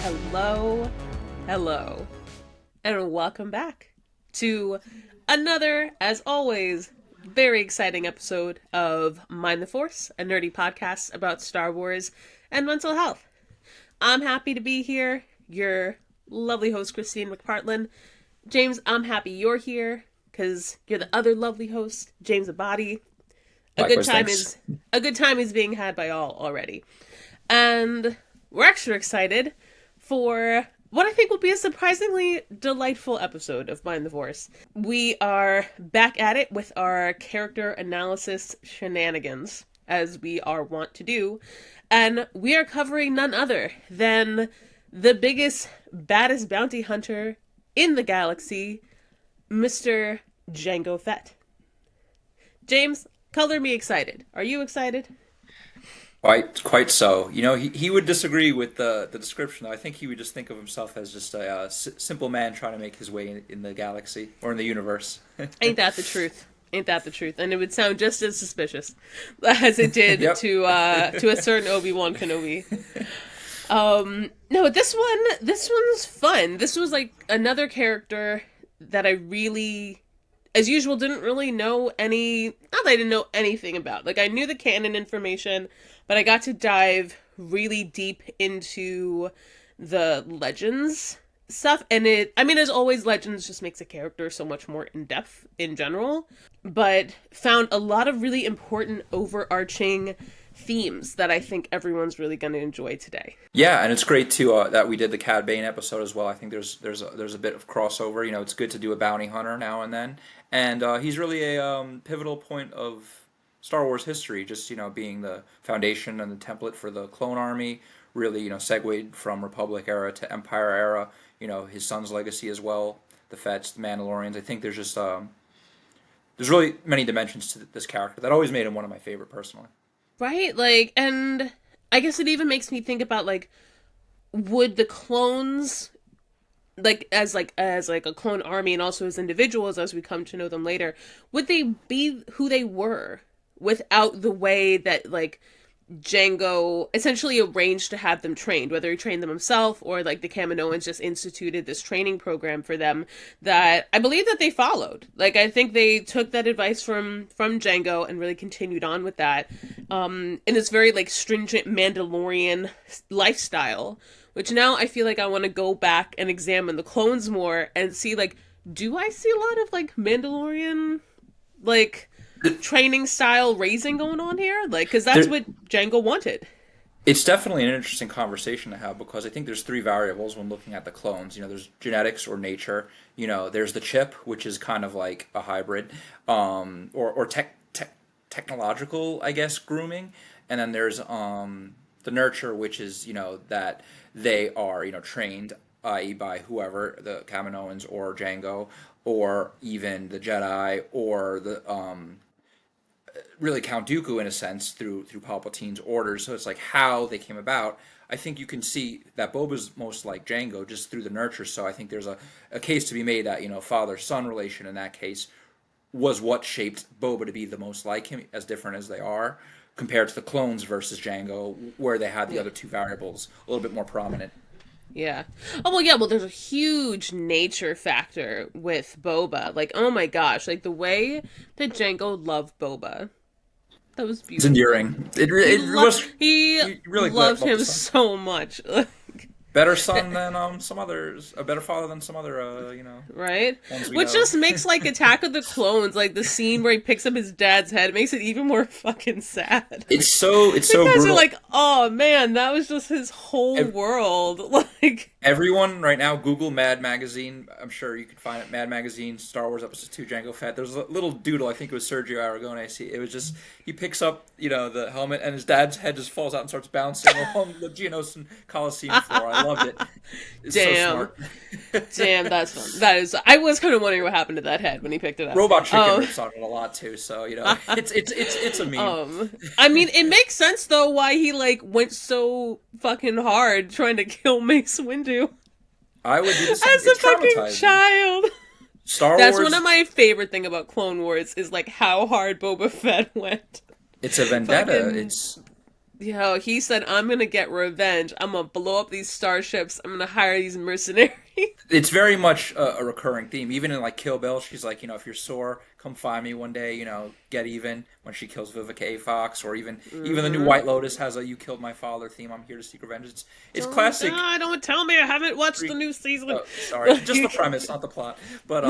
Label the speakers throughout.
Speaker 1: Hello, hello, and welcome back to another, as always, very exciting episode of Mind the Force, a nerdy podcast about Star Wars and mental health. I'm happy to be here, your lovely host, Kristine McPartlin. James, I'm happy you're here, because you're the other lovely host, James Abbate. A good time is being had by all already. And we're extra excited for what I think will be a surprisingly delightful episode of Mind the Force. We are back at it with our character analysis shenanigans, as we are wont to do, and we are covering none other than the biggest, baddest bounty hunter in the galaxy, Mr. Jango Fett. James, color me excited. Are you excited?
Speaker 2: Quite so. You know, he would disagree with the description. I think he would just think of himself as just a simple man trying to make his way in the galaxy or in the universe.
Speaker 1: Ain't that the truth? Ain't that the truth? And it would sound just as suspicious as it did
Speaker 2: Yep.
Speaker 1: to a certain Obi-Wan Kenobi. No, this one's fun. This was like another character that I really, as usual, didn't really know not that I didn't know anything about. Like, I knew the canon information, but I got to dive really deep into the Legends stuff. And as always, Legends just makes a character so much more in-depth in general. But found a lot of really important overarching themes that I think everyone's really going to enjoy today.
Speaker 2: Yeah, and it's great too that we did the Cad Bane episode as well. I think there's a bit of crossover. You know, it's good to do a bounty hunter now and then, and he's really a pivotal point of Star Wars history. Just being the foundation and the template for the clone army. Really, segued from Republic era to Empire era. His son's legacy as well. The Fetts, the Mandalorians. I think there's just there's really many dimensions to this character that always made him one of my favorite personally.
Speaker 1: Right? And I guess it even makes me think about, would the clones, as a clone army and also as individuals as we come to know them later, would they be who they were without the way that, Jango essentially arranged to have them trained, whether he trained them himself or the Kaminoans just instituted this training program for them that I believe that they followed. I think they took that advice from Jango and really continued on with that in this very stringent Mandalorian lifestyle, which now I feel like I want to go back and examine the clones more and see do I see a lot of Mandalorian training style raising going on here? Because that's what Jango wanted.
Speaker 2: It's definitely an interesting conversation to have because I think there's three variables when looking at the clones. There's genetics or nature. There's the chip, which is kind of like a hybrid, or technological, I guess, grooming. And then there's the nurture, which is that they are trained, i.e. by whoever, the Kaminoans or Jango, or even the Jedi, or the really Count Dooku in a sense through Palpatine's orders. So it's how they came about. I think you can see that Boba's most like Jango just through the nurture. So I think there's a case to be made that father-son relation in that case was what shaped Boba to be the most like him, as different as they are, compared to the clones versus Jango, where they had the other two variables a little bit more prominent.
Speaker 1: Yeah. Oh, well, yeah, there's a huge nature factor with Boba. Oh my gosh, the way that Jango loved Boba. That was beautiful.
Speaker 2: It's endearing.
Speaker 1: He
Speaker 2: really
Speaker 1: loved him so much.
Speaker 2: Better son than some others. A better father than some other,
Speaker 1: Right?
Speaker 2: Which
Speaker 1: just makes, Attack of the Clones, the scene where he picks up his dad's head, it makes it even more fucking sad.
Speaker 2: It's so
Speaker 1: because
Speaker 2: brutal.
Speaker 1: You're oh, man, that was just his whole world.
Speaker 2: Everyone right now, Google Mad Magazine. I'm sure you can find it. Mad Magazine, Star Wars Episode 2, Jango Fett. There's a little doodle, I think it was Sergio Aragonés. It was just, he picks up, the helmet, and his dad's head just falls out and starts bouncing along the Geonos and Coliseum floor. I loved it. It's so smart.
Speaker 1: Damn, that's fun. That is. I was kind of wondering what happened to that head when he picked it up.
Speaker 2: Robot Chicken rips on it a lot too, so it's a meme.
Speaker 1: It makes sense though why he went so fucking hard trying to kill Mace Windu.
Speaker 2: I would do the same.
Speaker 1: As a fucking child.
Speaker 2: Star
Speaker 1: That's
Speaker 2: Wars.
Speaker 1: one of my favorite thing about Clone Wars is how hard Boba Fett went.
Speaker 2: It's a vendetta.
Speaker 1: He said, I'm gonna get revenge. I'm gonna blow up these starships. I'm gonna hire these mercenaries.
Speaker 2: It's very much a recurring theme. Even in like Kill Bill, she's like, if you're sore, come find me one day. Get even when she kills Vivica A. Fox, or even the new
Speaker 1: Mm-hmm.
Speaker 2: White Lotus has a "You killed my father" theme. I'm here to seek revenge. It's classic.
Speaker 1: Don't tell me I haven't watched the
Speaker 2: Greek.
Speaker 1: new season.
Speaker 2: Oh, sorry, just the premise, not the plot. But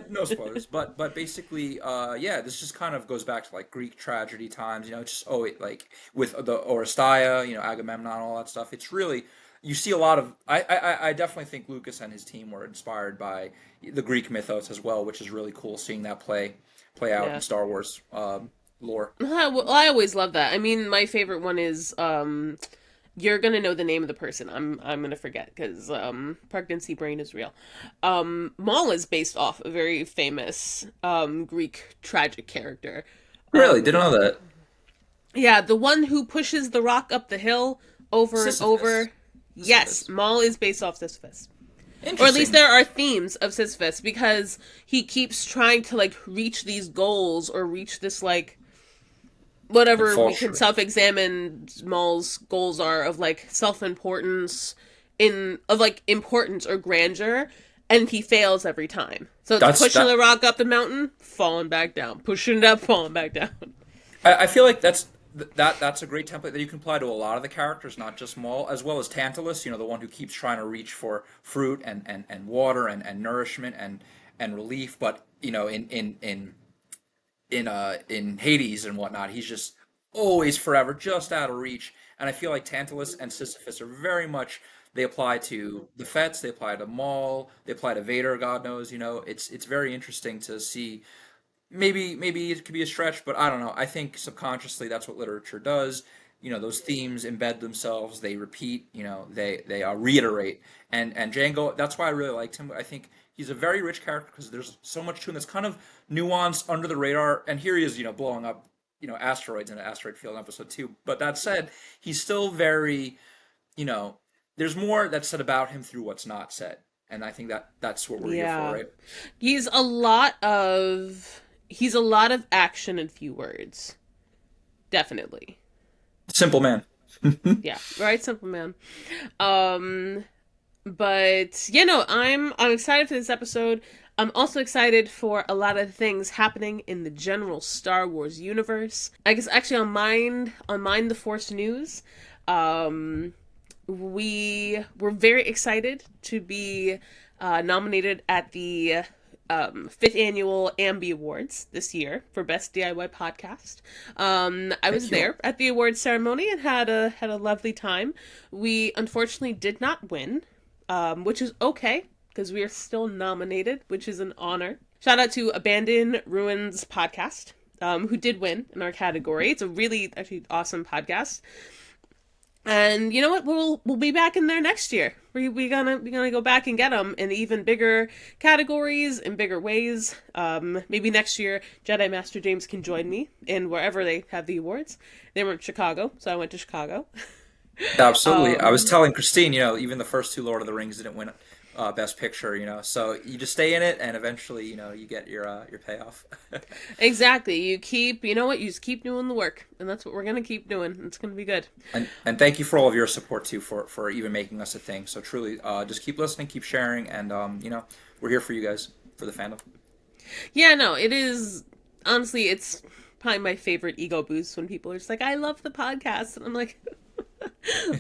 Speaker 2: no spoilers. But basically, yeah, this just kind of goes back to like Greek tragedy times. Just like with the Oresteia, Agamemnon, all that stuff. It's really you see a lot of. I definitely think Lucas and his team were inspired by the Greek mythos as well, which is really cool seeing that play out in
Speaker 1: Yeah.
Speaker 2: Star Wars lore.
Speaker 1: Well, I always love that. I mean, my favorite one is you're gonna know the name of the person. I'm gonna forget because pregnancy brain is real. Maul is based off a very famous Greek tragic character.
Speaker 2: Really, didn't know that.
Speaker 1: Yeah, the one who pushes the rock up the hill over and
Speaker 2: Sisyphus.
Speaker 1: over. Yes,
Speaker 2: Sisyphus.
Speaker 1: Maul is based off Sisyphus. Or at least
Speaker 2: Interesting.
Speaker 1: there are themes of Sisyphus because he keeps trying to like reach these goals or reach this like
Speaker 2: And
Speaker 1: whatever
Speaker 2: fall
Speaker 1: we can
Speaker 2: short.
Speaker 1: self-examine Maul's goals are of like self-importance in of like importance or grandeur, and he fails every time. So it's
Speaker 2: That's
Speaker 1: pushing
Speaker 2: that.
Speaker 1: the rock up the mountain, falling back down, pushing it up, falling back down.
Speaker 2: I feel like that's a great template that you can apply to a lot of the characters, not just Maul, as well as Tantalus. The one who keeps trying to reach for fruit and water and nourishment and relief, but in Hades and whatnot, he's just always forever just out of reach. And I feel like Tantalus and Sisyphus are very much they apply to the Fets, they apply to Maul, they apply to Vader. God knows, it's very interesting to see. Maybe it could be a stretch, but I don't know. I think subconsciously that's what literature does. Those themes embed themselves. They repeat. They reiterate. And Django. That's why I really liked him. I think he's a very rich character because there's so much to him that's kind of nuanced, under the radar. And here he is, blowing up, asteroids in an asteroid field in episode 2. But that said, he's still very, you know, there's more that's said about him through what's not said. And I think that's what we're here for,
Speaker 1: Yeah.
Speaker 2: right?
Speaker 1: He's a lot of he's a lot of action and few words. Definitely.
Speaker 2: Simple man.
Speaker 1: Yeah, right, simple man. Um but I'm excited for this episode. I'm also excited for a lot of things happening in the general Star Wars universe. I guess actually on Mind the Force news, um we were very excited to be nominated at the fifth annual Ambi Awards this year for Best DIY Podcast. I was
Speaker 2: Thank you.
Speaker 1: there at the awards ceremony and had a lovely time. We unfortunately did not win, which is okay because we are still nominated, which is an honor. Shout out to Abandoned Ruins Podcast, who did win in our category. It's a really actually awesome podcast. And you know what? We'll be back in there next year. We gonna go back and get them in even bigger categories in bigger ways. Maybe next year Jedi Master James can join me in wherever they have the awards. They were in Chicago, so I went to Chicago.
Speaker 2: Absolutely. I was
Speaker 1: Um,
Speaker 2: telling Christine, even the first two Lord of the Rings didn't win Best Picture, so you just stay in it, and eventually, you get your payoff.
Speaker 1: exactly. You know what? You just keep doing the work, and that's what we're gonna keep doing. It's gonna be good.
Speaker 2: And thank you for all of your support too, for even making us a thing. So truly, just keep listening, keep sharing, and we're here for you guys for the fandom.
Speaker 1: Yeah, no, it is honestly, it's probably my favorite ego boost when people are just like, "I love the podcast," and I'm like,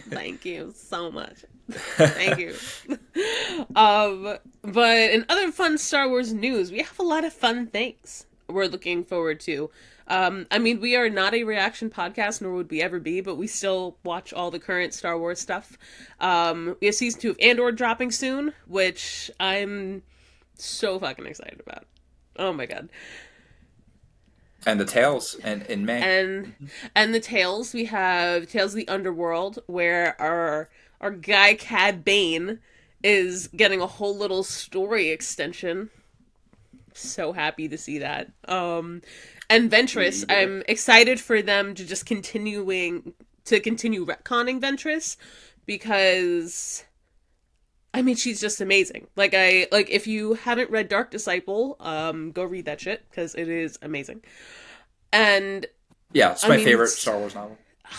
Speaker 1: "Thank you so much, thank you." But in other fun Star Wars news, we have a lot of fun things we're looking forward to. I mean, we are not a reaction podcast, nor would we ever be, but we still watch all the current Star Wars stuff. We have season 2 of Andor dropping soon, which I'm so fucking excited about. Oh my god.
Speaker 2: And the Tales, and in May.
Speaker 1: and and the tales we have Tales of the Underworld, where our guy Cad Bane is getting a whole little story extension. So happy to see that. And Ventress,
Speaker 2: We
Speaker 1: I'm excited for them to just continue retconning Ventress, because I mean she's just amazing. Like if you haven't read Dark Disciple, go read that shit because it is amazing. And
Speaker 2: Yeah, it's
Speaker 1: I
Speaker 2: my
Speaker 1: mean,
Speaker 2: favorite Star Wars novel.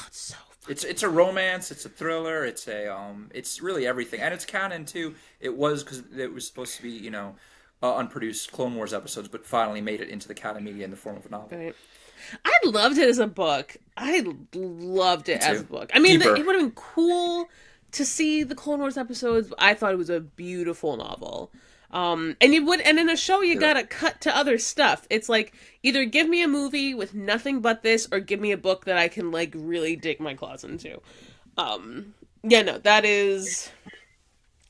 Speaker 1: it's so
Speaker 2: It's a romance, it's a thriller, it's really everything, and it's canon too. It was because it was supposed to be unproduced Clone Wars episodes, but finally made it into the canon media in the form of a novel.
Speaker 1: Right. I loved it as a book. I loved
Speaker 2: Me
Speaker 1: it as a
Speaker 2: too.
Speaker 1: book. I mean, it
Speaker 2: Deeper.
Speaker 1: would have been cool to see the Clone Wars episodes. But I thought it was a beautiful novel. And in a show, you
Speaker 2: Yeah.
Speaker 1: gotta cut to other stuff. It's like either give me a movie with nothing but this, or give me a book that I can like really dig my claws into. Yeah, no, that is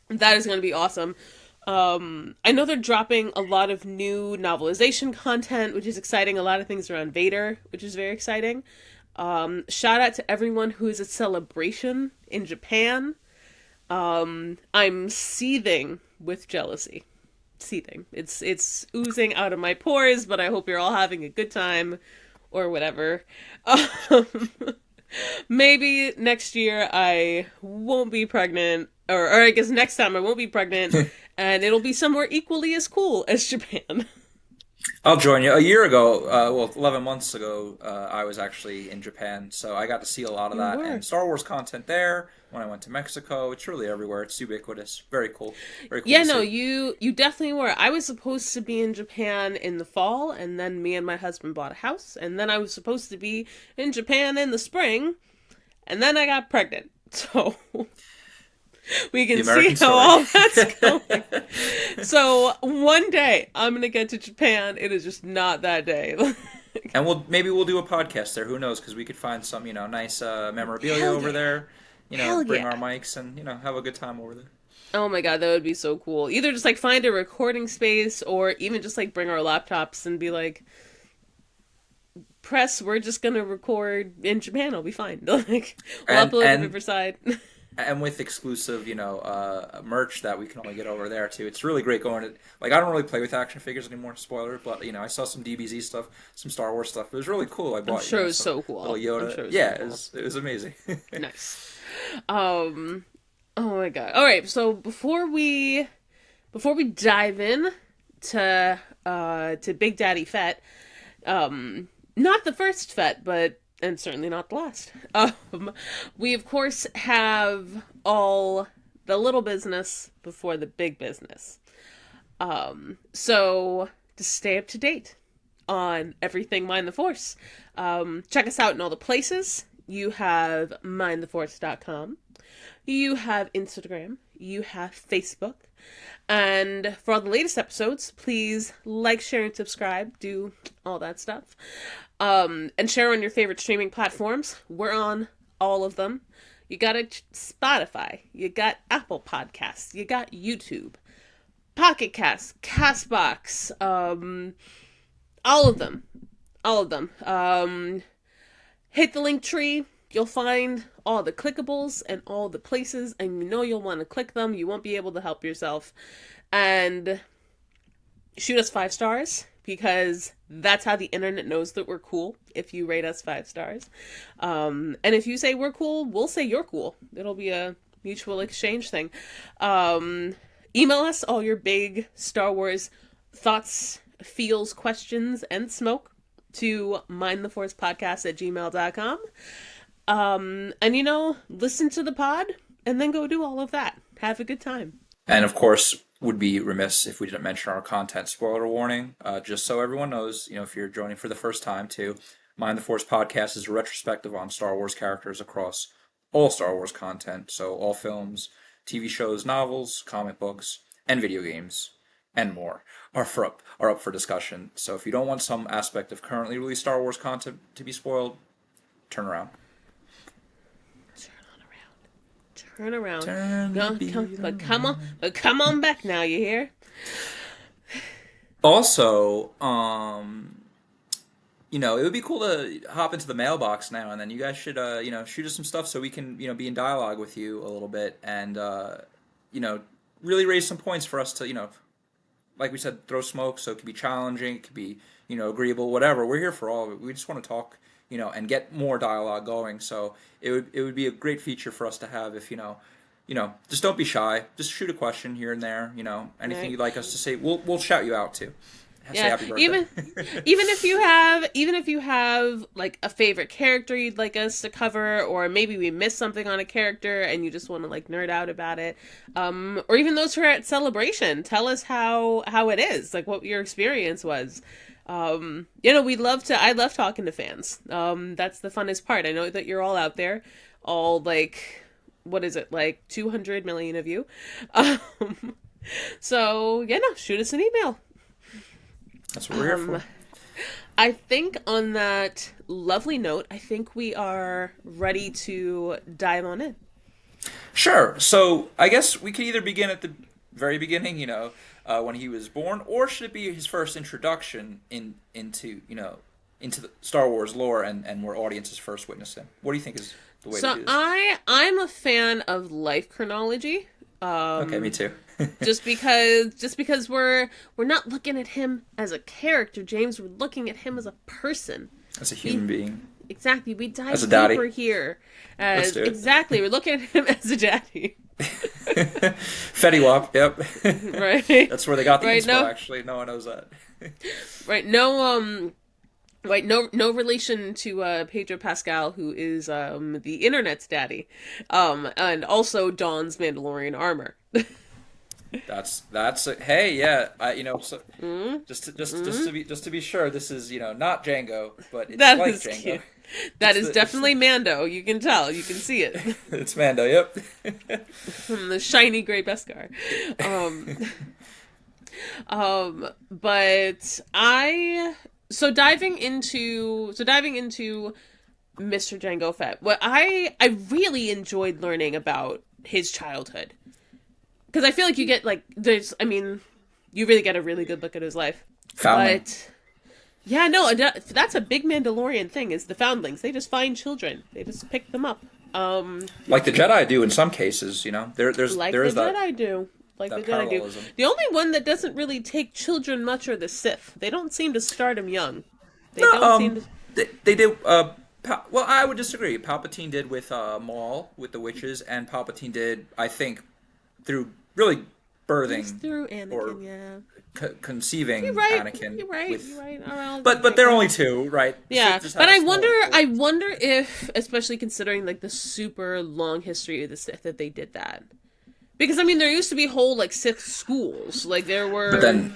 Speaker 1: going to be awesome. I know they're dropping a lot of new novelization content, which is exciting. A lot of things around Vader, which is very exciting. Shout out to everyone who is at Celebration in Japan. I'm seething with jealousy. Seething. It's oozing out of my pores, but I hope you're all having a good time or whatever. Um, Maybe next year I won't be pregnant, or I guess next time I won't be pregnant, and it'll be somewhere equally as cool as Japan.
Speaker 2: I'll join you. A year ago, 11 months ago, I was actually in Japan, so I got to see a lot of
Speaker 1: You
Speaker 2: that
Speaker 1: were.
Speaker 2: and Star Wars content there. When I went to Mexico, it's really everywhere. It's ubiquitous. Very cool
Speaker 1: Yeah,
Speaker 2: to
Speaker 1: no,
Speaker 2: see.
Speaker 1: you definitely were. I was supposed to be in Japan in the fall, and then me and my husband bought a house, and then I was supposed to be in Japan in the spring, and then I got pregnant. So we
Speaker 2: The
Speaker 1: can see
Speaker 2: American
Speaker 1: how
Speaker 2: story.
Speaker 1: all that's going. So one day I'm gonna get to Japan. It is just not that day.
Speaker 2: And we'll do a podcast there. Who knows? Because we could find some nice memorabilia
Speaker 1: Hell
Speaker 2: over
Speaker 1: yeah.
Speaker 2: there.
Speaker 1: Hell
Speaker 2: Bring
Speaker 1: yeah.
Speaker 2: our mics and have a good time over there.
Speaker 1: Oh my god, that would be so cool. Either just like find a recording space or even just like bring our laptops and be like, press, we're just gonna record in Japan, I'll be fine. Like, we'll
Speaker 2: And
Speaker 1: upload to
Speaker 2: and
Speaker 1: Riverside.
Speaker 2: and with exclusive merch that we can only get over there too. It's really great going to like I don't really play with action figures anymore. Spoiler, but I saw some DBZ stuff, some Star Wars stuff. It was really cool. I
Speaker 1: I'm
Speaker 2: bought
Speaker 1: sure it was
Speaker 2: some
Speaker 1: so
Speaker 2: little
Speaker 1: cool. I'm
Speaker 2: Yoda.
Speaker 1: sure it was so
Speaker 2: Yeah,
Speaker 1: cool.
Speaker 2: it was amazing.
Speaker 1: Nice. Um, oh my god. Alright, so before we dive in to Big Daddy Fett, not the first Fett, but and certainly not the last. We of course have all the little business before the big business. So to stay up to date on everything Mind the Force, check us out in all the places. You have mindtheforce.com. You have Instagram. You have Facebook. And for all the latest episodes, please like, share, and subscribe. Do all that stuff. And share on your favorite streaming platforms. We're on all of them. You got Spotify. You got Apple Podcasts. You got YouTube. Pocket Cast. Castbox. All of them. All of them. Hit the link tree. You'll find all the clickables and all the places, and you'll want to click them. You won't be able to help yourself. And shoot us 5 stars, because that's how the internet knows that we're cool, if you rate us 5 stars. And if you say we're cool, we'll say you're cool. It'll be a mutual exchange thing. Email us all your big Star Wars thoughts, feels, questions, and smoke to mindtheforcepodcast@gmail.com. And listen to the pod and then go do all of that. Have a good time.
Speaker 2: And of course, would be remiss if we didn't mention our content spoiler warning. Just so everyone knows, if you're joining for the first time, too, Mind the Force podcast is a retrospective on Star Wars characters across all Star Wars content. So all films, TV shows, novels, comic books, and video games, and more are up for discussion. So if you don't want some aspect of currently released Star Wars content to be spoiled, turn around.
Speaker 1: Turn around.
Speaker 2: Turn the
Speaker 1: Go,
Speaker 2: beat
Speaker 1: come, but
Speaker 2: around.
Speaker 1: come on back now. You hear?
Speaker 2: Also, it would be cool to hop into the mailbox now, and then you guys should, shoot us some stuff so we can, be in dialogue with you a little bit, and you know, really raise some points for us to, like we said, throw smoke. So it could be challenging, it could be, agreeable, whatever. We're here for all of it. We just want to talk, and get more dialogue going. So it would be a great feature for us to have if just don't be shy. Just shoot a question here and there. Anything
Speaker 1: Right.
Speaker 2: you'd like us to say, we'll shout you out too. say
Speaker 1: Yeah,
Speaker 2: happy birthday.
Speaker 1: even if you have like a favorite character you'd like us to cover, or maybe we missed something on a character and you just want to like nerd out about it, or even those who are at Celebration, tell us how it is, like what your experience was. I love talking to fans. That's the funnest part. I know that you're all out there, all like, what is it, like 200 million of you. Um, so yeah, no, shoot us an email.
Speaker 2: That's what we're here for.
Speaker 1: I think on that lovely note, I think we are ready to dive on in.
Speaker 2: Sure. So I guess we could either begin at the very beginning, when he was born, or should it be his first introduction into the Star Wars lore and where audiences first witness him? What do you think is the way to
Speaker 1: So
Speaker 2: do this?
Speaker 1: I'm a fan of life chronology.
Speaker 2: Okay, me too.
Speaker 1: Just because we're not looking at him as a character, James. We're looking at him as a person.
Speaker 2: As a human being.
Speaker 1: Exactly. We dive
Speaker 2: As a daddy.
Speaker 1: deeper here.
Speaker 2: Let's do it.
Speaker 1: Exactly. We're looking at him as a daddy.
Speaker 2: Fetty Wap, yep.
Speaker 1: Right.
Speaker 2: That's where they got the
Speaker 1: Right,
Speaker 2: inspo,
Speaker 1: no.
Speaker 2: actually. No one knows that.
Speaker 1: Right. No relation to Pedro Pascal, who is the internet's daddy, and also Dawn's Mandalorian armor.
Speaker 2: Hey, yeah, so just to be sure, this is not Jango, but it's
Speaker 1: That
Speaker 2: like
Speaker 1: is
Speaker 2: Jango.
Speaker 1: cute. That is
Speaker 2: It's
Speaker 1: definitely Mando. You can tell. You can see it
Speaker 2: it's Mando, yep.
Speaker 1: from the shiny gray Beskar. But diving into Mr. Jango Fett. What I really enjoyed learning about his childhood, because I feel like you get like you really get a really good look at his life.
Speaker 2: Foundling.
Speaker 1: But yeah, no, that's a big Mandalorian thing, is the foundlings. They just find children. They just pick them up.
Speaker 2: Like the Jedi do in some cases, there's
Speaker 1: Like
Speaker 2: there
Speaker 1: the
Speaker 2: is that
Speaker 1: Jedi do. Like
Speaker 2: that
Speaker 1: the Jedi do.
Speaker 2: parallelism.
Speaker 1: The only one that doesn't really take children much are the Sith. They don't seem to start them young. They
Speaker 2: No,
Speaker 1: don't seem to...
Speaker 2: they did. Well, I would disagree. Palpatine did with Maul with the witches, and Palpatine did, I think, through really birthing
Speaker 1: It's through Anakin,
Speaker 2: or
Speaker 1: yeah.
Speaker 2: conceiving
Speaker 1: You're right.
Speaker 2: Anakin.
Speaker 1: You're right.
Speaker 2: With,
Speaker 1: You're right. All right,
Speaker 2: but they're only two, right?
Speaker 1: yeah,
Speaker 2: So just
Speaker 1: but
Speaker 2: have a
Speaker 1: I
Speaker 2: small-
Speaker 1: wonder. I wonder if, especially considering like the super long history of the Sith, that they did that. Because I mean, there used to be whole like Sith schools. Like there were.
Speaker 2: But then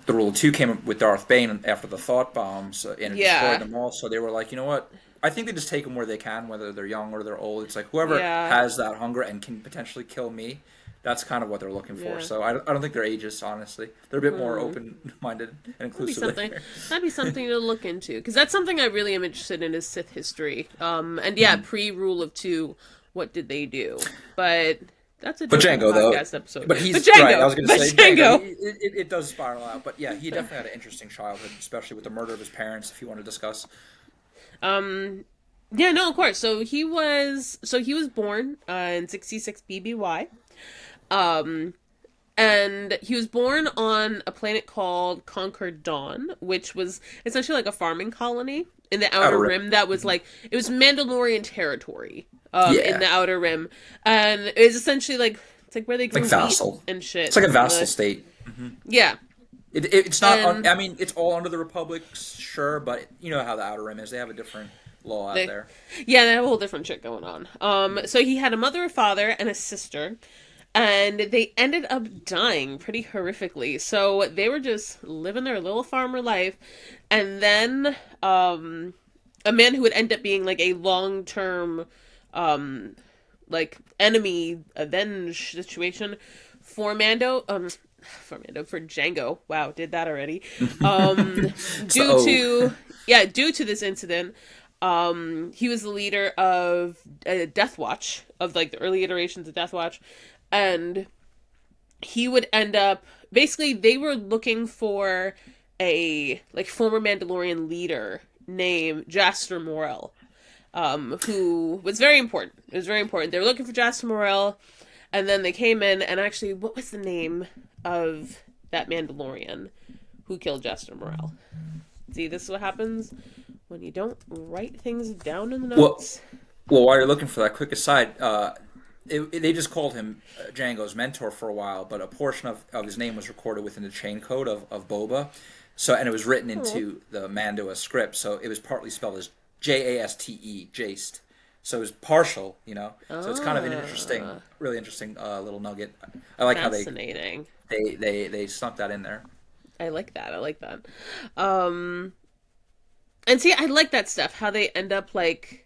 Speaker 2: the Rule of Two came with Darth Bane after the thought bombs, and it
Speaker 1: Yeah.
Speaker 2: destroyed them all. So they were like, you know what? I think they just take them where they can, whether they're young or they're old. It's like whoever
Speaker 1: Yeah.
Speaker 2: has that hunger and can potentially kill me. That's kind of what they're looking for.
Speaker 1: Yeah.
Speaker 2: So I don't think they're ageist, honestly. They're a bit more open-minded and
Speaker 1: That'd be
Speaker 2: inclusive.
Speaker 1: something. That'd be something to look into, because that's something I really am interested in, is Sith history. And yeah, pre-Rule of Two, what did they do? But that's a
Speaker 2: But
Speaker 1: different
Speaker 2: Jango, though.
Speaker 1: podcast episode.
Speaker 2: But he's
Speaker 1: but Jango,
Speaker 2: right. I was going to
Speaker 1: but
Speaker 2: say
Speaker 1: Jango.
Speaker 2: It does spiral out. But yeah, he definitely had an interesting childhood, especially with the murder of his parents. If you want to discuss.
Speaker 1: Yeah, no, of course. So he was born in 66 BBY. And he was born on a planet called Concord Dawn, which was essentially like a farming colony in the Outer Rim. That was like, it was Mandalorian territory in the Outer Rim. And it was essentially like, it's like where they grew
Speaker 2: Like vassal.
Speaker 1: wheat and shit.
Speaker 2: It's like a vassal state.
Speaker 1: Yeah.
Speaker 2: It's not.
Speaker 1: And-
Speaker 2: I mean, it's all under the Republic, sure, but you know how the Outer Rim is. They have a different law out there.
Speaker 1: Yeah, they have a whole different shit going on. So he had a mother, a father, and a sister. And they ended up dying pretty horrifically. So they were just living their little farmer life. And then a man who would end up being like a long-term like enemy avenge situation for for Jango. Wow, did that already. Due to this incident, he was the leader of Death Watch, of like the early iterations of Death Watch. And he would end up, basically they were looking for a like former Mandalorian leader named Jaster Morel, who was very important. It was very important. They were looking for Jaster Morel, and then they came in, and actually, what was the name of that Mandalorian who killed Jaster Morel? See, this is what happens when you don't write things down in the notes.
Speaker 2: Well, while you're looking for that, quick aside, they just called him Jango's mentor for a while, but a portion of his name was recorded within the chain code of Boba. So, and it was written
Speaker 1: Oh,
Speaker 2: into the Mandoa script, so it was partly spelled as Jaste, Jaste. So it was partial, you know. So it's kind of an interesting,
Speaker 1: ah,
Speaker 2: really interesting little nugget. I like how
Speaker 1: fascinating.
Speaker 2: they snuck that in there.
Speaker 1: I like that. I like that. Um, and see, I like that stuff. How they end up like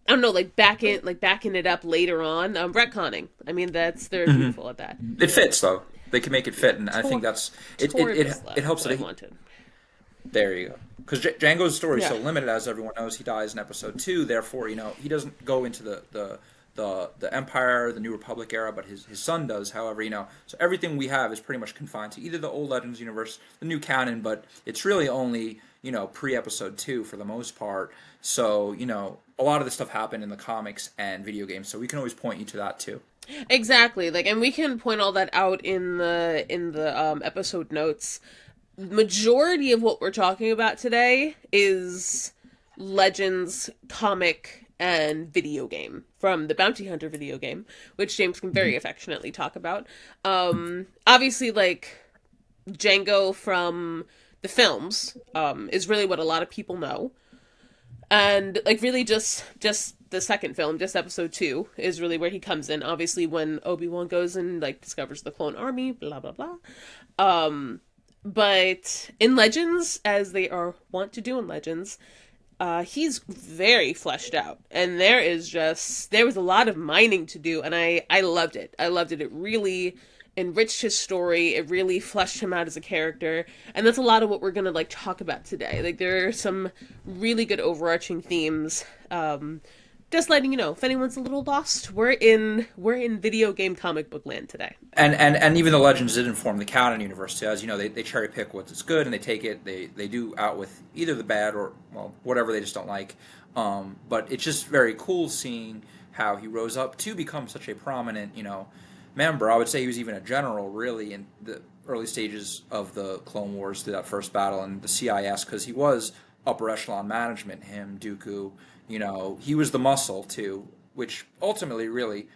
Speaker 1: I don't know, like backing it up later on. Retconning. I mean, they're beautiful at that.
Speaker 2: It fits though. They can make it fit, and I think
Speaker 1: Tor
Speaker 2: that's
Speaker 1: Tor
Speaker 2: it helps
Speaker 1: that I
Speaker 2: that he,
Speaker 1: wanted.
Speaker 2: there you go. Because Django's story is
Speaker 1: Yeah.
Speaker 2: so limited, as everyone knows. He dies in episode 2. Therefore, you know, he doesn't go into the Empire, the New Republic era, but his son does. However, you know, so everything we have is pretty much confined to either the old Legends universe, the new canon, but it's really only, you know, pre-episode 2 for the most part. So, you know, a lot of this stuff happened in the comics and video games, so we can always point you to that too.
Speaker 1: Exactly. Like, and we can point all that out in the episode notes. Majority of what we're talking about today is Legends comic and video game from the Bounty Hunter video game, which James can very affectionately talk about. Obviously, like Django from the films is really what a lot of people know, and like really just the second film, just episode 2, is really where he comes in. Obviously, when Obi-Wan goes and like discovers the clone army, blah blah blah. But in Legends, as they are wont to do in Legends, he's very fleshed out, and there was a lot of mining to do, and I loved it. I loved it. It really enriched his story. It really fleshed him out as a character, and that's a lot of what we're gonna like talk about today. Like there are some really good overarching themes. Just letting you know, if anyone's a little lost, we're in video game comic book land today.
Speaker 2: And even the legends did inform the canon universe too. As you know, they cherry pick what's good and they take it. They do out with either the bad or well whatever they just don't like. But it's just very cool seeing how he rose up to become such a prominent, you know, member. I would say he was even a general really in the early stages of the Clone Wars through that first battle and the CIS because he was upper echelon management. Him, Dooku, you know, he was the muscle too, which ultimately really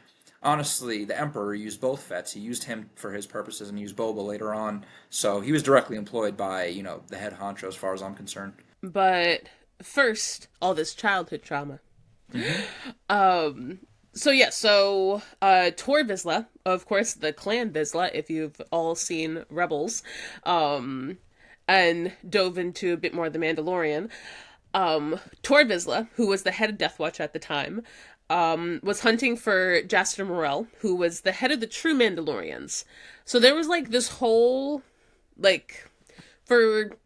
Speaker 2: honestly, the Emperor used both Fetts. He used him for his purposes and used Boba later on. So he was directly employed by, you know, the head honcho as far as I'm concerned.
Speaker 1: But first, all this childhood trauma.
Speaker 2: Mm-hmm.
Speaker 1: So yeah, so Tor Vizsla, of course, the clan Vizsla, if you've all seen Rebels, and dove into a bit more of the Mandalorian. Tor Vizsla, who was the head of Death Watch at the time, was hunting for Jaster Morel, who was the head of the true Mandalorians. So there was like this whole, like, for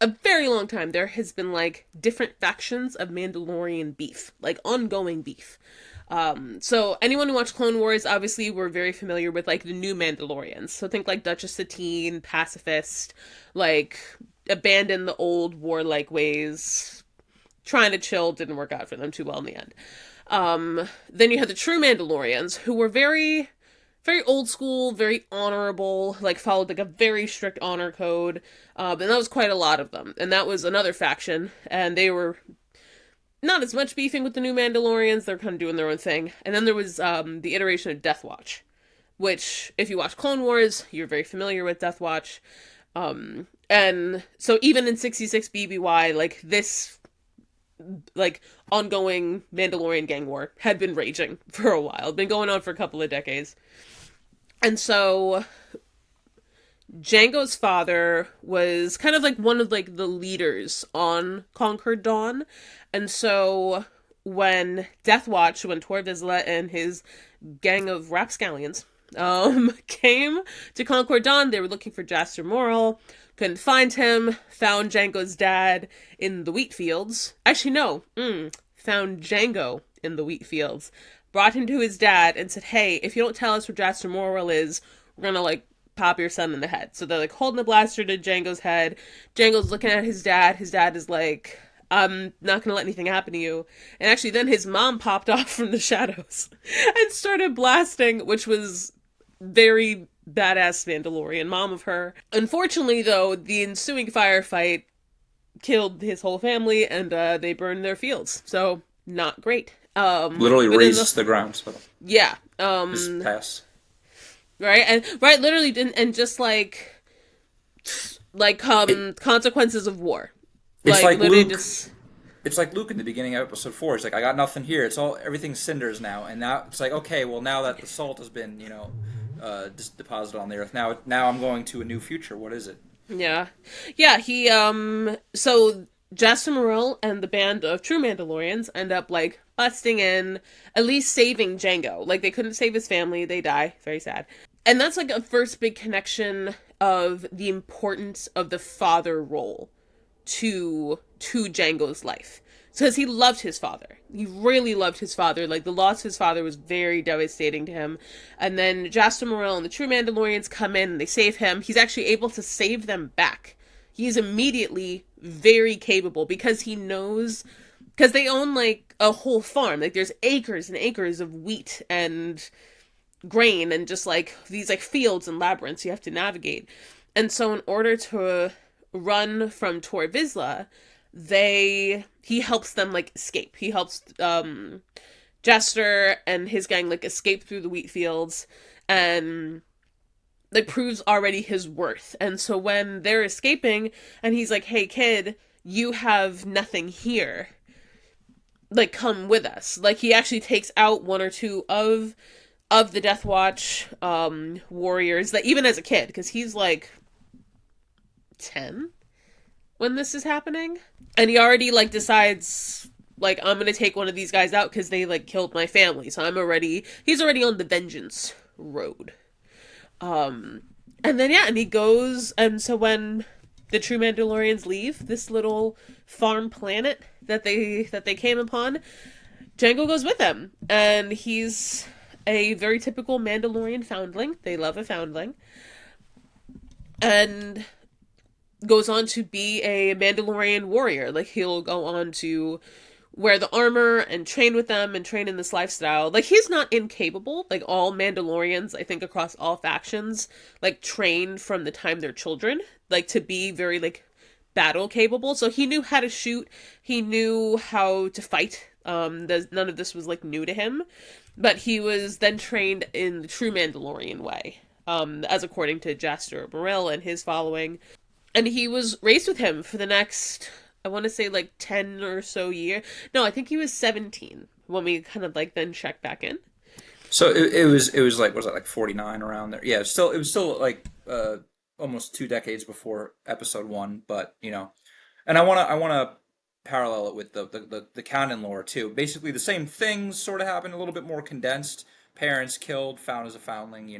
Speaker 1: a very long time, there has been like different factions of Mandalorian beef, like ongoing beef. So anyone who watched Clone Wars, obviously, we're very familiar with like the new Mandalorians. So think like Duchess Satine, pacifist, like abandon the old warlike ways, trying to chill, didn't work out for them too well in the end. Then you had the true Mandalorians, who were very, very old school, very honorable, like followed like a very strict honor code. And that was quite a lot of them. And that was another faction, and they were not as much beefing with the new Mandalorians. They're kind of doing their own thing. And then there was the iteration of Death Watch, which, if you watch Clone Wars, you're very familiar with Death Watch. And so even in 66 BBY, like this like ongoing Mandalorian gang war had been raging for a while, been going on for a couple of decades. And so Jango's father was kind of like one of like the leaders on Conquered Dawn. And so when Death Watch, when Tor Vizsla and his gang of rapscallions came to Conquer Dawn, they were looking for Jaster Morel, couldn't find him, found Jango's dad in the wheat fields. Actually, no, found Jango in the wheat fields, brought him to his dad and said, hey, if you don't tell us where Jaster Morel is, we're gonna like pop your son in the head. So they're like holding the blaster to Jango's head. Jango's looking at his dad. His dad is like, I'm not gonna let anything happen to you. And actually then his mom popped off from the shadows and started blasting, which was very badass Mandalorian mom of her. Unfortunately, though, the ensuing firefight killed his whole family, and they burned their fields. So, not great.
Speaker 2: Literally razed the ground. So
Speaker 1: yeah.
Speaker 2: just pass.
Speaker 1: Right, and right, literally didn't, and just like like
Speaker 2: It,
Speaker 1: consequences of war.
Speaker 2: it's
Speaker 1: Like
Speaker 2: like
Speaker 1: literally
Speaker 2: Luke.
Speaker 1: just
Speaker 2: It's like Luke in the beginning of episode 4. He's like, I got nothing here. It's all everything's cinders now, and now it's like, okay, well now that the salt has been, deposited on the earth, now I'm going to a new future. What is it?
Speaker 1: yeah. Yeah, he so Jaster Morrell and the band of true Mandalorians end up like busting in, at least saving Jango. Like they couldn't save his family, they die. Very sad. And that's like a first big connection of the importance of the father role to Django's life. Because he loved his father. He really loved his father. Like, the loss of his father was very devastating to him. And then Jaster Morrell and the True Mandalorians come in and they save him. He's actually able to save them back. He's immediately very capable because he knows... Because they own, like, a whole farm. Like, there's acres and acres of wheat and grain and just, like, these, like, fields and labyrinths you have to navigate. And so in order to run from Tor Vizsla, he helps them like escape. He helps Jester and his gang like escape through the wheat fields and like proves already his worth. And so when they're escaping and he's like, "Hey kid, you have nothing here. Like come with us." Like he actually takes out one or two of the Death Watch warriors that even as a kid, because he's like 10 when this is happening, and he already like decides like I'm gonna take one of these guys out because they like killed my family, so he's already on the vengeance road. And then and he goes, and so when the true Mandalorians leave this little farm planet that they came upon, Jango goes with them, and he's a very typical Mandalorian foundling. They love a foundling. And goes on to be a Mandalorian warrior. Like, he'll go on to wear the armor and train with them and train in this lifestyle. Like, he's not incapable. Like, all Mandalorians, I think, across all factions, like, train from the time they're children, like, to be very, like, battle capable. So he knew how to shoot. He knew how to fight. None of this was, like, new to him. But he was then trained in the true Mandalorian way, as according to Jaster Morrell and his following. And he was raised with him for the next, I want to say like 10 or so years. No, I think he was 17 when we kind of like then checked back in.
Speaker 2: So it was like was it like 49 around there? Yeah, it was still like almost 2 decades before episode 1, but and I want to parallel it with the canon lore too. Basically, the same things sort of happened, a little bit more condensed. Parents killed, found as a foundling,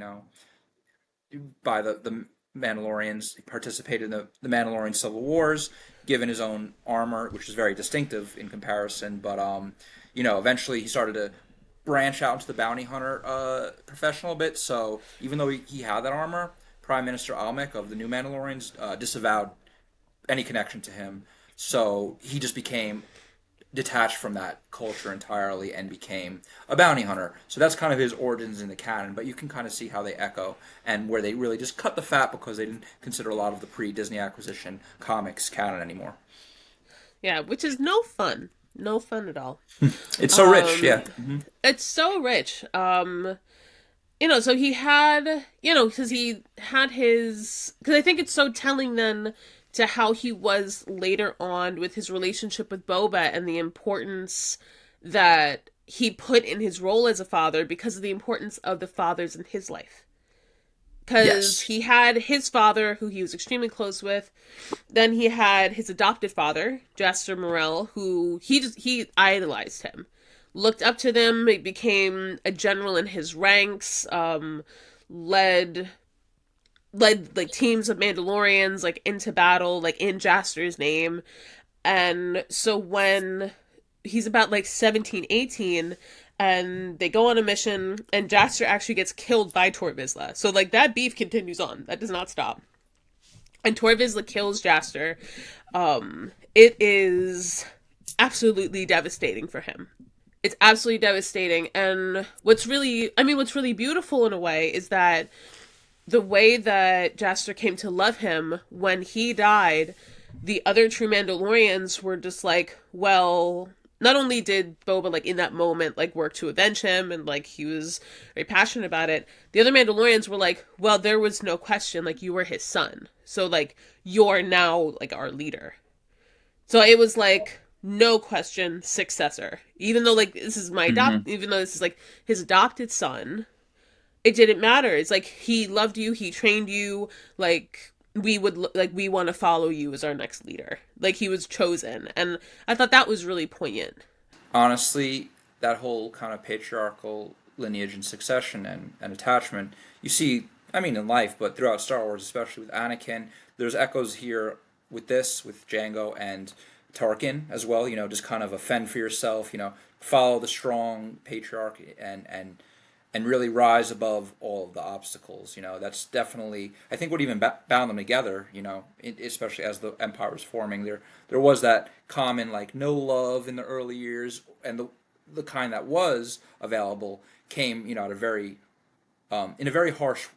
Speaker 2: by the Mandalorians. He participated in the Mandalorian Civil Wars, given his own armor, which is very distinctive in comparison. But eventually he started to branch out into the bounty hunter professional a bit. So even though he had that armor, Prime Minister Almec of the New Mandalorians disavowed any connection to him. So he just became detached from that culture entirely and became a bounty hunter. So that's kind of his origins in the canon, but you can kind of see how they echo and where they really just cut the fat because they didn't consider a lot of the pre-Disney acquisition comics canon anymore.
Speaker 1: Yeah, which is no fun. No fun at all.
Speaker 2: It's so rich, yeah.
Speaker 1: It's so rich. So he had, because he had because I think it's so telling then to how he was later on with his relationship with Boba and the importance that he put in his role as a father because of the importance of the fathers in his life. Because
Speaker 2: Yes.
Speaker 1: he had his father, who he was extremely close with. Then he had his adopted father, Jaster Morrell, who he idolized him. Looked up to them, became a general in his ranks, led like teams of Mandalorians like into battle like in Jaster's name. And so when he's about like 17, 18, and they go on a mission and Jaster actually gets killed by Tor Vizsla. So like that beef continues on. That does not stop. And Tor Vizsla kills Jaster. It is absolutely devastating for him. It's absolutely devastating. And what's really beautiful in a way is that the way that Jaster came to love him when he died, the other true Mandalorians were just like, well, not only did Boba like in that moment like work to avenge him and like he was very passionate about it, the other Mandalorians were like, well, there was no question, like you were his son. So like you're now like our leader. So it was like no question successor. Even though like this is my
Speaker 2: Hmm.
Speaker 1: even though this is like his adopted son, it didn't matter. It's like he loved you, he trained you, like we want to follow you as our next leader. Like he was chosen, and I thought that was really poignant.
Speaker 2: Honestly, that whole kind of patriarchal lineage and succession and attachment, you see, I mean, in life, but throughout Star Wars, especially with Anakin, there's echoes here with this, with Jango and Tarkin as well, just kind of a fend for yourself, follow the strong patriarch and really rise above all of the obstacles. That's definitely, I think, what even bound them together. Especially as the empire was forming. There was that common like no love in the early years, and the kind that was available came at a very in a very harsh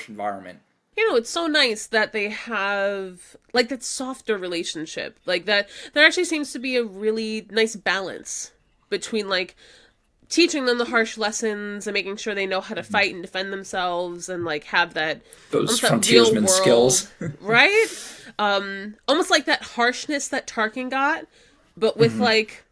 Speaker 2: environment.
Speaker 1: It's so nice that they have like that softer relationship. Like that there actually seems to be a really nice balance between like teaching them the harsh lessons and making sure they know how to fight and defend themselves and like have that
Speaker 2: Those
Speaker 1: almost that real
Speaker 2: frontiersman
Speaker 1: world,
Speaker 2: skills.
Speaker 1: right? Almost like that harshness that Tarkin got, but with
Speaker 2: Hmm.
Speaker 1: like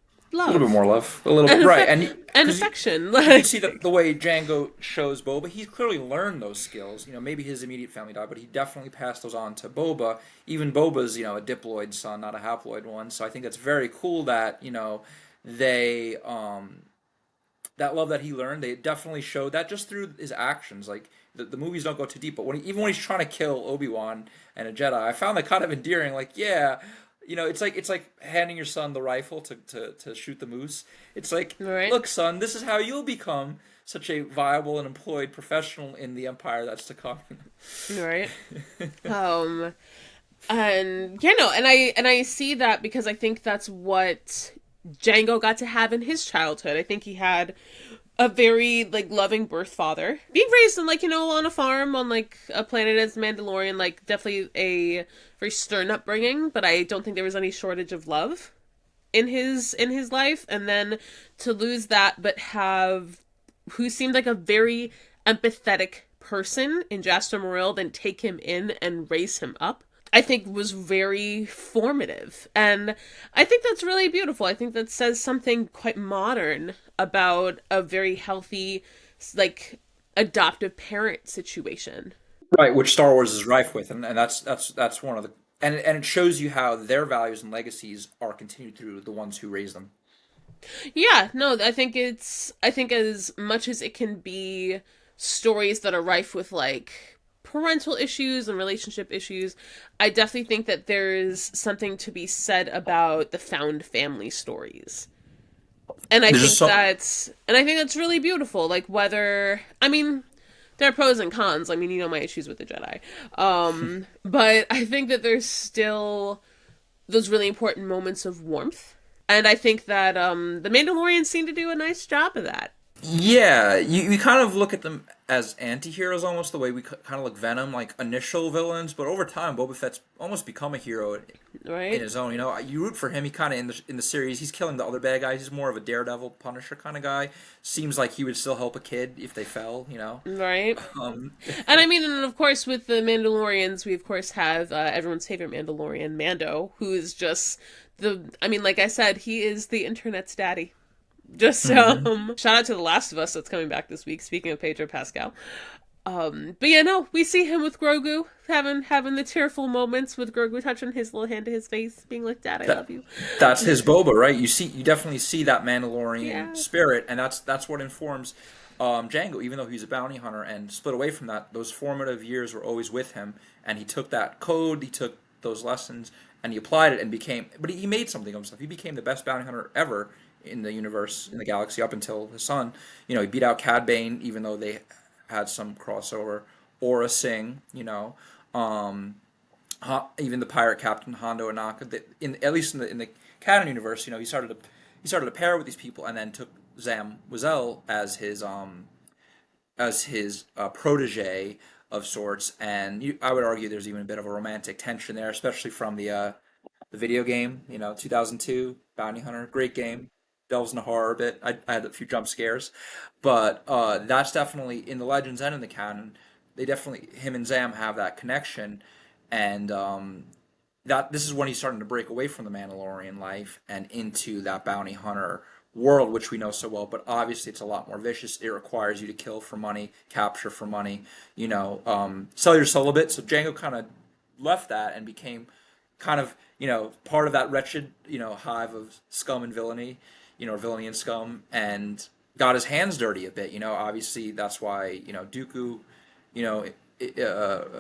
Speaker 2: A little bit
Speaker 1: love
Speaker 2: more love, a little
Speaker 1: and
Speaker 2: right, and
Speaker 1: and
Speaker 2: because
Speaker 1: affection.
Speaker 2: you can
Speaker 1: Like
Speaker 2: see the way Django shows Boba, he clearly learned those skills. Maybe his immediate family died, but he definitely passed those on to Boba. Even Boba's, a diploid son, not a haploid one. So I think that's very cool that they that love that he learned, they definitely showed that just through his actions. Like the movies don't go too deep, but even when he's trying to kill Obi-Wan and a Jedi, I found that kind of endearing. Like, yeah, it's like handing your son the rifle to shoot the moose. It's like,
Speaker 1: right,
Speaker 2: look, son, this is how you'll become such a viable and employed professional in the empire that's to come.
Speaker 1: right. Um, and no, and I see that because I think that's what Django got to have in his childhood. I think he had a very like loving birth father, being raised in like on a farm on like a planet as Mandalorian, like definitely a very stern upbringing, but I don't think there was any shortage of love in his life. And then to lose that but have who seemed like a very empathetic person in Jasper Morrill, then take him in and raise him up, I think was very formative. And I think that's really beautiful. I think that says something quite modern about a very healthy, like, adoptive parent situation.
Speaker 2: Right, which Star Wars is rife with, and that's one of the and it shows you how their values and legacies are continued through the ones who raised them.
Speaker 1: Yeah, no, I think as much as it can be stories that are rife with like parental issues and relationship issues, I definitely think that there's something to be said about the found family stories.
Speaker 2: There's just so
Speaker 1: And I think that's really beautiful. Like whether I mean there are pros and cons. I mean, my issues with the Jedi. But I think that there's still those really important moments of warmth. And I think that the Mandalorians seem to do a nice job of that.
Speaker 2: Yeah, you kind of look at them as anti-heroes almost the way we kind of look Venom, like initial villains, but over time Boba Fett's almost become a hero in
Speaker 1: Right?
Speaker 2: his own. You root for him. He kind of in the series, he's killing the other bad guys. He's more of a Daredevil, Punisher kind of guy. Seems like he would still help a kid if they fell.
Speaker 1: Right?
Speaker 2: Um,
Speaker 1: And I mean, and of course, with the Mandalorians, we of course have everyone's favorite Mandalorian, Mando, who is just I mean, like I said, he is the internet's daddy. Just
Speaker 2: mhm.
Speaker 1: shout out to The Last of Us that's coming back this week. Speaking of Pedro Pascal, but yeah, no, we see him with Grogu having the tearful moments with Grogu touching his little hand to his face, being like, "Dad, I
Speaker 2: That
Speaker 1: love you."
Speaker 2: that's his Boba, right? You definitely see that Mandalorian
Speaker 1: Yeah,
Speaker 2: spirit, and that's what informs Django. Even though he's a bounty hunter and split away from that, those formative years were always with him, and he took that code, he took those lessons, and he applied it and became. But he made something of himself. He became the best bounty hunter ever in the universe, in the galaxy, up until his son. He beat out Cad Bane, even though they had some crossover. Aura Singh, um, even the pirate captain Hondo Anaka, at least in the canon universe, he started to pair with these people, and then took Zam Wazell as his protege of sorts. And I would argue there's even a bit of a romantic tension there, especially from the video game, 2002 Bounty Hunter, great game. delves into horror a bit. I had a few jump scares, but that's definitely in the legends and in the canon. They definitely him and Zam have that connection, and that this is when he's starting to break away from the Mandalorian life and into that bounty hunter world, which we know so well. But obviously, it's a lot more vicious. It requires you to kill for money, capture for money. Sell your soul a bit. So Django kind of left that and became kind of part of that wretched hive of scum and villainy, or villainy and scum, and got his hands dirty a bit. Obviously that's why Dooku, you know,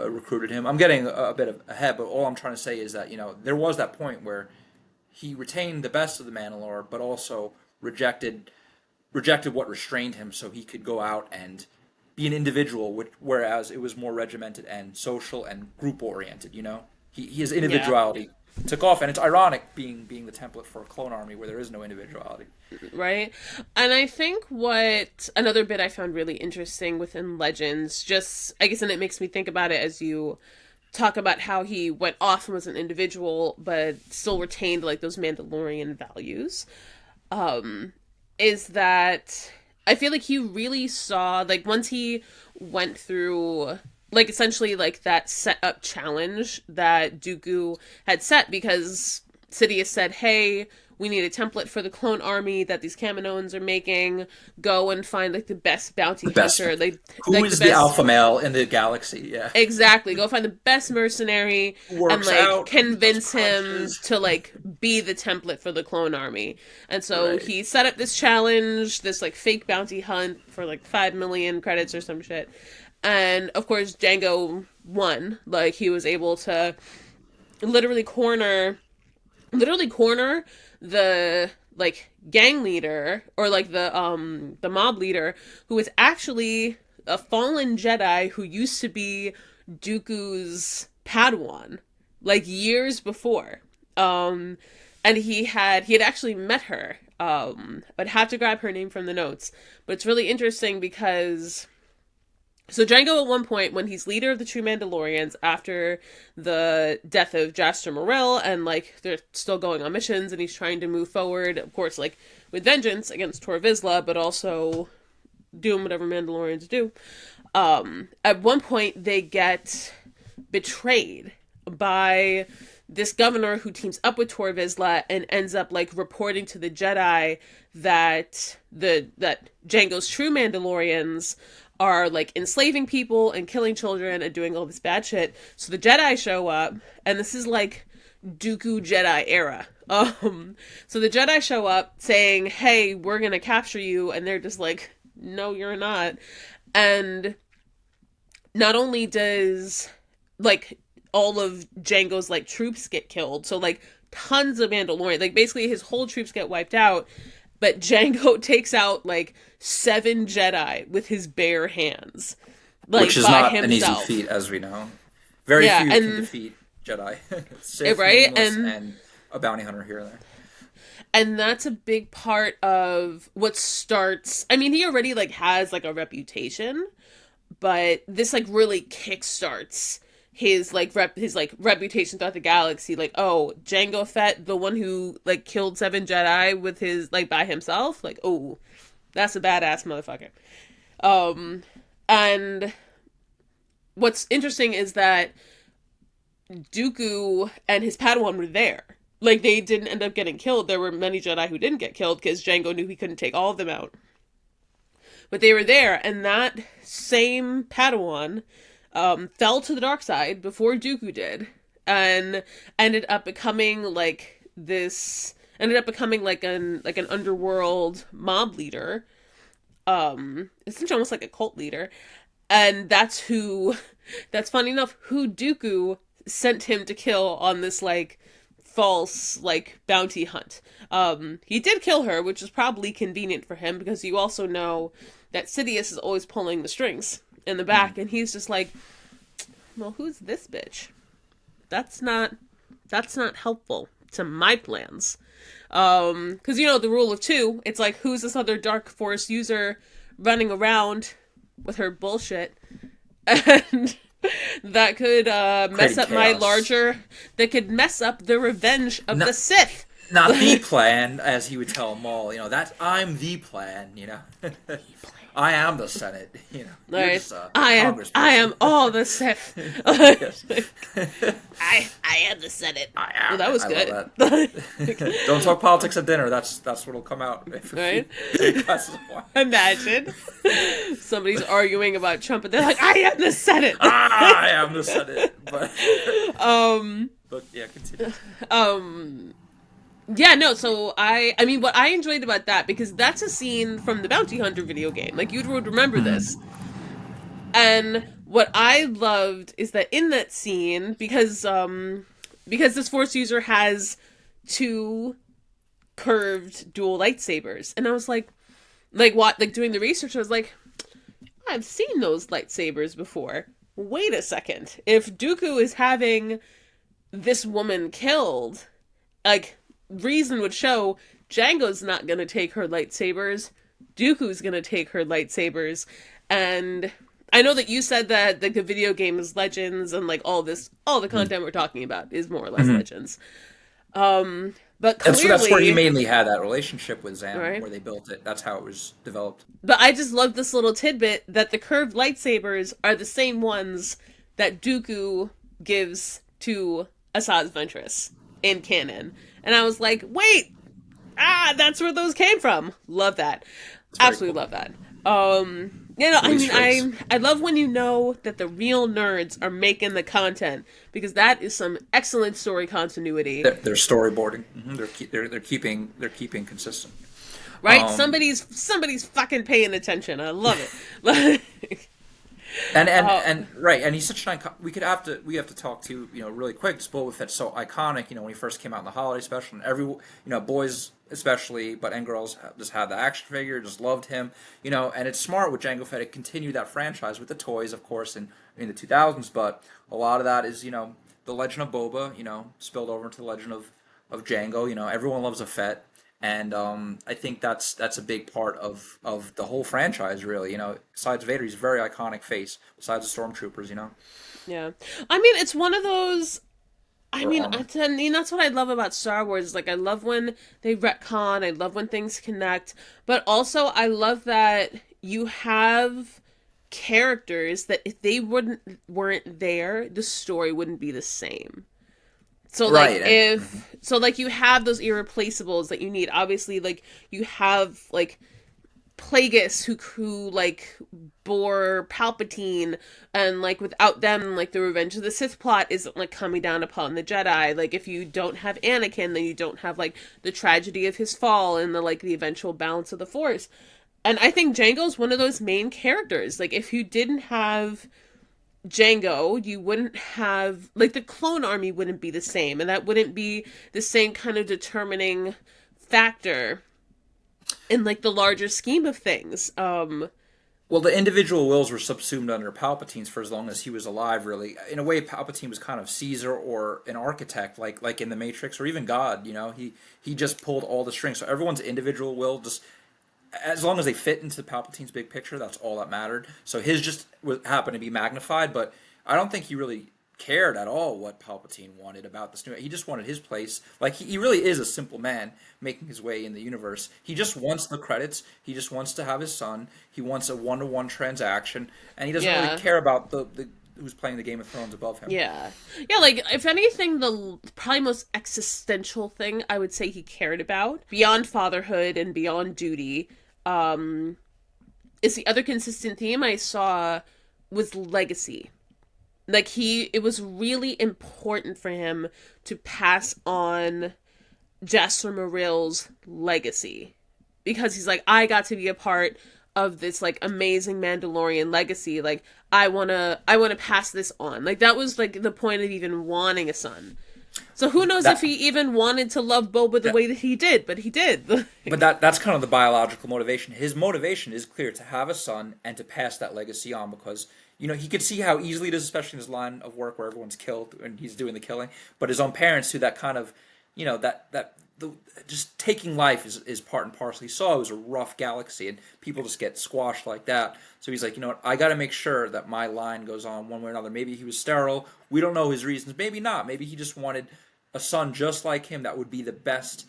Speaker 2: recruited him. I'm getting a bit ahead, but all I'm trying to say is that there was that point where he retained the best of the Mandalore, but also rejected what restrained him, so he could go out and be an individual. Whereas it was more regimented and social and group oriented. His
Speaker 1: Yeah.
Speaker 2: individuality took off, and it's ironic being the template for a clone army where there is no individuality.
Speaker 1: Right? And I think what another bit I found really interesting within Legends, just I guess, and it makes me think about it as you talk about how he went off and was an individual, but still retained like those Mandalorian values, is that I feel like he really saw, like, once he went through like essentially like that set up challenge that Dooku had set, because Sidious said, "Hey, we need a template for the clone army that these Kaminoans are making. Go and find like the best bounty
Speaker 2: The best.
Speaker 1: hunter,
Speaker 2: Who
Speaker 1: like the
Speaker 2: is the
Speaker 1: best."
Speaker 2: alpha male in the galaxy? Yeah.
Speaker 1: Exactly. Go find the best mercenary
Speaker 2: Who
Speaker 1: and
Speaker 2: works
Speaker 1: like
Speaker 2: out, does
Speaker 1: convince him
Speaker 2: crunches.
Speaker 1: to like be the template for the clone army. And so
Speaker 2: Right.
Speaker 1: he set up this challenge, this like fake bounty hunt for like 5 million credits or some shit. And of course Django won. Like he was able to literally corner the like gang leader, or like the mob leader, who was actually a fallen Jedi who used to be Dooku's Padawan like years before. And he had actually met her. I'd have to grab her name from the notes, but it's really interesting because so Django, at one point, when he's leader of the True Mandalorians after the death of Jaster Morell, and like they're still going on missions, and he's trying to move forward, of course, like with vengeance against Tor Vizsla, but also doing whatever Mandalorians do. At one point, they get betrayed by this governor who teams up with Tor Vizsla and ends up like reporting to the Jedi that Django's true Mandalorians are like enslaving people and killing children and doing all this bad shit. So the Jedi show up, and this is like Dooku Jedi era. So the Jedi show up saying, "Hey, we're gonna capture you," and they're just like, "No, you're not." And not only does like all of Django's like troops get killed, so like tons of Mandalorian, like basically his whole troops get wiped out, but Django takes out like 7 Jedi with his bare hands,
Speaker 2: Which
Speaker 1: like
Speaker 2: is
Speaker 1: by
Speaker 2: not an easy
Speaker 1: himself.
Speaker 2: feat, as we know. Very
Speaker 1: Yeah,
Speaker 2: few can
Speaker 1: and
Speaker 2: defeat Jedi. Sith,
Speaker 1: right,
Speaker 2: nameless, and a bounty hunter here and there.
Speaker 1: and that's a big part of what starts. I mean, he already like has like a reputation, but this like really kickstarts his reputation throughout the galaxy. Like, oh, Jango Fett, the one who like killed 7 Jedi with his like by himself. Like, oh, that's a badass motherfucker. And what's interesting is that Dooku and his Padawan were there. Like, they didn't end up getting killed. There were many Jedi who didn't get killed because Jango knew he couldn't take all of them out. But they were there, and that same Padawan fell to the dark side before Dooku did, and ended up becoming like an underworld mob leader, essentially almost like a cult leader, and that's funny enough who Dooku sent him to kill on this like false like bounty hunt. He did kill her, which is probably convenient for him because you also know that Sidious is always pulling the strings in the back, and he's just like, well, who's this bitch? That's not helpful to my plans. Because the rule of 2, it's like, who's this other dark force user running around with her bullshit, and that could
Speaker 2: Creating chaos.
Speaker 1: that could mess up the revenge of
Speaker 2: No,
Speaker 1: the Sith.
Speaker 2: Not the plan, as he would tell Maul. That I'm the plan. I am the Senate. You're
Speaker 1: Like,
Speaker 2: just a
Speaker 1: I
Speaker 2: congressperson.
Speaker 1: am all the Sith.
Speaker 2: Yes.
Speaker 1: I am the Senate.
Speaker 2: I
Speaker 1: Well,
Speaker 2: am
Speaker 1: that
Speaker 2: it.
Speaker 1: was
Speaker 2: I love
Speaker 1: good.
Speaker 2: that. Don't talk politics at dinner. That's what'll come out if you
Speaker 1: Right?
Speaker 2: take glasses of wine.
Speaker 1: Imagine somebody's arguing about Trump and they're like, I am the Senate.
Speaker 2: I am the Senate. But
Speaker 1: um,
Speaker 2: but yeah, continue.
Speaker 1: yeah, no, so I mean, what I enjoyed about that, because that's a scene from the Bounty Hunter video game. Like, you would remember this. And what I loved is that in that scene, because this Force user has two curved dual lightsabers, and I was like what, like doing the research, I was like, I've seen those lightsabers before. Wait a second. If Dooku is having this woman killed, like, reason would show Jango's not gonna take her lightsabers, Dooku's gonna take her lightsabers, and I know that you said that like the video game is Legends and like all the content we're talking about is more or less Legends. But
Speaker 2: And so that's where he
Speaker 1: clearly,
Speaker 2: mainly had that relationship with Zam,
Speaker 1: right?
Speaker 2: where they built it. That's how it was developed.
Speaker 1: But I just love this little tidbit that the curved lightsabers are the same ones that Dooku gives to Asajj Ventress in canon. And I was like, wait, that's where those came from. Love that. Absolutely
Speaker 2: Cool.
Speaker 1: love that. I mean, I love when you know that the real nerds are making the content, because that is some excellent story continuity.
Speaker 2: They're storyboarding. They're keeping consistent.
Speaker 1: Right? Somebody's fucking paying attention. I love it.
Speaker 2: And right, and he's such an icon. We have to talk to really quick. This Boba Fett's so iconic. When he first came out in the holiday special, and boys especially, and girls just had the action figure, just loved him. And it's smart with Jango Fett to continue that franchise with the toys, of course, in the 2000s. But a lot of that is the Legend of Boba, spilled over into the Legend of Jango. Everyone loves a Fett. And I think that's a big part of the whole franchise, really. Besides Vader, he's a very iconic face. Besides the stormtroopers,
Speaker 1: Yeah. I mean, it's one of those. I
Speaker 2: or
Speaker 1: mean,
Speaker 2: armor.
Speaker 1: that's what I love about Star Wars. Like, I love when they retcon. I love when things connect. But also, I love that you have characters that if they weren't there, the story wouldn't be the same. So like
Speaker 2: Right.
Speaker 1: you have those irreplaceables that you need. Obviously, like you have like Plagueis who like bore Palpatine, and like without them, like the Revenge of the Sith plot isn't like coming down upon the Jedi. Like if you don't have Anakin, then you don't have like the tragedy of his fall and the eventual balance of the Force. And I think Jango's one of those main characters. Like if you didn't have Jango, you wouldn't have like the clone army wouldn't be the same, and that wouldn't be the same kind of determining factor in like the larger scheme of things.
Speaker 2: Well, the individual wills were subsumed under Palpatine's for as long as he was alive. Really, in a way, Palpatine was kind of Caesar or an architect, like in the Matrix, or even God. He just pulled all the strings. So everyone's individual will just, as long as they fit into Palpatine's big picture, that's all that mattered. So his just happened to be magnified, but I don't think he really cared at all what Palpatine wanted about this new. He just wanted his place. Like he really is a simple man making his way in the universe. He just wants the credits. He just wants to have his son. He wants a one-to-one transaction, and he doesn't
Speaker 1: Yeah.
Speaker 2: really care about the who's playing the Game of Thrones above him.
Speaker 1: Yeah. Yeah, like if anything, the probably most existential thing I would say he cared about beyond fatherhood and beyond duty, is the other consistent theme I saw was legacy. Like it was really important for him to pass on Jasper Morill's legacy, because he's like, I got to be a part of this like amazing Mandalorian legacy. Like I wanna pass this on. Like that was like the point of even wanting a son. So who knows if
Speaker 2: That
Speaker 1: he even wanted to love Boba the way that he did, but he did.
Speaker 2: But that's kind of the biological motivation. His motivation is clear: to have a son and to pass that legacy on, because he could see how easily it is, especially in his line of work where everyone's killed and he's doing the killing. But his own parents, who that kind of, just taking life is part and parcel. He saw it was a rough galaxy and people just get squashed like that. So he's like, what, I got to make sure that my line goes on one way or another. Maybe he was sterile. We don't know his reasons. Maybe not. Maybe he just wanted a son just like him that would be the best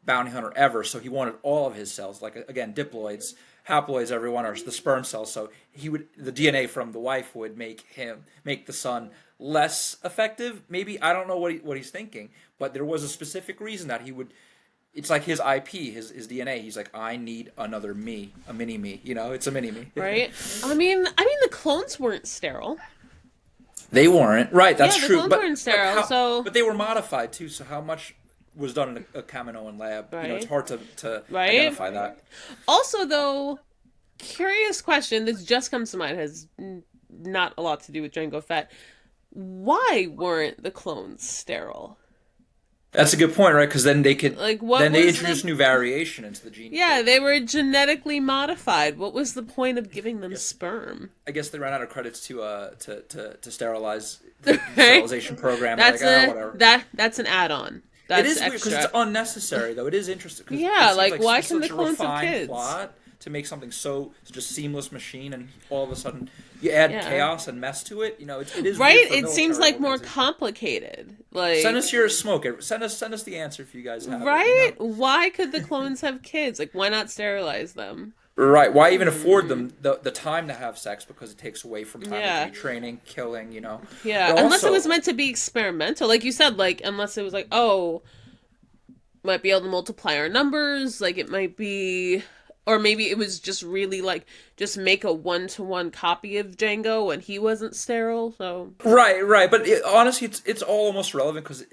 Speaker 2: bounty hunter ever. So he wanted all of his cells, like again, diploids, haploids, everyone, or the sperm cells. So the DNA from the wife would make the son less effective. Maybe I don't know what he's thinking, but there was a specific reason that he would. It's like his IP, his DNA. He's like, I need another me, a mini me. It's a mini me.
Speaker 1: Right. The clones weren't sterile.
Speaker 2: They weren't. Right, that's
Speaker 1: the
Speaker 2: true.
Speaker 1: clones weren't sterile,
Speaker 2: but they were modified too, so how much was done in a Kaminoan lab?
Speaker 1: Right.
Speaker 2: It's hard to identify that.
Speaker 1: Also, though, curious question, this just comes to mind, has not a lot to do with Jango Fett. Why weren't the clones sterile?
Speaker 2: That's a good point, right? Because then they could they introduced new variation into the gene.
Speaker 1: Yeah, they were genetically modified. What was the point of giving them sperm?
Speaker 2: I guess they ran out of credits to sterilize the sterilization program. Whatever.
Speaker 1: That's an add-on.
Speaker 2: It is weird because it's unnecessary, though. It is interesting.
Speaker 1: Yeah, why can the clones have kids?
Speaker 2: Plot to make something such a seamless machine, and all of a sudden you add chaos and mess to it. It is
Speaker 1: right. It seems like more complicated. Like,
Speaker 2: send us your smoke. Send us the answer if you guys have
Speaker 1: right.
Speaker 2: it,
Speaker 1: Why could the clones have kids? Like, why not sterilize them?
Speaker 2: Right. Why even afford them the time to have sex, because it takes away from time to training, killing.
Speaker 1: Yeah. Unless it was meant to be experimental, like you said. Like, unless it was like, might be able to multiply our numbers. Like, it might be. Or maybe it was just really just make a 1-to-1 copy of Jango and he wasn't sterile. So
Speaker 2: right. But honestly, it's all almost relevant because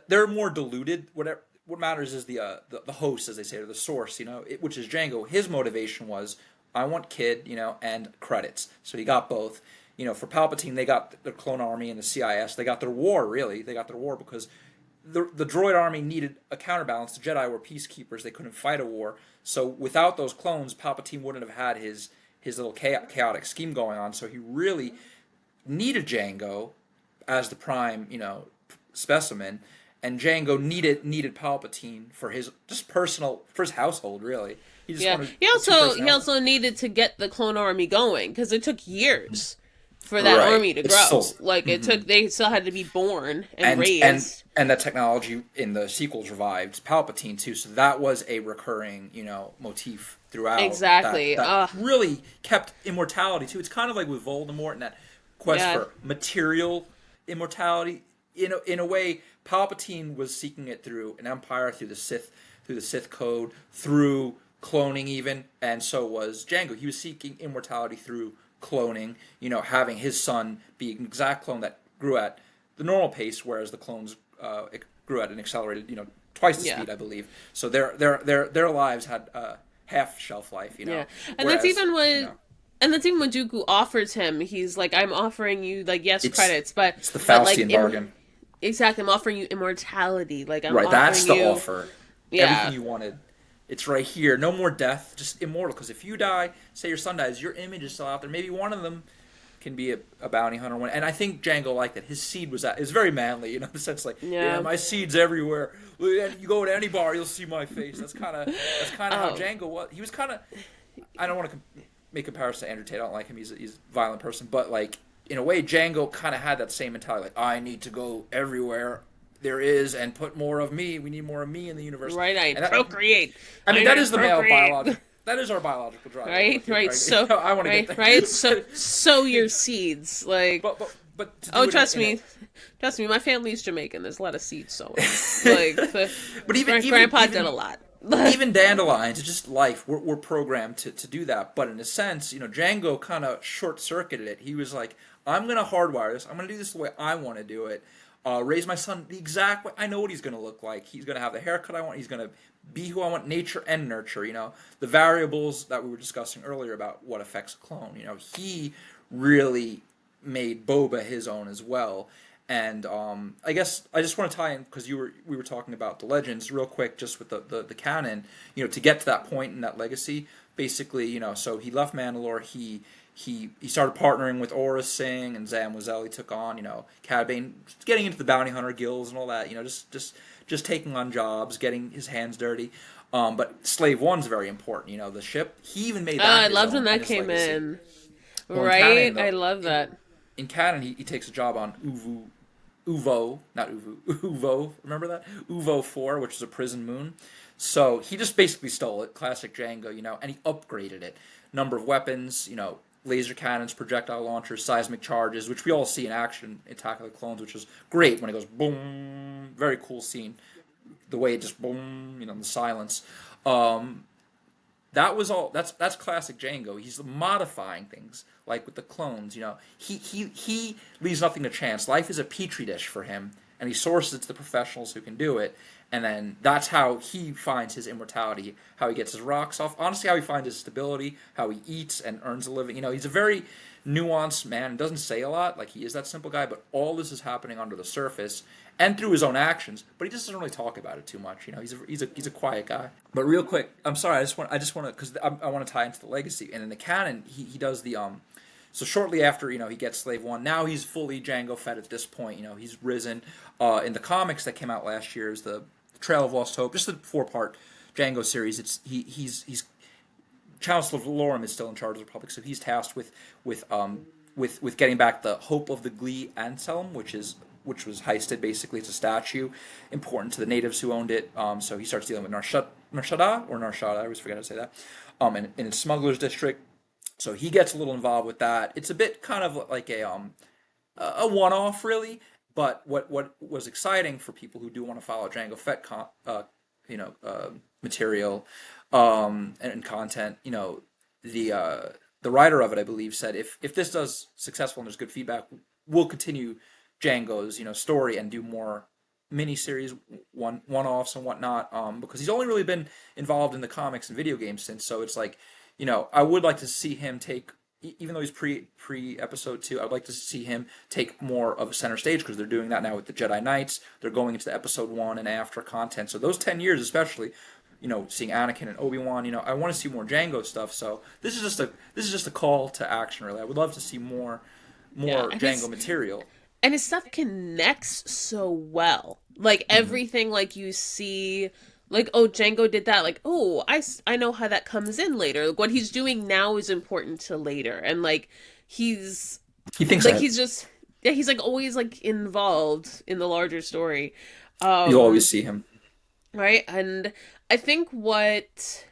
Speaker 2: they're more diluted. What matters is the host, as they say, or the source. Which is Jango. His motivation was, I want kid, and credits. So he got both. For Palpatine, they got the clone army and the CIS. They got their war. Really, they got their war because the droid army needed a counterbalance. The Jedi were peacekeepers. They couldn't fight a war. So without those clones, Palpatine wouldn't have had his little chaotic scheme going on. So he really needed Jango as the prime, specimen, and Jango needed Palpatine for his for his household, really. He
Speaker 1: also needed to get the clone army going because it took years for that army to grow. They still had to be born and raised.
Speaker 2: And that technology in the sequels revived Palpatine too, so that was a recurring, motif throughout.
Speaker 1: Exactly.
Speaker 2: That really kept immortality too. It's kind of like with Voldemort and that quest for material immortality. In a way, Palpatine was seeking it through an Empire, through the Sith Code, through cloning even, and so was Jango. He was seeking immortality through cloning, having his son be an exact clone that grew at the normal pace, whereas the clones it grew at an accelerated, twice the speed, I believe. So their lives had half shelf life,
Speaker 1: Yeah, and that's even when Dooku offers him. He's like, I'm offering you credits, but
Speaker 2: it's the Faustian bargain.
Speaker 1: Exactly, I'm offering you immortality.
Speaker 2: That's the offer. Yeah. Everything you wanted. It's right here. No more death, just immortal. Because if you die, say your son dies, your image is still out there. Maybe one of them can be a bounty hunter. And I think Jango liked that. His seed was very manly, in the sense my seed's everywhere. You go to any bar, you'll see my face. That's kind of how Jango was. He was kind of. I don't want to make a comparison to Andrew Tate. I don't like him. He's a violent person, but in a way, Jango kind of had that same mentality. I need to go everywhere there is and put more of me. We need more of me in the universe.
Speaker 1: Right, procreate.
Speaker 2: That is the male biological. That is our biological drive.
Speaker 1: Right. So I want to get there. Right. So sow your seeds,
Speaker 2: But
Speaker 1: trust me, my family's Jamaican. There's a lot of seed sowing.
Speaker 2: But even
Speaker 1: Grandpa did a lot.
Speaker 2: Even dandelions, it's just life. We're programmed to do that. But in a sense, Jango kind of short-circuited it. He was like, I'm going to hardwire this. I'm going to do this the way I want to do it. Raise my son the exact way. I know what he's going to look like. He's going to have the haircut I want. He's going to be who I want, nature and nurture. The variables that we were discussing earlier about what affects a clone. He really made Boba his own as well. And I guess I just want to tie in because we were talking about the legends real quick, just with the canon. To get to that point in that legacy, basically, so he left Mandalore. He started partnering with Aurra Sing and Zam Wesell. He took on, Cad Bane, getting into the bounty hunter guilds and all that. Just taking on jobs, getting his hands dirty. But Slave One's very important. The ship. He even made that.
Speaker 1: I loved when that came in. Right, I love that.
Speaker 2: In canon, he takes a job on Uvo, not Uvu, Uvo, remember that? Uvo 4, which is a prison moon. So he just basically stole it, classic Jango, and he upgraded it. Number of weapons, laser cannons, projectile launchers, seismic charges, which we all see in action in Attack of the Clones, which is great when it goes boom. Very cool scene. The way it just boom, the silence. Um, that was all. That's classic Django. He's modifying things like with the clones. He leaves nothing to chance. Life is a petri dish for him, and he sources it to the professionals who can do it. And then that's how he finds his immortality, how he gets his rocks off. Honestly, how he finds his stability, how he eats and earns a living. He's a very nuanced man. Doesn't say a lot, like he is that simple guy. But all this is happening under the surface and through his own actions. But he just doesn't really talk about it too much. He's a quiet guy. But real quick, I'm sorry. I just want to because I want to tie into the legacy. And in the canon, he does the So shortly after, he gets Slave One. Now he's fully Jango Fett at this point. He's risen. In the comics that came out last year is the Trail of Lost Hope, just the 4-part Django series. He's Chancellor Valorum is still in charge of the Republic, so he's tasked with getting back the Hope of the Glee Anselm, which was heisted. Basically, it's a statue important to the natives who owned it. So he starts dealing with Narshada. I always forget how to say that. In its smugglers district. So he gets a little involved with that. It's a bit kind of like a one-off, really. But what was exciting for people who do want to follow Jango Fett, material and content, the writer of it, I believe, said if this does successful and there's good feedback, we'll continue Django's story and do more miniseries, one-offs and whatnot. Because he's only really been involved in the comics and video games since. So it's like, I would like to see him take. Even though he's pre episode 2, I'd like to see him take more of a center stage because they're doing that now with the Jedi Knights. They're going into the episode 1 and after content. So those 10 years, especially, seeing Anakin and Obi-Wan, I want to see more Jango stuff. So this is just a call to action, really. I would love to see more Jango material.
Speaker 1: And his stuff connects so well. Like everything, like you see. Like, oh, Jango did that. Like, oh, I know how that comes in later. Like, what he's doing now is important to later. And, like, he thinks like, he's just, he's, like, always, like, involved in the larger story.
Speaker 2: You'll always see him.
Speaker 1: Right? And I think what's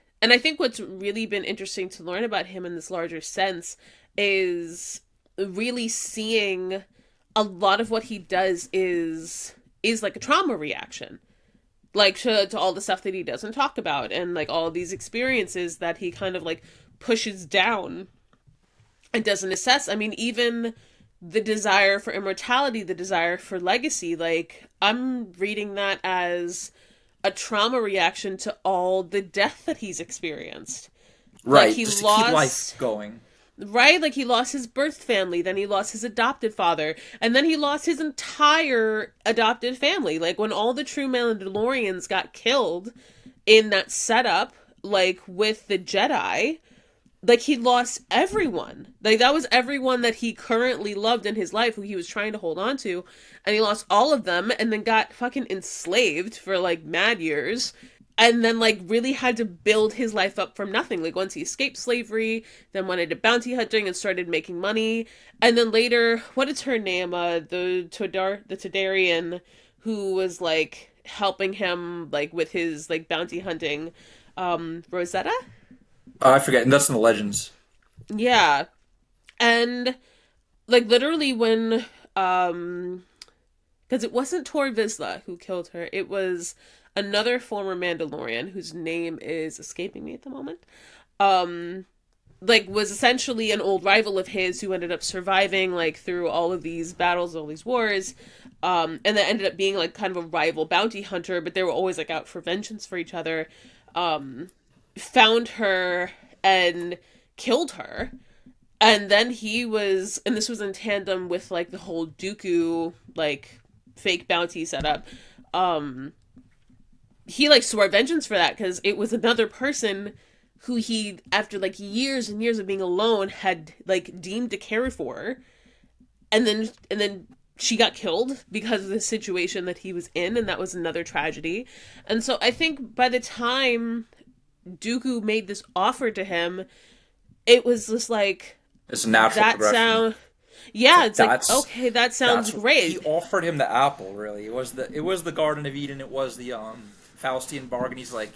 Speaker 1: really been interesting to learn about him in this larger sense is really seeing a lot of what he does is like, a trauma reaction. Like, to all the stuff that he doesn't talk about, and, like, all these experiences that he kind of, like, pushes down and doesn't assess. I mean, even the desire for immortality, the desire for legacy, like, I'm reading that as a trauma reaction to all the death that he's experienced.
Speaker 2: Right, like, just to keep life going.
Speaker 1: Right? Like, he lost his birth family, then he lost his adopted father, and then he lost his entire adopted family. Like, when all the true Mandalorians got killed in that setup, like, with the Jedi, like, he lost everyone. Like, that was everyone that he currently loved in his life, who he was trying to hold on to, and he lost all of them, and then got fucking enslaved for, like, mad years. And then, like, really had to build his life up from nothing. Like, once he escaped slavery, then went into bounty hunting and started making money. And then later, what is her name? The Todarian, who was, like, helping him, like, with his, like, bounty hunting. Rosetta?
Speaker 2: I forget. And that's in the Legends.
Speaker 1: Yeah. And, like, literally when, because it wasn't Tor Vizsla who killed her. It was another former Mandalorian whose name is escaping me at the moment. Like, was essentially an old rival of his who ended up surviving, like, through all of these battles, all these wars. And that ended up being, like, kind of a rival bounty hunter, but they were always, like, out for vengeance for each other. Found her and killed her. And then and this was in tandem with, like, the whole Dooku, like, fake bounty setup. He, like, swore vengeance for that, because it was another person who he, after, like, years and years of being alone, had, like, deemed to care for. And then she got killed because of the situation that he was in, and that was another tragedy. And so I think by the time Dooku made this offer to him, it was just, like,
Speaker 2: it's a natural progression. It's
Speaker 1: Yeah,
Speaker 2: like
Speaker 1: it's like, okay, that sounds
Speaker 2: he
Speaker 1: great.
Speaker 2: offered him the apple. Really, it was the Garden of Eden. It was the Faustian bargain. He's like,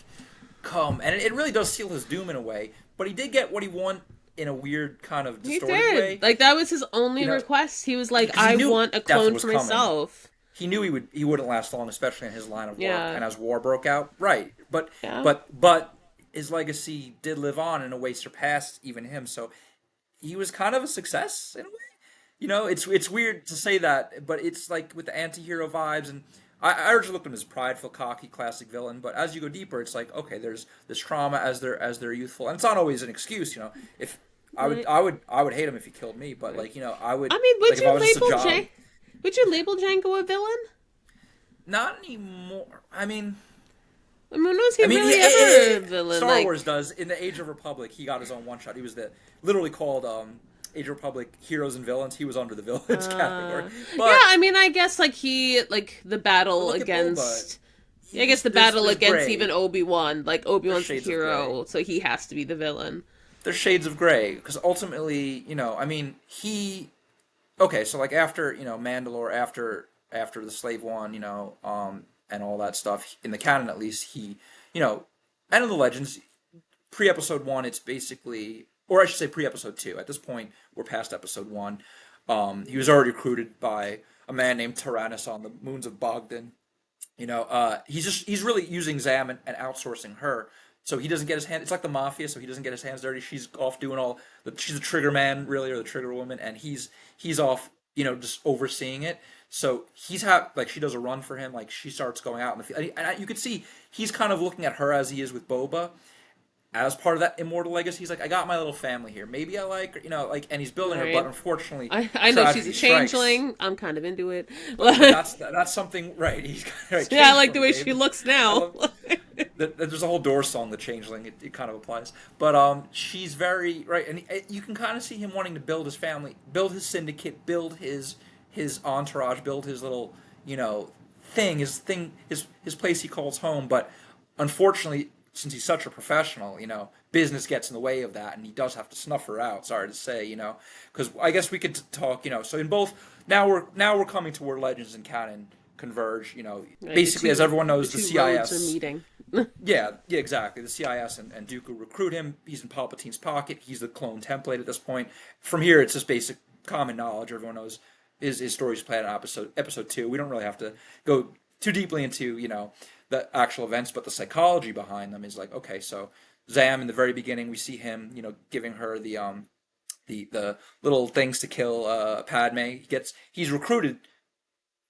Speaker 2: come, and it really does seal his doom in a way. But he did get what he wanted in a weird kind of
Speaker 1: He
Speaker 2: distorted
Speaker 1: did.
Speaker 2: way.
Speaker 1: Like, that was his only
Speaker 2: You know,
Speaker 1: request. He was like,
Speaker 2: because he
Speaker 1: I
Speaker 2: knew
Speaker 1: want a
Speaker 2: death
Speaker 1: clone
Speaker 2: was
Speaker 1: for
Speaker 2: coming.
Speaker 1: myself.
Speaker 2: He knew he wouldn't last long, especially in his line of work.
Speaker 1: Yeah.
Speaker 2: And as war broke out, right?
Speaker 1: Yeah.
Speaker 2: But his legacy did live on in a way surpassed even him. So he was kind of a success in a way. It's weird to say that, but it's like with the anti-hero vibes, and I originally looked at him as prideful, cocky, classic villain. But as you go deeper, it's like, okay, there's this trauma as they're youthful, and it's not always an excuse. If
Speaker 1: Right.
Speaker 2: I would hate him if he killed me, but
Speaker 1: Right.
Speaker 2: like I would,
Speaker 1: I mean,
Speaker 2: like if I was just a job.
Speaker 1: Would you label Jango a villain?
Speaker 2: Not anymore.
Speaker 1: I mean, was he
Speaker 2: I mean,
Speaker 1: really ever a villain?
Speaker 2: Star
Speaker 1: Like,
Speaker 2: Wars does. In the Age of Republic, he got his own one shot. He was literally called Age of Republic Heroes and Villains. He was under the villains category.
Speaker 1: yeah,
Speaker 2: But
Speaker 1: I mean, I guess like the battle
Speaker 2: look at Boba.
Speaker 1: against. Yeah, I guess the battle
Speaker 2: There's
Speaker 1: against
Speaker 2: gray.
Speaker 1: even Obi-Wan. Like, Obi-Wan's the
Speaker 2: Shades of
Speaker 1: hero, so he has to be the villain.
Speaker 2: There's shades of gray because ultimately, he. Okay, so like after Mandalore, after the Slave One, and all that stuff in the canon at least, and in the Legends, pre-episode 1, it's basically, or I should say pre-episode 2. At this point, we're past episode 1. He was already recruited by a man named Tyrannus on the moons of Bogdan. He's really using Zam and outsourcing her, so he doesn't get his hand. It's like the mafia, so he doesn't get his hands dirty. She's off doing she's a trigger man, really, or the trigger woman, and he's off, just overseeing it. So like she does a run for him, like she starts going out in the field, and you could see he's kind of looking at her as he is with Boba, as part of that immortal legacy. He's like, I got my little family here. Maybe I like her, and he's building her,
Speaker 1: Right.
Speaker 2: but unfortunately,
Speaker 1: I know she's a
Speaker 2: tragedy strikes.
Speaker 1: changeling. I'm kind of into it.
Speaker 2: But that's something, right? He's right.
Speaker 1: Yeah, I like
Speaker 2: Changeling,
Speaker 1: the way
Speaker 2: babe.
Speaker 1: she looks
Speaker 2: I
Speaker 1: now.
Speaker 2: love, there's a whole Doors song, The Changeling. It kind of applies, but she's very right, and you can kind of see him wanting to build his family, build his syndicate, build his entourage, build his little his place he calls home. But unfortunately, since he's such a professional, business gets in the way of that, and he does have to snuff her out. Sorry to say, because I guess we could talk, So in both, now we're coming to where Legends and canon converge.
Speaker 1: Right,
Speaker 2: Basically, as everyone knows, the
Speaker 1: two roads are
Speaker 2: CIS.
Speaker 1: meeting.
Speaker 2: Yeah, exactly. The CIS and Dooku recruit him. He's in Palpatine's pocket. He's the clone template at this point. From here, it's just basic common knowledge. Everyone knows his story's played in episode 2. We don't really have to go too deeply into the actual events, but the psychology behind them is like, okay, so Zam in the very beginning, we see him giving her the little things to kill Padme. He's recruited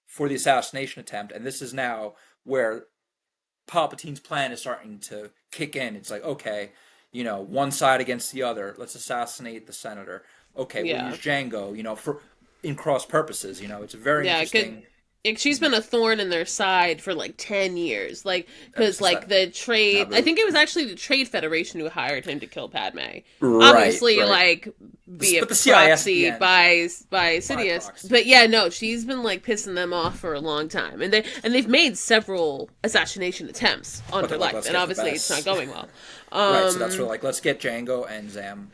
Speaker 2: for the assassination attempt, and this is now where Palpatine's plan is starting to kick in. It's like, okay, one side against the other. Let's assassinate the senator. Okay, we'll
Speaker 1: Yeah.
Speaker 2: use Jango, for in cross purposes. It's a very
Speaker 1: Yeah,
Speaker 2: interesting.
Speaker 1: she's been a thorn in their side for like 10 years. Like, because like the trade, I
Speaker 2: Taboo.
Speaker 1: think it was actually the Trade Federation who hired him to kill Padme.
Speaker 2: Right,
Speaker 1: Obviously,
Speaker 2: right.
Speaker 1: like via
Speaker 2: But the CIS at the
Speaker 1: proxy
Speaker 2: end.
Speaker 1: by Sidious.
Speaker 2: proxy.
Speaker 1: But yeah, no, she's been like pissing them off for a long time, and they've made several assassination attempts on
Speaker 2: But
Speaker 1: her
Speaker 2: they're like,
Speaker 1: life,
Speaker 2: let's
Speaker 1: and
Speaker 2: get the
Speaker 1: obviously it's
Speaker 2: best.
Speaker 1: not going well.
Speaker 2: Right, so that's where let's get Jango and Zam.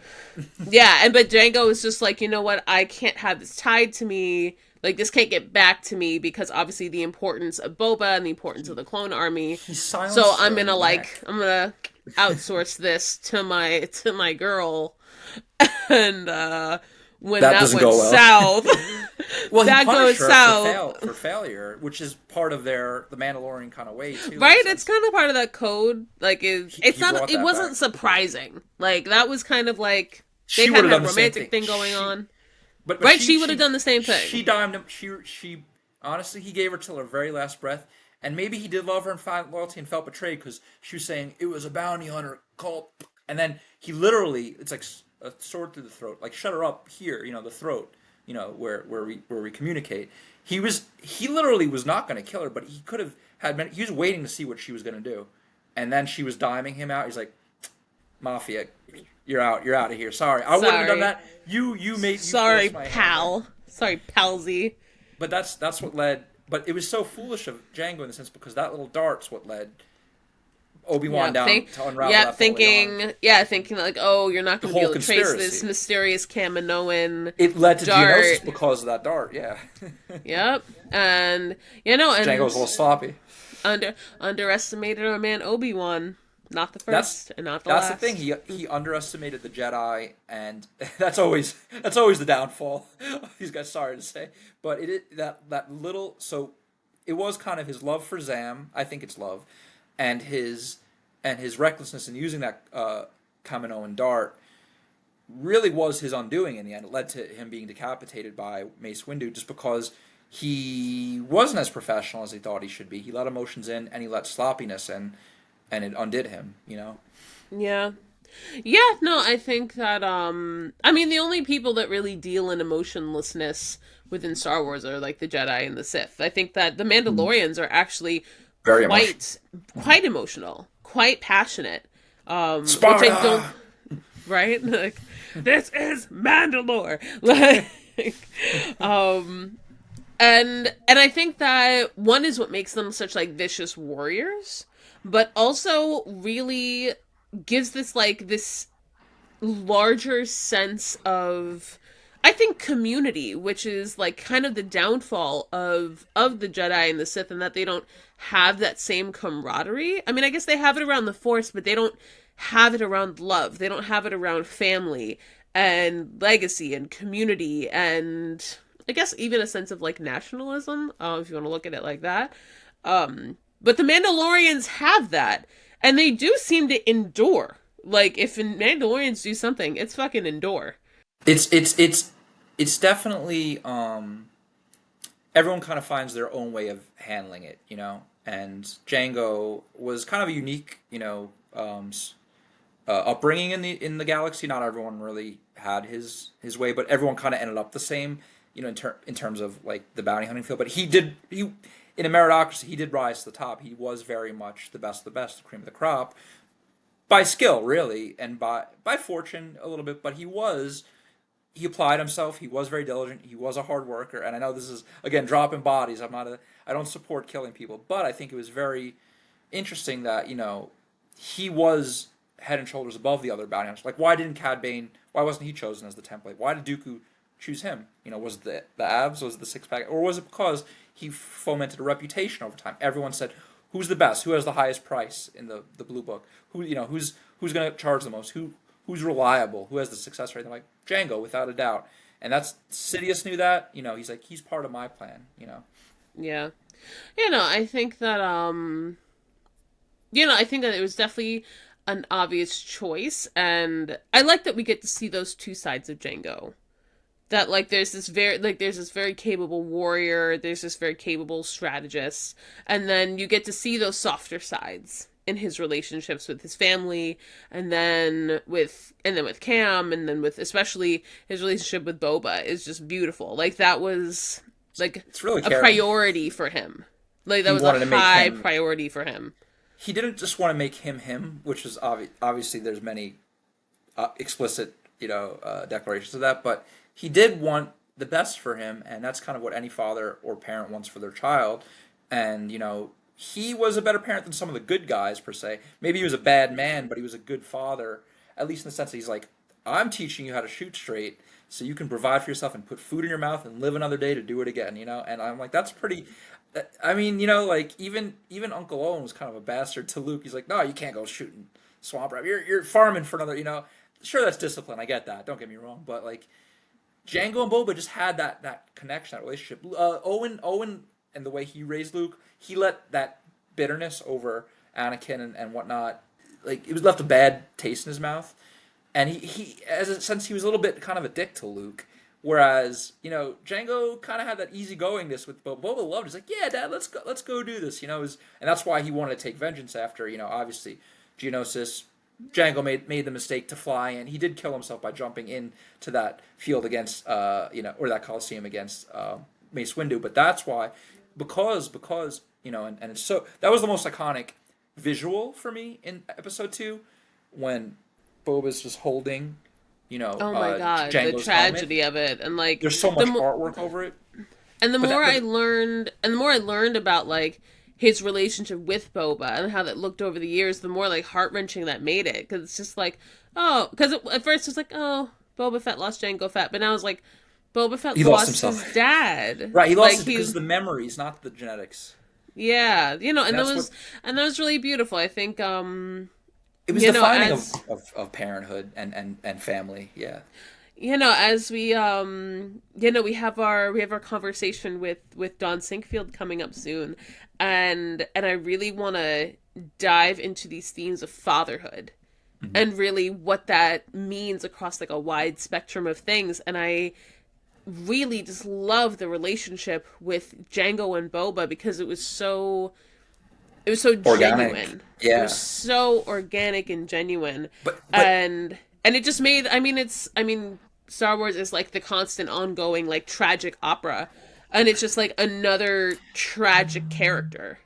Speaker 1: Yeah, but Django is just like, you know what? I can't have this tied to me. Like, this can't get back to me because obviously the importance of Boba and the importance of the clone army.
Speaker 2: He's silenced
Speaker 1: So I'm
Speaker 2: her
Speaker 1: gonna
Speaker 2: neck.
Speaker 1: I'm gonna outsource this to my girl, and when
Speaker 2: That
Speaker 1: that
Speaker 2: doesn't
Speaker 1: went
Speaker 2: go well.
Speaker 1: south,
Speaker 2: Well,
Speaker 1: that
Speaker 2: he punished
Speaker 1: goes
Speaker 2: her
Speaker 1: south.
Speaker 2: for failure, which is part of the Mandalorian kind of way too.
Speaker 1: Right,
Speaker 2: in a
Speaker 1: it's
Speaker 2: sense.
Speaker 1: kind of part of that code. Like, it's
Speaker 2: He
Speaker 1: not.
Speaker 2: brought
Speaker 1: It
Speaker 2: that
Speaker 1: wasn't
Speaker 2: back.
Speaker 1: surprising. Like, that was kind of like
Speaker 2: She
Speaker 1: they
Speaker 2: would've
Speaker 1: kind of
Speaker 2: done
Speaker 1: had a
Speaker 2: the same
Speaker 1: romantic
Speaker 2: thing.
Speaker 1: thing going on.
Speaker 2: But
Speaker 1: Right, she would have done the same thing.
Speaker 2: She dimed him. She honestly, he gave her till her very last breath, and maybe he did love her and find loyalty and felt betrayed because she was saying it was a bounty hunter called, and then he literally, it's like a sword through the throat, like shut her up here, the throat, where we communicate. He literally was not going to kill her, but he could have he was waiting to see what she was going to do, and then she was diming him out. He's like, Mafia, you're out of here. Sorry, I wouldn't have done that. You
Speaker 1: Sorry,
Speaker 2: forced my hand.
Speaker 1: pal. Sorry, palsy.
Speaker 2: But that's what led. But it was so foolish of Jango in the sense because that little dart's what led Obi-Wan
Speaker 1: Yeah,
Speaker 2: down to unravel that bolt later on.
Speaker 1: thinking like, oh, you're not
Speaker 2: The
Speaker 1: going to be
Speaker 2: whole
Speaker 1: able to trace this
Speaker 2: conspiracy.
Speaker 1: mysterious Kaminoan
Speaker 2: It led to
Speaker 1: dart.
Speaker 2: Geonosis because of that dart, yeah.
Speaker 1: Yep, and you know,
Speaker 2: Django was a little
Speaker 1: and
Speaker 2: sloppy.
Speaker 1: underestimated our man Obi-Wan. Not the
Speaker 2: That's
Speaker 1: first and not the
Speaker 2: that's the thing.
Speaker 1: last.
Speaker 2: He underestimated the Jedi, and that's always the downfall. These guys, sorry to say, but that little. So it was kind of his love for Zam. I think it's love, and his recklessness in using that Kaminoan dart really was his undoing in the end. It led to him being decapitated by Mace Windu just because he wasn't as professional as he thought he should be. He let emotions in, and he let sloppiness in, and it undid him.
Speaker 1: Yeah. Yeah, no, I think that I mean the only people that really deal in emotionlessness within Star Wars are like the Jedi and the Sith. I think that the Mandalorians are actually
Speaker 2: Very emotional.
Speaker 1: quite emotional, quite passionate. Which I don't
Speaker 2: Sparta.
Speaker 1: right? Like this is Mandalore. Like and I think that one is what makes them such like vicious warriors, but also really gives this larger sense of I think community, which is like kind of the downfall of the Jedi and the Sith, and that they don't have that same camaraderie. I mean, I guess they have it around the Force, but they don't have it around love. They don't have it around family and legacy and community and I guess even a sense of like nationalism, if you want to look at it like that. But the Mandalorians have that, and they do seem to endure. Like if Mandalorians do something, it's fucking endure.
Speaker 2: It's definitely everyone kind of finds their own way of handling it. And Django was kind of a unique, upbringing in the galaxy. Not everyone really had his way, but everyone kind of ended up the same, in terms of like the bounty hunting field. But he in a meritocracy he did rise to the top. He was very much the best of the best, the cream of the crop, by skill really, and by fortune a little bit. But he applied himself. He was very diligent. He was a hard worker. And I know this is again dropping bodies. I don't support killing people, but I think it was very interesting that he was head and shoulders above the other bounty hunters. Like, why didn't Cad Bane? Why wasn't he chosen as the template? Why did Dooku choose him? Was it the abs? Was it the six pack? Or was it because he fomented a reputation over time? Everyone said, "Who's the best? Who has the highest price in the blue book? Who's going to charge the most? Who's reliable? Who has the success rate?" They're like, Django, without a doubt. And that's Sidious knew that. He's like, he's part of my plan.
Speaker 1: Yeah. I think that I think that it was definitely an obvious choice, and I like that we get to see those two sides of Django. That there's this very capable warrior, there's this very capable strategist, and then you get to see those softer sides in his relationships with his family, and then with Cam, and then with especially his relationship with Boba is just beautiful. Like that was like
Speaker 2: It's really
Speaker 1: a
Speaker 2: caring.
Speaker 1: priority for him. Like that
Speaker 2: He
Speaker 1: was
Speaker 2: wanted
Speaker 1: a
Speaker 2: to make
Speaker 1: high
Speaker 2: him.
Speaker 1: priority for him.
Speaker 2: He didn't just want to make him him, which is obviously there's many explicit declarations of that, but he did want the best for him, and that's kind of what any father or parent wants for their child. And he was a better parent than some of the good guys per se. Maybe he was a bad man, but he was a good father, at least in the sense that he's like, I'm teaching you how to shoot straight, so you can provide for yourself and put food in your mouth and live another day to do it again. And I'm like, that's pretty. I mean, like even Uncle Owen was kind of a bastard to Luke. He's like, no, you can't go shooting swamp rabbit. You're farming for another. Sure, that's discipline. I get that. Don't get me wrong, but like Django and Boba just had that connection, that relationship. Owen, and the way he raised Luke, he let that bitterness over Anakin and whatnot, like it was left a bad taste in his mouth. And since he was a little bit kind of a dick to Luke, whereas Django kind of had that easygoingness with Boba. Boba loved it. He's like, yeah, Dad, let's go do this. And that's why he wanted to take vengeance after obviously Geonosis. Django made the mistake to fly, and he did kill himself by jumping into that field against or that Coliseum against Mace Windu. But that's why, because and it's so that was the most iconic visual for me in Episode 2 when Boba's just holding
Speaker 1: Oh my god, the
Speaker 2: Django's
Speaker 1: tragedy
Speaker 2: helmet.
Speaker 1: of it, and like
Speaker 2: There's so much artwork over it.
Speaker 1: and the
Speaker 2: But
Speaker 1: more
Speaker 2: that,
Speaker 1: I learned, and the more I learned about like his relationship with Boba and how that looked over the years, the more like heart wrenching that made it. Because it's just like, oh, because at first it's like, oh, Boba Fett lost Jango Fett, but now it's like, Boba Fett
Speaker 2: He lost
Speaker 1: lost his
Speaker 2: himself.
Speaker 1: dad.
Speaker 2: Right, he
Speaker 1: Like
Speaker 2: lost it because
Speaker 1: he,
Speaker 2: of the memories, not the genetics.
Speaker 1: yeah,
Speaker 2: And that's what
Speaker 1: and that was really beautiful. I think,
Speaker 2: it was defining of parenthood and family. Yeah.
Speaker 1: as we we have our conversation with Don Sinkfield coming up soon, and I really want to dive into these themes of fatherhood
Speaker 2: Hmm.
Speaker 1: and really what that means across like a wide spectrum of things. And I really just love the relationship with Jango and Boba because it was so
Speaker 2: Organic.
Speaker 1: genuine. It was
Speaker 2: Yeah.
Speaker 1: so organic and genuine,
Speaker 2: But
Speaker 1: and it just made. I mean, Star Wars is like the constant, ongoing, like tragic opera, and it's just like another tragic character.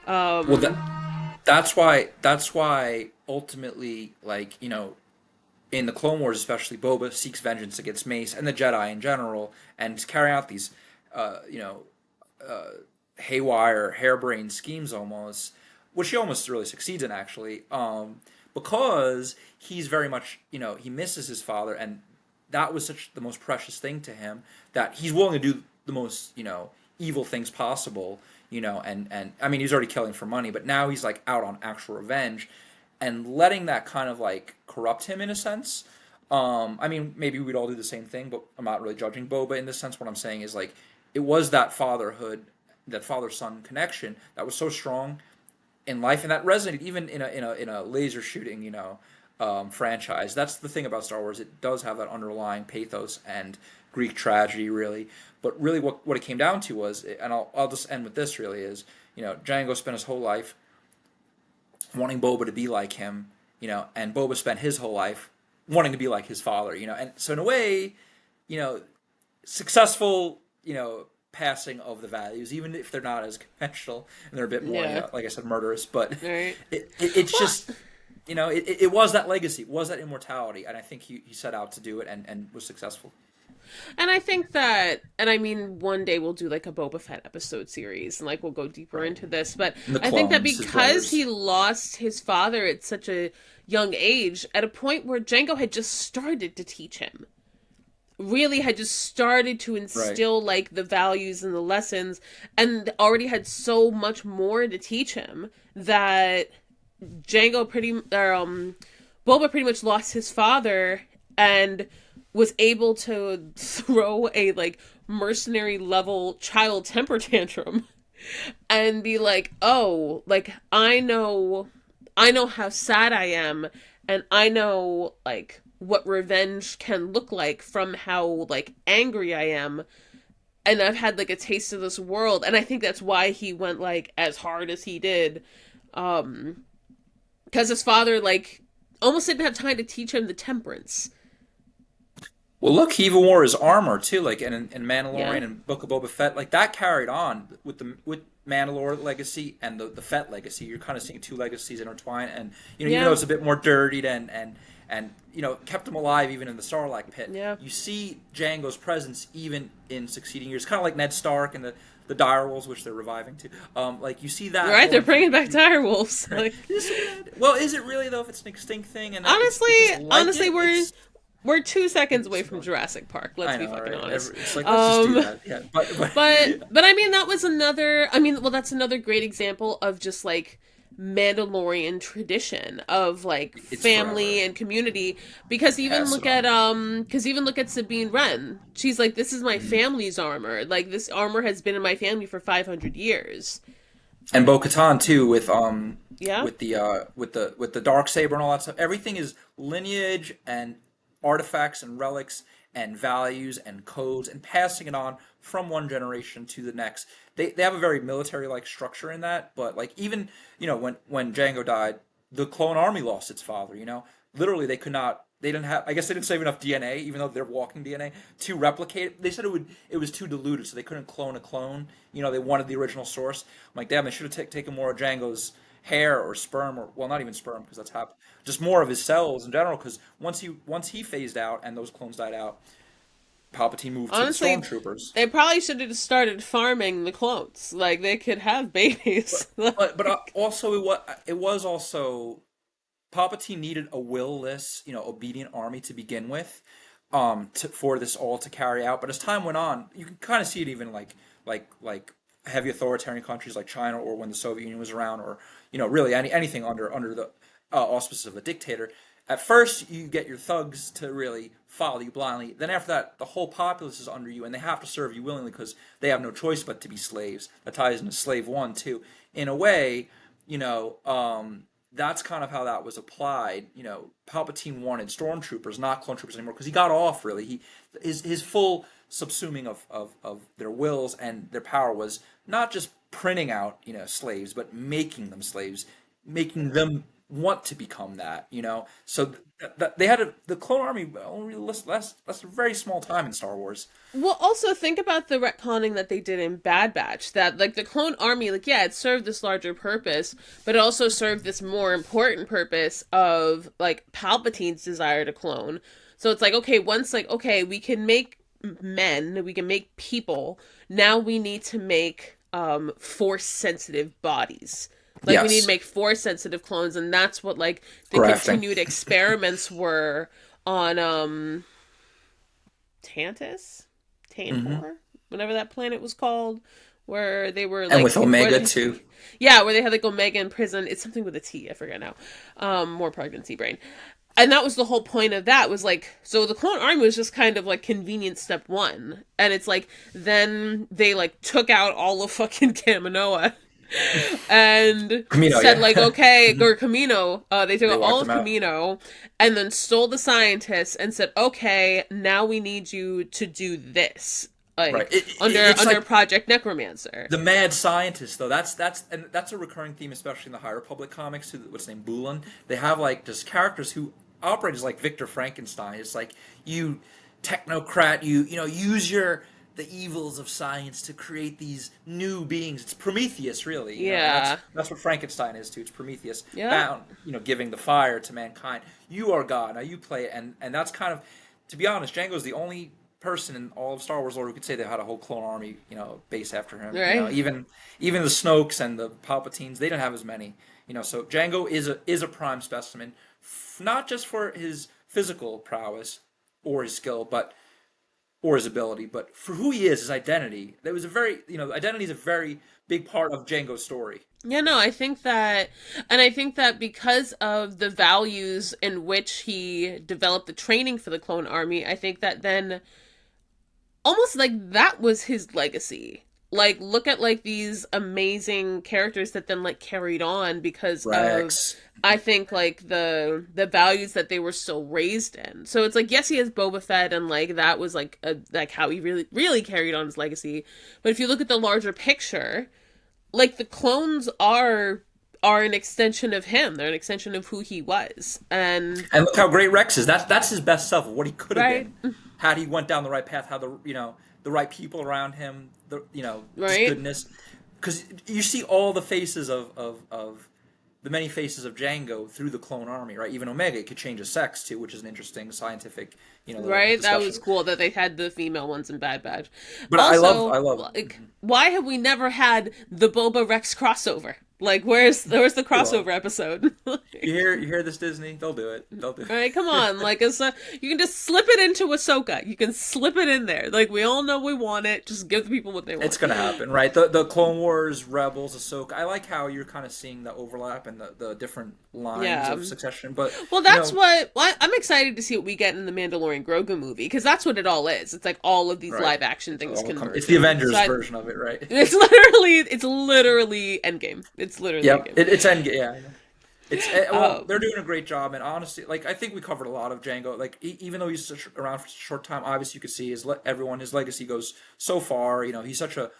Speaker 2: well,
Speaker 1: Um,
Speaker 2: that's why ultimately, like, in the Clone Wars, especially, Boba seeks vengeance against Mace and the Jedi in general, and to carry out these, you know, haywire, harebrained schemes almost, which he almost really succeeds in actually, because he's very much, he misses his father, and that was such the most precious thing to him that he's willing to do the most, evil things possible, and I mean he's already killing for money, but now he's like out on actual revenge, and letting that kind of like corrupt him in a sense. I mean, maybe we'd all do the same thing, but I'm not really judging Boba in this sense. What I'm saying is like it was that fatherhood, that father son connection that was so strong in life, and that resonated even in a laser shooting, franchise. That's the thing about Star Wars. It does have that underlying pathos and Greek tragedy, really. But really, what it came down to was, and I'll just end with this. Really, is Django spent his whole life wanting Boba to be like him, and Boba spent his whole life wanting to be like his father, and so in a way, you know, successful, passing of the values, even if they're not as conventional and they're a bit more,
Speaker 1: yeah,
Speaker 2: like I said, murderous. But
Speaker 1: right.
Speaker 2: it's
Speaker 1: Well,
Speaker 2: just, it was that legacy, it was that immortality, and I think he set out to do it and was successful.
Speaker 1: and I think that, and I mean, one day we'll do like a Boba Fett episode series, and like we'll go deeper
Speaker 2: Right.
Speaker 1: into this. But
Speaker 2: And the
Speaker 1: I think that
Speaker 2: clones, his
Speaker 1: because he
Speaker 2: brothers.
Speaker 1: lost his father at such a young age, at a point where Django had just started to teach him, really had just started to
Speaker 2: Right.
Speaker 1: instill like the values and the lessons, and already had so much more to teach him that Django pretty or Boba pretty much lost his father and was able to throw a like mercenary level child temper tantrum and be like, "Oh, like I know how sad I am, and I know like what revenge can look like from how like angry I am, and I've had like a taste of this world." And I think that's why he went like as hard as he did, um because his father like almost didn't have time to teach him the temperance.
Speaker 2: Well, look, he even wore his armor too, like in
Speaker 1: Yeah.
Speaker 2: Mandalorian and Book of Boba Fett, like that carried on with Mandalore legacy and the Fett legacy. You're kind of seeing two legacies intertwine, and even though
Speaker 1: Yeah.
Speaker 2: it's a bit more dirtied and kept him alive even in the Sarlacc pit,
Speaker 1: Yeah.
Speaker 2: you see Django's presence even in succeeding years, kind of like Ned Stark and the direwolves, which they're reviving too. Like you see that
Speaker 1: Right, they're
Speaker 2: going
Speaker 1: bringing
Speaker 2: through.
Speaker 1: back dire wolves. Like
Speaker 2: Well, is it really though? If it's an extinct thing and
Speaker 1: honestly,
Speaker 2: it's just like
Speaker 1: honestly
Speaker 2: it,
Speaker 1: we're 2 seconds away
Speaker 2: it's
Speaker 1: from Jurassic Park. Let's
Speaker 2: I
Speaker 1: be
Speaker 2: know,
Speaker 1: fucking
Speaker 2: right?
Speaker 1: honest.
Speaker 2: It's like let's just do
Speaker 1: Um
Speaker 2: that. Yeah, but
Speaker 1: but I mean that was another I mean, well that's another great example of just like Mandalorian tradition of like
Speaker 2: it's
Speaker 1: family
Speaker 2: forever.
Speaker 1: and community, because
Speaker 2: Pass it on.
Speaker 1: even look at Sabine Wren. She's like, this is my
Speaker 2: Mhm.
Speaker 1: family's armor. Like this armor has been in my family for 500 years.
Speaker 2: And Bo Katan too, with
Speaker 1: Yeah.
Speaker 2: with the dark saber and all that stuff. Everything is lineage and artifacts and relics and values and codes and passing it on from one generation to the next. They have a very military like structure in that, but like even when Django died, the clone army lost its father. Literally they could not. They didn't have. I guess they didn't save enough DNA, even though they're walking DNA, to replicate it. They said it was too diluted, so they couldn't clone a clone. They wanted the original source. I'm like, damn, they should have taken more of Django's hair or sperm, or well, not even sperm because that's happened. Just more of his cells in general, because once he phased out and those clones died out, Palpatine moved to the
Speaker 1: Honestly,
Speaker 2: stormtroopers.
Speaker 1: they probably should have just started farming the clones. Like they could have babies.
Speaker 2: But also it was also Palpatine needed a will-less, obedient army to begin with, for this all to carry out. But as time went on, you can kind of see it even like heavy authoritarian countries like China, or when the Soviet Union was around, or really anything under the auspices of a dictator. At first, you get your thugs to really follow you blindly. Then after that, the whole populace is under you, and they have to serve you willingly because they have no choice but to be slaves. That ties into Slave One too. In a way, you know, that's kind of how that was applied. Palpatine wanted stormtroopers, not clone troopers anymore, because he got off really. His full subsuming of their wills and their power was not just printing out slaves, but making them slaves, making them want to become that. So they had the clone army only last a very small time in Star Wars.
Speaker 1: Well, also think about the retconning that they did in Bad Batch. That like the clone army, like yeah, it served this larger purpose, but it also served this more important purpose of like Palpatine's desire to clone. So it's like okay, once like okay, we can make men, we can make people. Now we need to make force sensitive bodies. Like we need to
Speaker 2: Yes,
Speaker 1: make force sensitive clones, and that's what like the
Speaker 2: grafting.
Speaker 1: continued experiments were on Tantus,
Speaker 2: Hmm.
Speaker 1: Tantor, whatever that planet was called, where they were
Speaker 2: And with
Speaker 1: like, where
Speaker 2: Omega
Speaker 1: they,
Speaker 2: too.
Speaker 1: yeah, where they had like Omega in prison. It's something with a T. I forget now. More pregnancy brain. And that was the whole point of that was like so the clone army was just kind of like convenient step one, and it's like then they like took out all of fucking Kaminoa and
Speaker 2: Camino,
Speaker 1: said like
Speaker 2: yeah.
Speaker 1: okay
Speaker 2: Mhm.
Speaker 1: or Camino they took
Speaker 2: They
Speaker 1: out
Speaker 2: wiped
Speaker 1: all of
Speaker 2: them out.
Speaker 1: Camino and then stole the scientists and said okay now we need you to do this
Speaker 2: Right.
Speaker 1: like
Speaker 2: It's
Speaker 1: under
Speaker 2: like
Speaker 1: Project Necromancer.
Speaker 2: the mad scientist, though. That's a recurring theme, especially in the High Republic comics. What's his name, Bulan? They have like just characters who operate as like Victor Frankenstein. It's like you technocrat, use the evils of science to create these new beings. It's Prometheus, really. And that's
Speaker 1: Yeah.
Speaker 2: that's what Frankenstein is too. It's Prometheus
Speaker 1: Yep.
Speaker 2: bound, giving the fire to mankind. You are God. Now you play it, and that's kind of, to be honest, Django's the only person in all of Star Wars lore who could say they had a whole clone army, based after him.
Speaker 1: Right.
Speaker 2: Even the Snokes and the Palpatines, they didn't have as many. So Django is a prime specimen, not just for his physical prowess or his skill, but or his ability, but for who he is, his identity. That was a very, identity is a very big part of Django's story.
Speaker 1: Yeah, no, I think that, and I think that because of the values in which he developed the training for the clone army, I think that then almost like that was his legacy. Like, look at like these amazing characters that then like carried on because of,
Speaker 2: Rex.
Speaker 1: I think like the values that they were still raised in. So it's like yes, he has Boba Fett, and like that was like how he really carried on his legacy. But if you look at the larger picture like the clones are an extension of him. They're an extension of who he was. And
Speaker 2: And look how great Rex is. That's his best self of what he could have
Speaker 1: right,
Speaker 2: been had he went down the right path. How the right people around him, just
Speaker 1: right,
Speaker 2: goodness. Because you see all the faces of the many faces of Django through the clone army, right? Even Omega could change his sex too, which is an interesting scientific, little
Speaker 1: right. That was
Speaker 2: discussion.
Speaker 1: cool that they had the female ones in Bad Batch.
Speaker 2: But I
Speaker 1: Also,
Speaker 2: love.
Speaker 1: like, why have we never had the Boba Rex crossover? Like, where's the
Speaker 2: We will.
Speaker 1: crossover episode?
Speaker 2: You hear this, Disney? They'll do it. They'll do
Speaker 1: All
Speaker 2: it.
Speaker 1: right, come on. Like, you can just slip it into Ahsoka. You can slip it in there. Like, we all know we want it. Just give the people what they
Speaker 2: It's
Speaker 1: want.
Speaker 2: gonna happen, right? The Clone Wars, Rebels, Ahsoka. I like how you're kind of seeing the overlap and the different lines
Speaker 1: Yeah.
Speaker 2: of succession. But
Speaker 1: Well,
Speaker 2: you
Speaker 1: that's
Speaker 2: know,
Speaker 1: what well, I'm excited to see what we get in the Mandalorian Grogu movie because that's what it all is. It's like all of these
Speaker 2: right?
Speaker 1: live action things
Speaker 2: It's the
Speaker 1: converging. So
Speaker 2: Avengers version of it, right?
Speaker 1: it's literally Endgame. It's literally
Speaker 2: Yep,
Speaker 1: Endgame.
Speaker 2: it's Endgame. Yeah, I know. Well,
Speaker 1: Um,
Speaker 2: they're doing a great job, and honestly, like I think we covered a lot of Django. Like even though he's around for a short time, obviously you could see his legacy goes so far. He's such a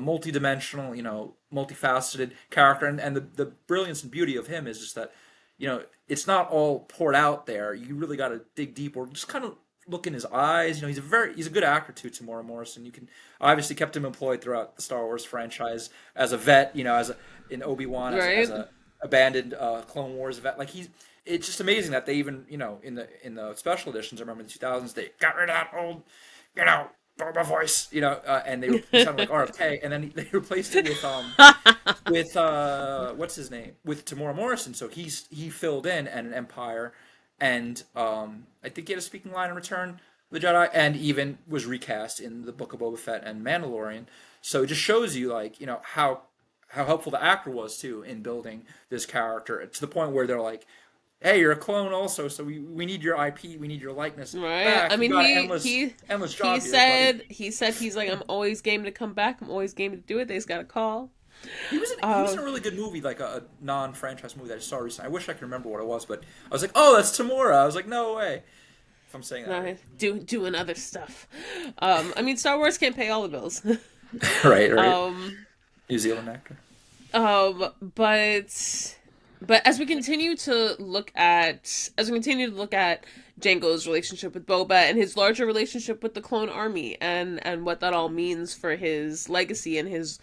Speaker 2: multi-dimensional, multifaceted character, and the brilliance and beauty of him is just that, it's not all poured out there. You really got to dig deep, or just kind of look in his eyes. He's a good actor too, Tamora Morrison. You can obviously kept him employed throughout the Star Wars franchise as a vet, in Obi-Wan, as
Speaker 1: right?
Speaker 2: a abandoned Clone Wars vet. Like it's just amazing that they even, in the special editions, I remember in the 2000s, they got rid of that old, you know, Boba voice, and he sounded like RFK, and then they replaced it with what's his name, with Tamora Morrison. So he filled in and an Empire, and I think he had a speaking line in Return of the Jedi, and even was recast in the Book of Boba Fett and Mandalorian. So it just shows you, like, how helpful the actor was too in building this character to the point where they're like, "Hey, you're a clone also, so we need your IP, we need your likeness
Speaker 1: Right. I
Speaker 2: back. You
Speaker 1: mean,
Speaker 2: got an endless
Speaker 1: he
Speaker 2: job here, buddy."
Speaker 1: said he's like, I'm always game to come back. I'm always game to do it. They just got a call.
Speaker 2: He was in a really good movie, like a non-franchise movie that I saw recently. I wish I could remember what it was, but I was like, "Oh, that's Tamora." I was like, "No way." If I'm saying that right.
Speaker 1: No, doing other stuff. I mean, Star Wars can't pay all the bills.
Speaker 2: Right, right.
Speaker 1: um,
Speaker 2: New Zealand actor.
Speaker 1: um, but as we continue to look at Jango's relationship with Boba and his larger relationship with the clone army and what that all means for his legacy and his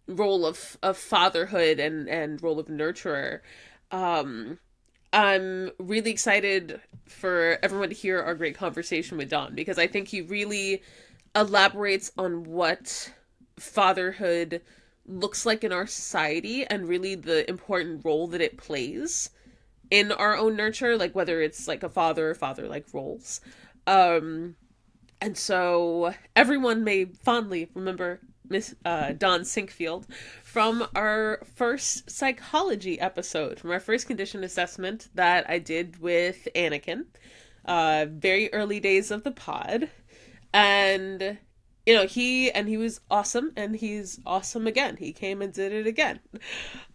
Speaker 1: role of fatherhood and role of nurturer. I'm really excited for everyone to hear our great conversation with Don, because I think he really elaborates on what fatherhood looks like in our society and really the important role that it plays in our own nurture, like whether it's like a father or father like roles. And so everyone may fondly remember Miss Don Sinkfield from our first psychology episode, from our first condition assessment that I did with Anakin, very early days of the pod. And he was awesome, and he's awesome again. He came and did it again.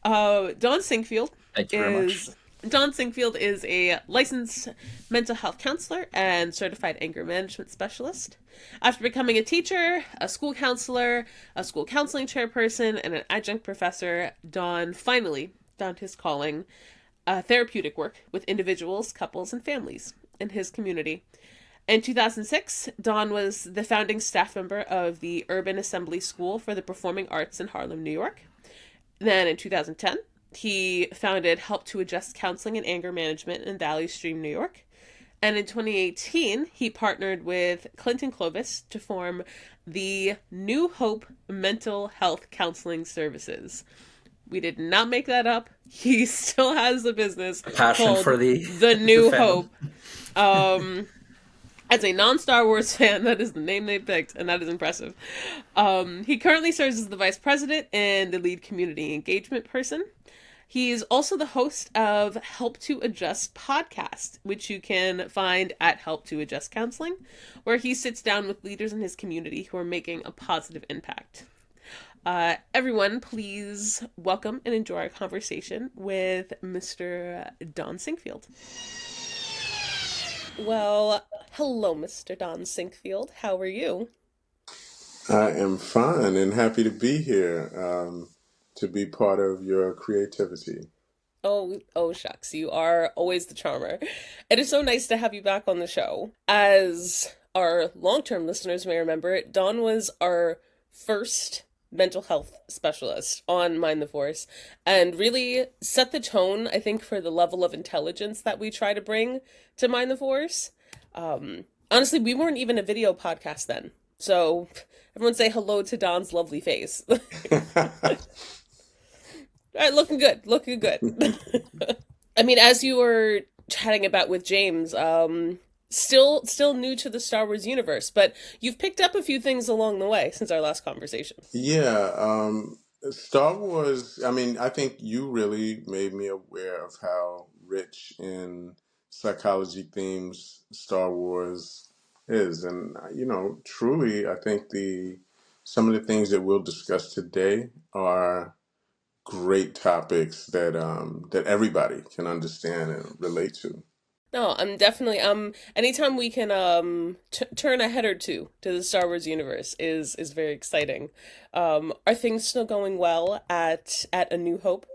Speaker 1: Don Sinkfield
Speaker 2: Thank you very much.
Speaker 1: Don Sinkfield is a licensed mental health counselor and certified anger management specialist. After becoming a teacher, a school counselor, a school counseling chairperson, and an adjunct professor, Don finally found his calling, therapeutic work with individuals, couples, and families in his community. In 2006, Don was the founding staff member of the Urban Assembly School for the Performing Arts in Harlem, New York. Then in 2010, he founded Help to Adjust Counseling and Anger Management in Valley Stream, New York. And in 2018, he partnered with Clinton Clovis to form the New Hope Mental Health Counseling Services. We did not make that up. He still has a business
Speaker 2: Passion
Speaker 1: called
Speaker 2: for the
Speaker 1: New
Speaker 2: the fandom.
Speaker 1: Hope. As a non-Star Wars fan, that is the name they picked, and that is impressive. He currently serves as the vice president and the lead community engagement person. He's also the host of Help to Adjust podcast, which you can find at Help to Adjust Counseling, where he sits down with leaders in his community who are making a positive impact. Everyone, please welcome and enjoy our conversation with Mr. Don Sinkfield. Well, hello, Mr. Don Sinkfield. How are you?
Speaker 3: I am fine and happy to be here, to be part of your creativity.
Speaker 1: Oh, shucks. You are always the charmer. It is so nice to have you back on the show. As our long-term listeners may remember, Don was our first mental health specialist on Mind the Force and really set the tone, I think, for the level of intelligence that we try to bring to Mind the Force. Honestly, we weren't even a video podcast then. So everyone say hello to Don's lovely face. All right, looking good, looking good. I mean, as you were chatting about with James, still new to the Star Wars universe, but you've picked up a few things along the way since our last conversation.
Speaker 3: Yeah, Star Wars, I mean, I think you really made me aware of how rich in psychology themes Star Wars is. And, truly, I think some of the things that we'll discuss today are great topics that everybody can understand and relate to.
Speaker 1: No, I'm definitely anytime we can turn a head or two to the Star Wars universe is very exciting. Are things still going well at A New Hope?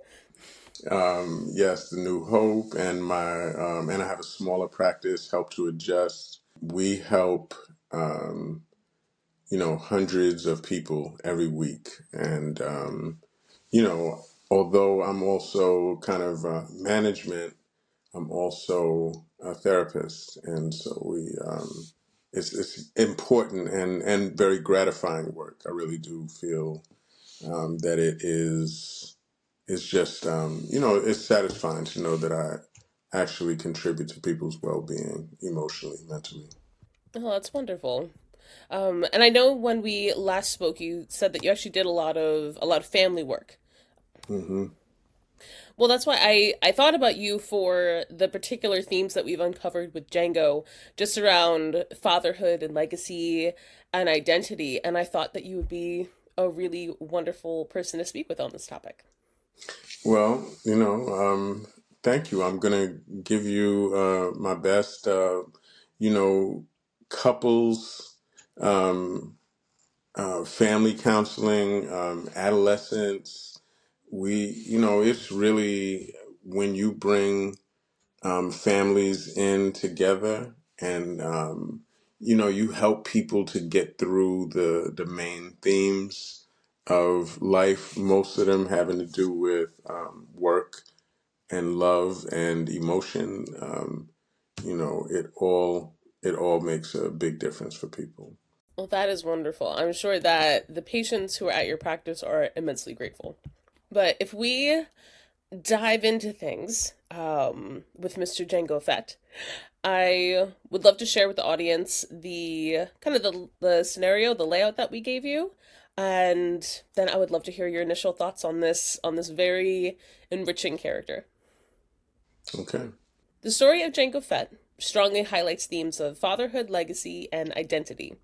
Speaker 3: Yes, the New Hope and and I have a smaller practice, Help to Adjust. We help hundreds of people every week, and although I'm also kind of management, I'm also a therapist, and so it's important and very gratifying work. I really do feel that it is. It's just it's satisfying to know that I actually contribute to people's well-being emotionally, mentally.
Speaker 1: Oh, that's wonderful. And I know when we last spoke, you said that you actually did a lot of family work.
Speaker 3: Hmm.
Speaker 1: Well, that's why I thought about you for the particular themes that we've uncovered with Django, just around fatherhood and legacy and identity, and I thought that you would be a really wonderful person to speak with on this topic.
Speaker 3: Well, thank you. I'm gonna give you my best. You know, couples, um, family counseling, adolescence. It's really when you bring families in together, and you help people to get through the main themes of life, most of them having to do with work and love and emotion. It all makes a big difference for people.
Speaker 1: Well, that is wonderful. I'm sure that the patients who are at your practice are immensely grateful. But if we dive into things with Mr. Jango Fett, I would love to share with the audience the kind of the scenario, the layout that we gave you, and then I would love to hear your initial thoughts on this very enriching character.
Speaker 3: Okay.
Speaker 1: The story of Jango Fett strongly highlights themes of fatherhood, legacy, and identity.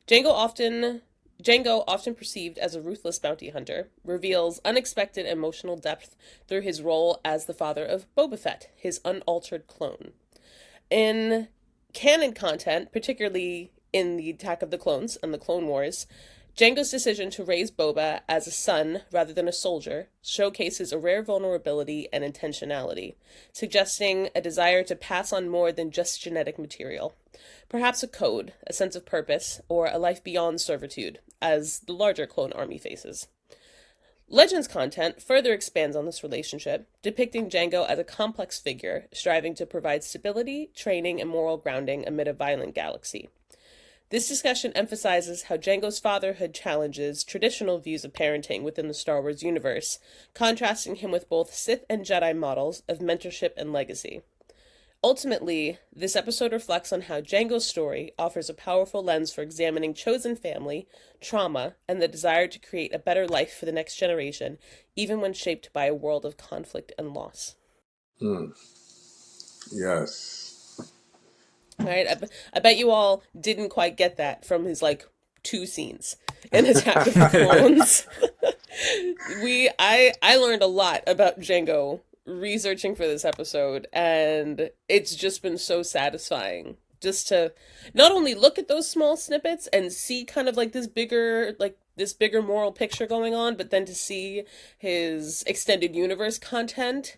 Speaker 1: Jango often Jango, often perceived as a ruthless bounty hunter, reveals unexpected emotional depth through his role as the father of Boba Fett, his unaltered clone. In canon content, particularly in the Attack of the Clones and the Clone Wars, Jango's decision to raise Boba as a son rather than a soldier showcases a rare vulnerability and intentionality, suggesting a desire to pass on more than just genetic material. Perhaps a code, a sense of purpose, or a life beyond servitude, as the larger clone army faces. Legends content further expands on this relationship, depicting Jango as a complex figure striving to provide stability, training, and moral grounding amid a violent galaxy. This discussion emphasizes how Jango's fatherhood challenges traditional views of parenting within the Star Wars universe, contrasting him with both Sith and Jedi models of mentorship and legacy. Ultimately, this episode reflects on how Jango's story offers a powerful lens for examining chosen family, trauma, and the desire to create a better life for the next generation, even when shaped by a world of conflict and loss.
Speaker 3: Mm. Yes.
Speaker 1: All right, I bet you all didn't quite get that from his like two scenes in Attack of the Clones. I learned a lot about Jango researching for this episode, and it's just been so satisfying just to not only look at those small snippets and see kind of like this bigger moral picture going on, but then to see his extended universe content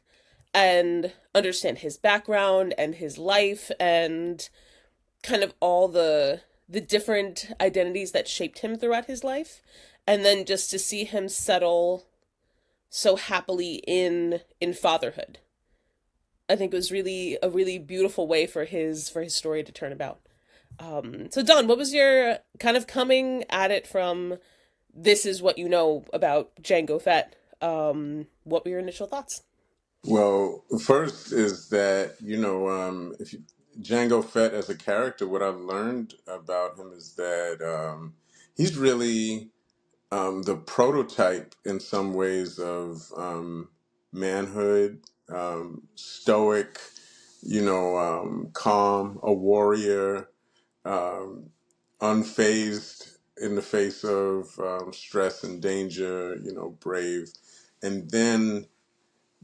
Speaker 1: and understand his background and his life and kind of all the different identities that shaped him throughout his life, and then just to see him settle so happily in fatherhood. I think it was really a really beautiful way for his story to turn about. So Don, what was your kind of coming at it from this is what you know about Jango Fett? What were your initial thoughts?
Speaker 3: Well, first is that if you, Django Fett as a character, what I've learned about him is that he's really the prototype in some ways of manhood, stoic, calm, a warrior, um, unfazed in the face of stress and danger, brave. And then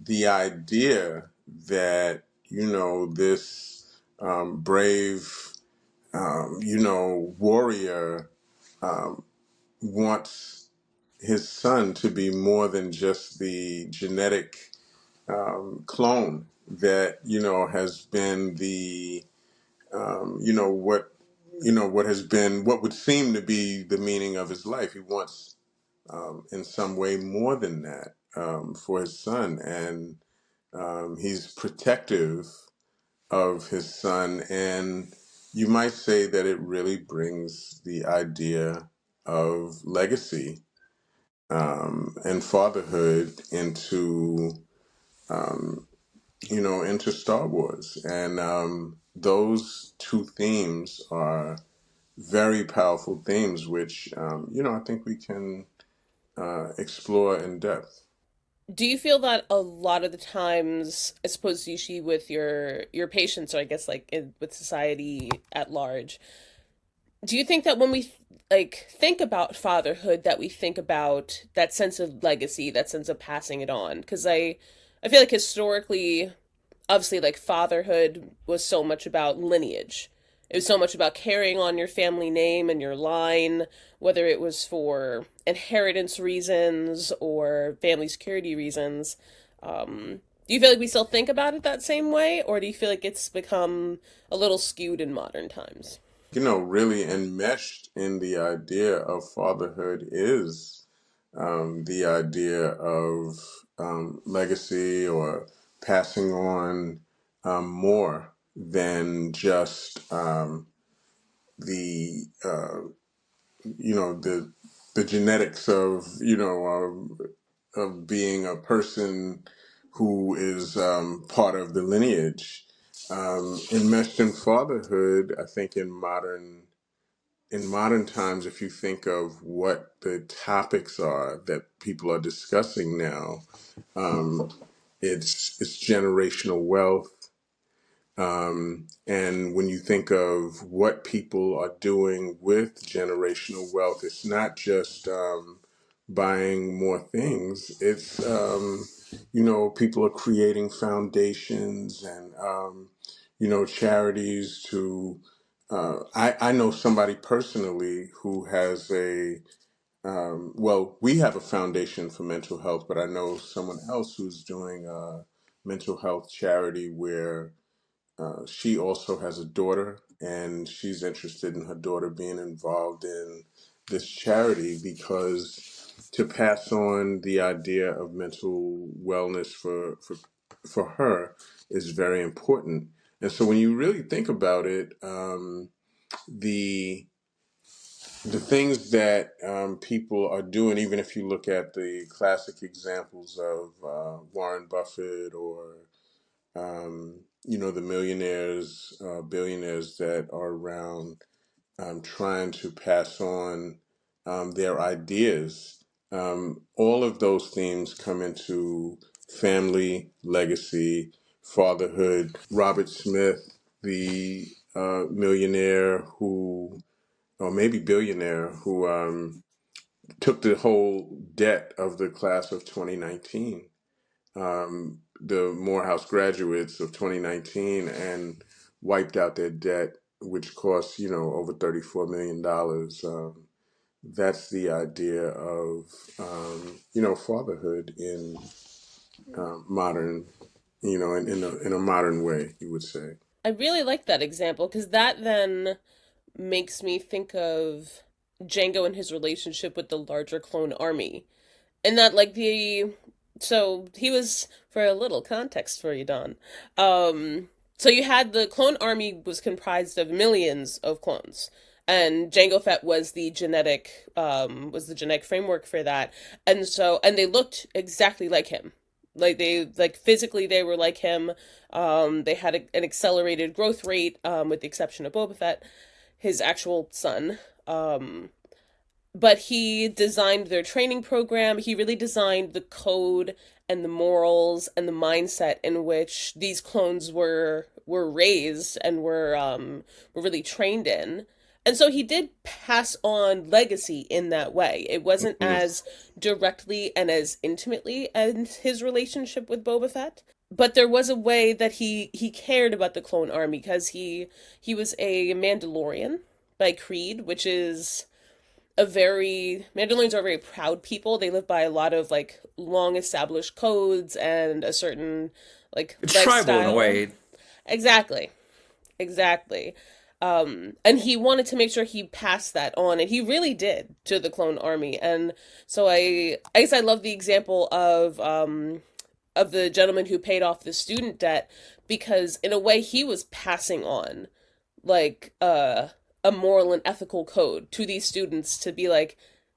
Speaker 3: the idea that, this brave, warrior wants his son to be more than just the genetic clone that has been the what has been what would seem to be the meaning of his life. He wants in some way more than that for his son, and he's protective of his son, and you might say that it really brings the idea of legacy and fatherhood into into Star Wars, and those two themes are very powerful themes, which I think we can explore in depth.
Speaker 1: Do you feel that a lot of the times, I suppose usually with your patients, or I guess like with society at large, do you think that when we like think about fatherhood, that we think about that sense of legacy, that sense of passing it on? Because I feel like historically, obviously, like fatherhood was so much about lineage. It was so much about carrying on your family name and your line, whether it was for inheritance reasons or family security reasons. Do you feel like we still think about it that same way, or do you feel like it's become a little skewed in modern times?
Speaker 3: Really enmeshed in the idea of fatherhood is the idea of legacy or passing on more than just the the genetics of of being a person who is part of the lineage. Enmeshed in fatherhood, I think in modern times, if you think of what the topics are that people are discussing now, um, it's generational wealth. And when you think of what people are doing with generational wealth, it's not just buying more things. It's people are creating foundations and charities to. I know somebody personally who has we have a foundation for mental health, but I know someone else who's doing a mental health charity where she also has a daughter, and she's interested in her daughter being involved in this charity because to pass on the idea of mental wellness for her is very important. And so when you really think about it, the the things that people are doing, even if you look at the classic examples of Warren Buffett or the millionaires, billionaires that are around trying to pass on their ideas. All of those themes come into family, legacy, fatherhood. Robert Smith, the millionaire who, or maybe billionaire, who took the whole debt of the class of 2019, the Morehouse graduates of 2019, and wiped out their debt, which cost, over $34 million. That's the idea of, fatherhood in modern, in a modern way, you would say.
Speaker 1: I really like that example because that then makes me think of Jango and his relationship with the larger clone army. And that like the so he was, for a little context for you, Don. So you had the clone army was comprised of millions of clones. And Jango Fett was the genetic framework for that. And they looked exactly like him. Like physically they were like him. They had an accelerated growth rate, with the exception of Boba Fett, his actual son. But he designed their training program. He really designed the code and the morals and the mindset in which these clones were raised and were really trained in. And so he did pass on legacy in that way. It wasn't
Speaker 3: Mhm.
Speaker 1: as directly and as intimately as his relationship with Boba Fett, but there was a way that he cared about the clone army because he was a Mandalorian by creed, which is a very Mandalorians are a very proud people. They live by a lot of like long established codes and a certain like
Speaker 2: It's tribal in a
Speaker 1: lifestyle.
Speaker 2: way.
Speaker 1: Exactly. Exactly. And he wanted to make sure he passed that on, and he really did to the clone army. And so I guess I love the example of the gentleman who paid off the student debt, because in a way he was passing on like a moral and ethical code to these students to be like,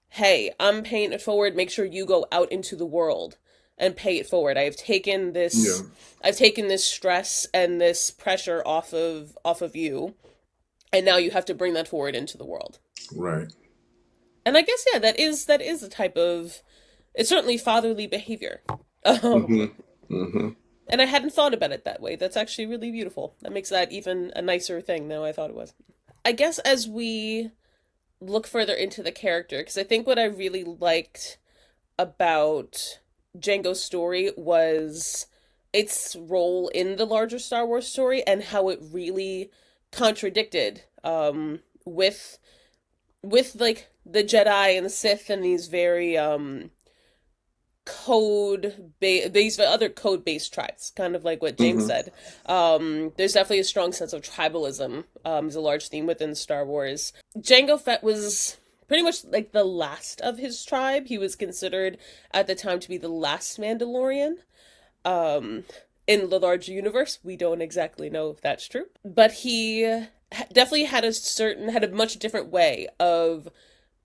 Speaker 1: hey, I'm paying it forward, make sure you go out into the world and pay it forward.
Speaker 3: Yeah.
Speaker 1: I've taken this stress and this pressure off of you, and now you have to bring that forward into the world.
Speaker 3: Right.
Speaker 1: And I guess yeah, that is a type of, it's certainly fatherly behavior.
Speaker 3: Mm-hmm.
Speaker 1: Um
Speaker 3: Mm-hmm.
Speaker 1: and I hadn't thought about it that way. That's actually really beautiful. That makes that even a nicer thing than I thought it was. I guess as we look further into the character, because I think what I really liked about Jango's story was its role in the larger Star Wars story and how it really contradicted with like the Jedi and the Sith and these very these other code based tribes, kind of like what James
Speaker 3: Mm-hmm.
Speaker 1: said. There's definitely a strong sense of tribalism. Is a large theme within Star Wars. Jango Fett was pretty much like the last of his tribe. He was considered at the time to be the last Mandalorian. Um, in the larger universe, we don't exactly know if that's true, but he definitely had a much different way of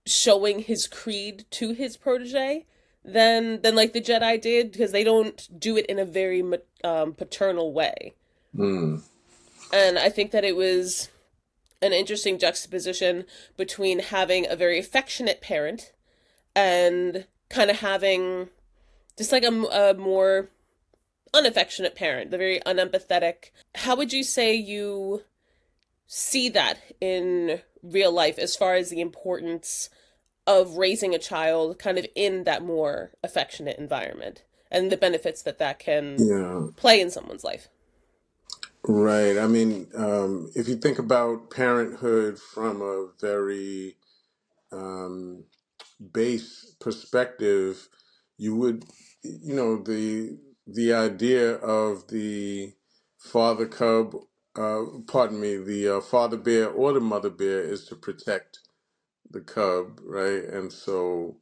Speaker 1: showing his creed to his protege than like the Jedi did, because they don't do it in a very paternal way.
Speaker 3: Mm.
Speaker 1: And I think that it was an interesting juxtaposition between having a very affectionate parent and kind of having just like a more unaffectionate parent, the very unempathetic. How would you say you see that in real life as far as the importance of raising a child kind of in that more affectionate environment and the benefits that that can
Speaker 3: Yeah.
Speaker 1: play in someone's life?
Speaker 3: Right. I mean, if you think about parenthood from a very um, base perspective, you would, the idea of the father cub, pardon me, the father bear or the mother bear is to protect the cub, right? And so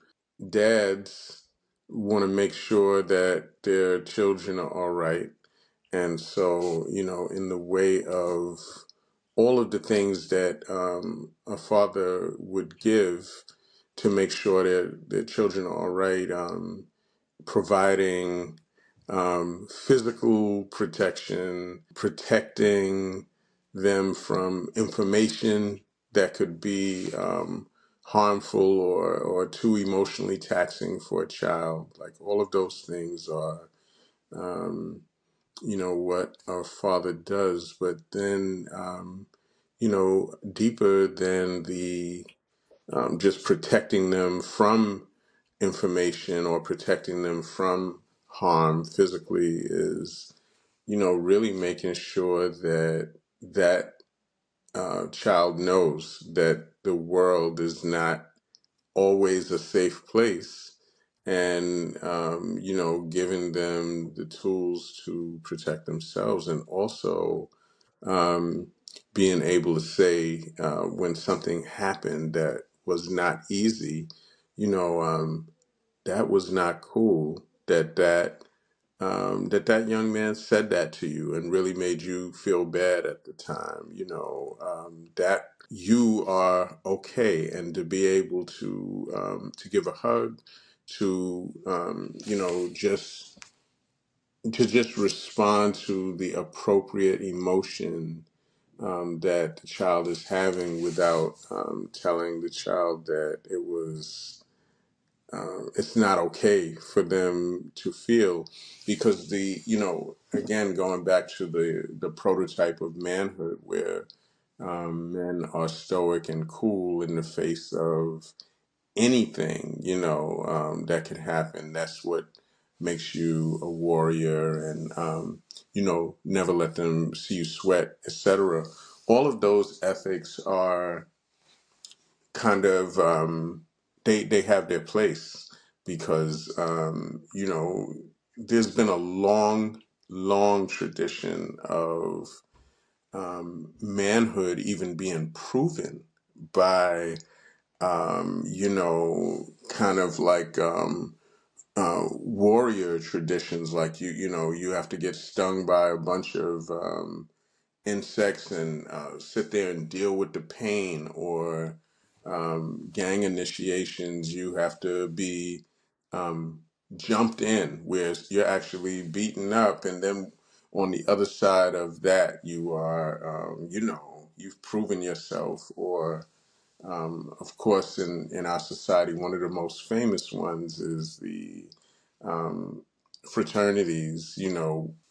Speaker 3: dads want to make sure that their children are all right. And so, in the way of all of the things that a father would give to make sure that their children are all right, providing physical protection, protecting them from information that could be harmful or too emotionally taxing for a child. Like all of those things are, um, what our Father does. But then, deeper than the just protecting them from information or protecting them from harm physically is, really making sure that that child knows that the world is not always a safe place, and giving them the tools to protect themselves, and also um, being able to say when something happened that was not easy, that was not cool, that young man said that to you and really made you feel bad at the time, that you are okay, and to be able to give a hug, to just respond to the appropriate emotion that the child is having without telling the child that it's not okay for them to feel, because again, going back to the prototype of manhood where men are stoic and cool in the face of anything, that could happen. That's what makes you a warrior, and never let them see you sweat, etc. All of those ethics are kind of they have their place, because there's been a long tradition of manhood even being proven by kind of like warrior traditions, like you have to get stung by a bunch of insects and sit there and deal with the pain, or gang initiations, you have to be um, jumped in where you're actually beaten up, and then on the other side of that you are you've proven yourself. Or of course, in our society, one of the most famous ones is the um, fraternities,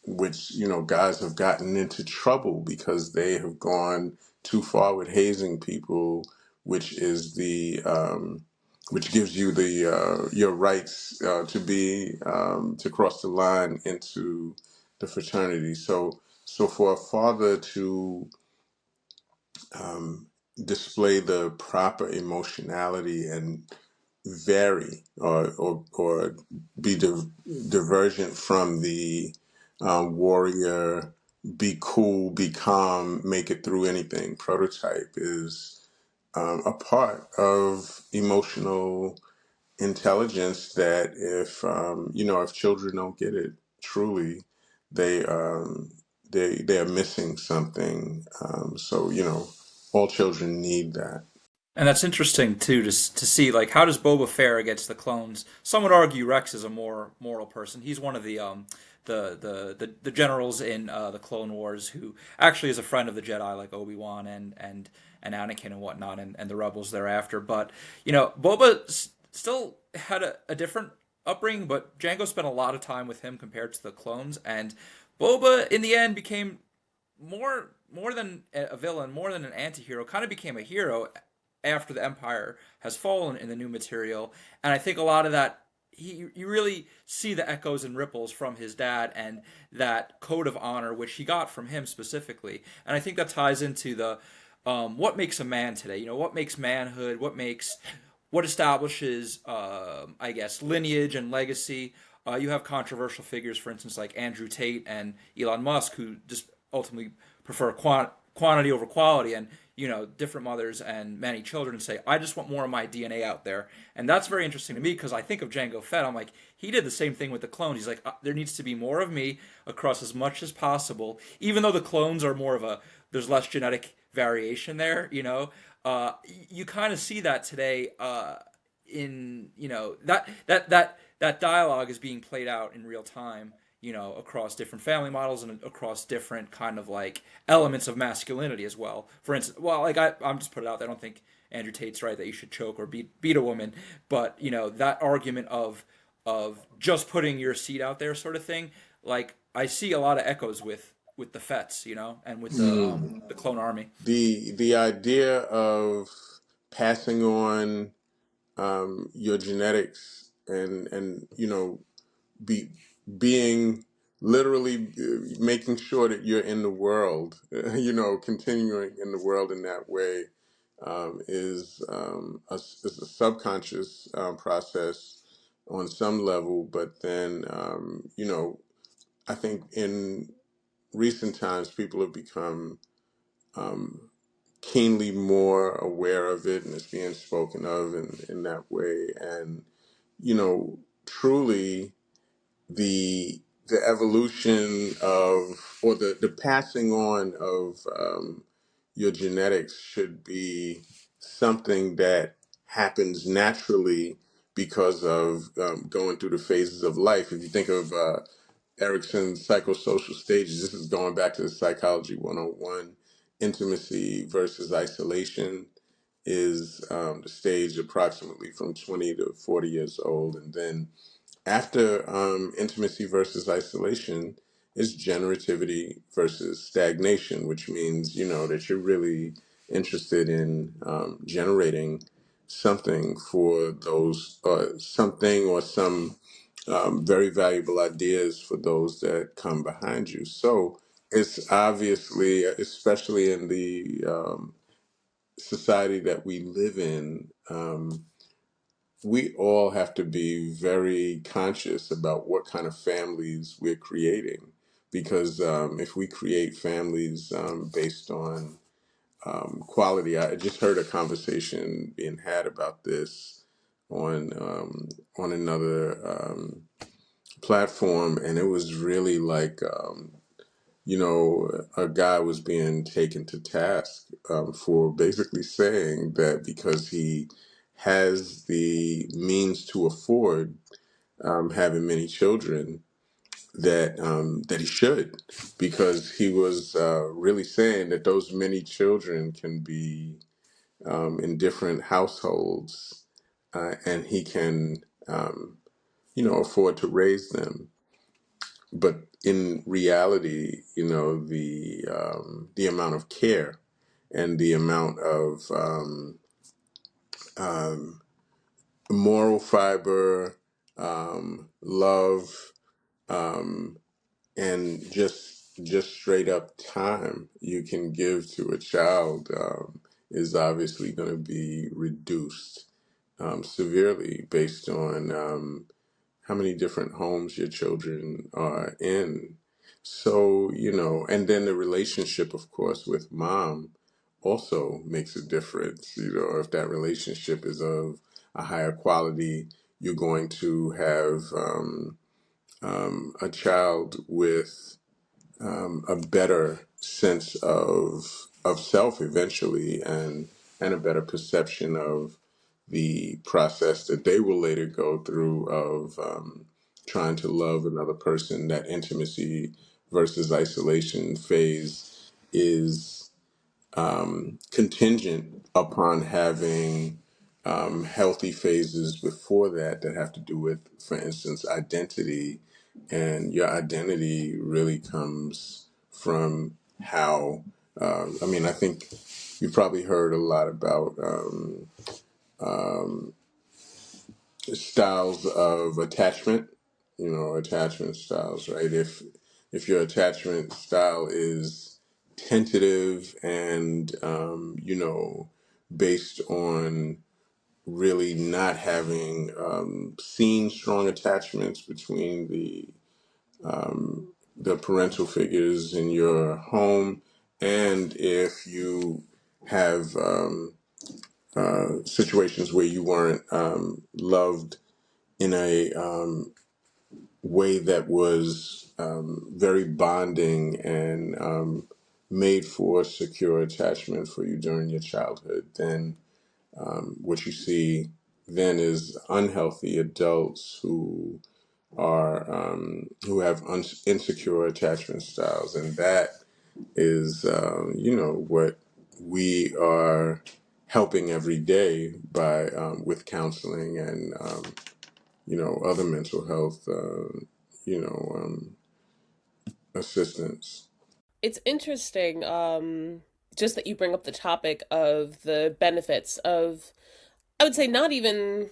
Speaker 3: which, guys have gotten into trouble because they have gone too far with hazing people, which is which gives you your rights to cross the line into the fraternity. So for a father to um, display the proper emotionality and vary, or be divergent from the warrior, be cool, be calm, make it through anything prototype, is a part of emotional intelligence that if children don't get it truly, they they are missing something. So all children need that.
Speaker 2: And that's interesting too to see like how does Boba fare against the clones. Some would argue Rex is a more moral person. He's one of the generals in the Clone Wars who actually is a friend of the Jedi, like Obi-Wan and Anakin and whatnot, and the rebels thereafter. But Boba still had a different upbringing, but Jango spent a lot of time with him compared to the clones, and Boba in the end became more than a villain, more than an anti-hero, kind of became a hero after the Empire has fallen in the new material. And I think a lot of that, you really see the echoes and ripples from his dad and that code of honor, which he got from him specifically. And I think that ties into the what makes a man today. What makes manhood, what establishes, I guess, lineage and legacy. You have controversial figures, for instance, like Andrew Tate and Elon Musk, who just ultimately prefer quantity over quality, and different mothers and many children say, I just want more of my DNA out there. And that's very interesting to me because I think of Jango Fett. I'm like, he did the same thing with the clones. He's like, there needs to be more of me across as much as possible, even though the clones are more of there's less genetic variation there. You kind of see that today in that dialogue is being played out in real time, across different family models and across different kind of like elements of masculinity as well. For instance, well, like I'm just put it out there. I don't think Andrew Tate's right that you should choke or beat a woman, but that argument of just putting your seed out there, sort of thing. Like I see a lot of echoes with the Fetts, and with the clone army.
Speaker 3: The idea of passing on your genetics, and be being literally making sure that you're in the world, continuing in the world in that way, is a subconscious process on some level. But then I think in recent times people have become um, keenly more aware of it, and it's being spoken of in that way. And truly, the evolution of, or the passing on of your genetics should be something that happens naturally because of going through the phases of life. If you think of Erickson's psychosocial stages, this is going back to the Psychology 101. Intimacy versus isolation is the stage approximately from 20 to 40 years old. And then after intimacy versus isolation is generativity versus stagnation, which means, that you're really interested in generating something for those, something or some very valuable ideas for those that come behind you. So it's obviously, especially in the society that we live in, we all have to be very conscious about what kind of families we're creating. Because if we create families based on quality, I just heard a conversation being had about this on another platform, and it was really like a guy was being taken to task for basically saying that because he has the means to afford having many children, that he should, because he was really saying that those many children can be in different households, and he can, afford to raise them. But in reality, the amount of care and the amount of um, moral fiber, love, um, and just straight up time you can give to a child is obviously going to be reduced severely based on how many different homes your children are in. So, and then the relationship, of course, with mom also makes a difference. If that relationship is of a higher quality, you're going to have a child with a better sense of self eventually, and a better perception of the process that they will later go through of trying to love another person. That intimacy versus isolation phase is contingent upon having healthy phases before that have to do with, for instance, identity. And your identity really comes from how, I think you've probably heard a lot about styles of attachment, attachment styles, right? If your attachment style is tentative and, based on really not having seen strong attachments between the parental figures in your home, and if you have situations where you weren't loved in a way that was very bonding and made for secure attachment for you during your childhood, then what you see then is unhealthy adults who have insecure attachment styles, and that is what we are helping every day by with counseling and other mental health you know um, assistance.
Speaker 1: It's interesting, just that you bring up the topic of the benefits of, I would say, not even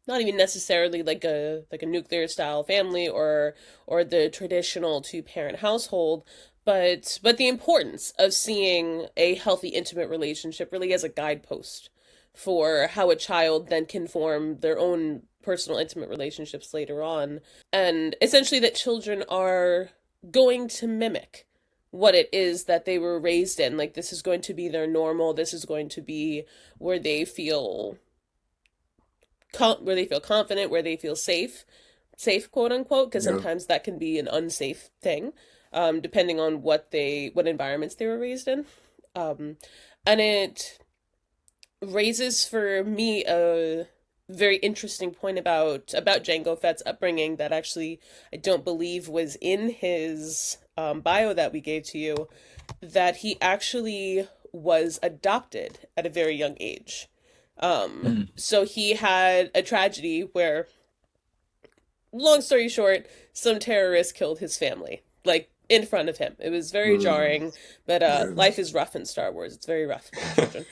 Speaker 1: necessarily like a nuclear style family or the traditional two parent household, but the importance of seeing a healthy intimate relationship really as a guidepost for how a child then can form their own personal intimate relationships later on, and essentially that children are going to mimic what it is that they were raised in. Like, this is going to be their normal, this is going to be where they feel confident, where they feel safe, quote unquote, because
Speaker 3: Yeah.
Speaker 1: sometimes that can be an unsafe thing, depending on what environments they were raised in. Um, and it raises for me a very interesting point about Jango Fett's upbringing that actually I don't believe was in his bio that we gave to you, that he actually was adopted at a very young age.
Speaker 2: Mm.
Speaker 1: So he had a tragedy where, long story short, some terrorists killed his family, like in front of him. It was very
Speaker 3: Mm.
Speaker 1: jarring, but life
Speaker 3: Yes.
Speaker 1: is rough in Star Wars. It's very rough for children.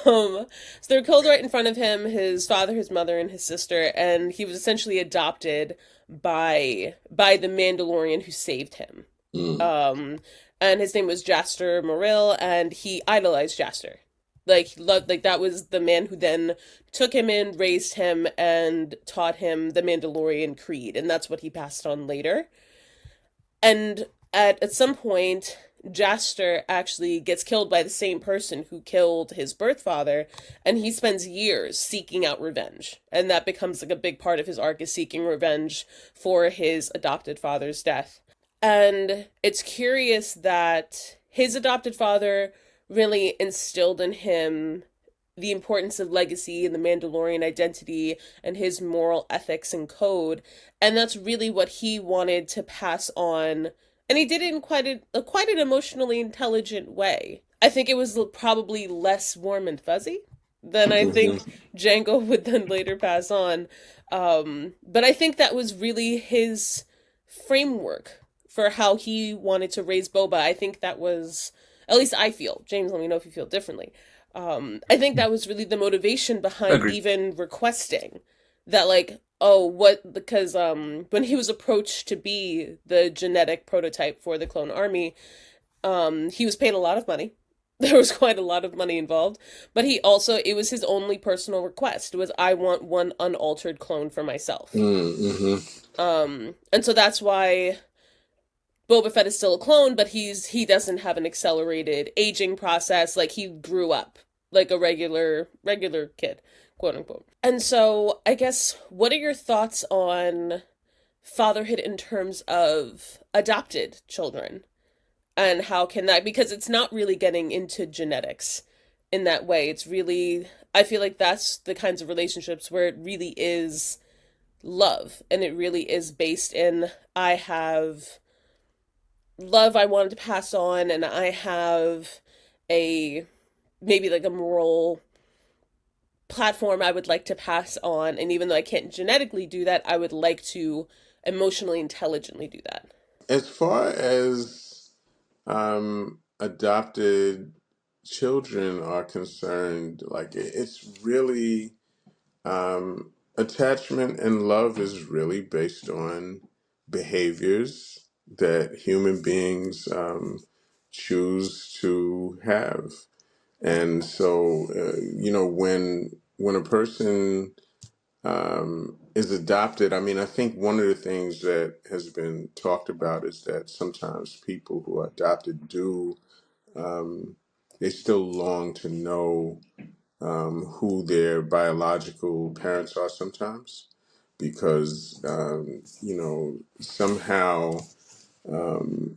Speaker 1: So they were killed right in front of him, his father, his mother, and his sister, and he was essentially adopted by the Mandalorian who saved him.
Speaker 3: Mm.
Speaker 1: Um, and his name was Jaster Morrill, and he idolized Jaster. Like, he loved, like, that was the man who then took him in, raised him, and taught him the Mandalorian creed, and that's what he passed on later. And at some point, Jaster actually gets killed by the same person who killed his birth father, and he spends years seeking out revenge. And that becomes like a big part of his arc, is seeking revenge for his adopted father's death. And it's curious that his adopted father really instilled in him the importance of legacy and the Mandalorian identity and his moral ethics and code. And that's really what he wanted to pass on. And he did it in quite an emotionally intelligent way. I think it was probably less warm and fuzzy than I think
Speaker 3: Hmm.
Speaker 1: Jango would then later pass on. But I think that was really his framework for how he wanted to raise Boba. I think that was, at least I feel. James, let me know if you feel differently. I think that was really the motivation behind
Speaker 2: Agreed.
Speaker 1: even requesting that, like, oh, what, because when he was approached to be the genetic prototype for the clone army, he was paid a lot of money. There was quite a lot of money involved, but he also, it was his only personal request was, I want one unaltered clone for myself.
Speaker 3: Mm-hmm.
Speaker 1: And so that's why Boba Fett is still a clone, but he doesn't have an accelerated aging process. Like, he grew up like a regular kid, quote unquote. And so I guess, what are your thoughts on fatherhood in terms of adopted children? And how can that, because it's not really getting into genetics in that way. It's really, I feel like that's the kinds of relationships where it really is love, and it really is based in, I have love I wanted to pass on, and I have a, maybe like a moral platform I would like to pass on, and even though I can't genetically do that, I would like to emotionally intelligently do that.
Speaker 3: As far as adopted children are concerned, like it's really attachment and love is really based on behaviors that human beings choose to have. And so, when a person is adopted, I mean, I think one of the things that has been talked about is that sometimes people who are adopted do, um, they still long to know who their biological parents are sometimes, because, somehow, from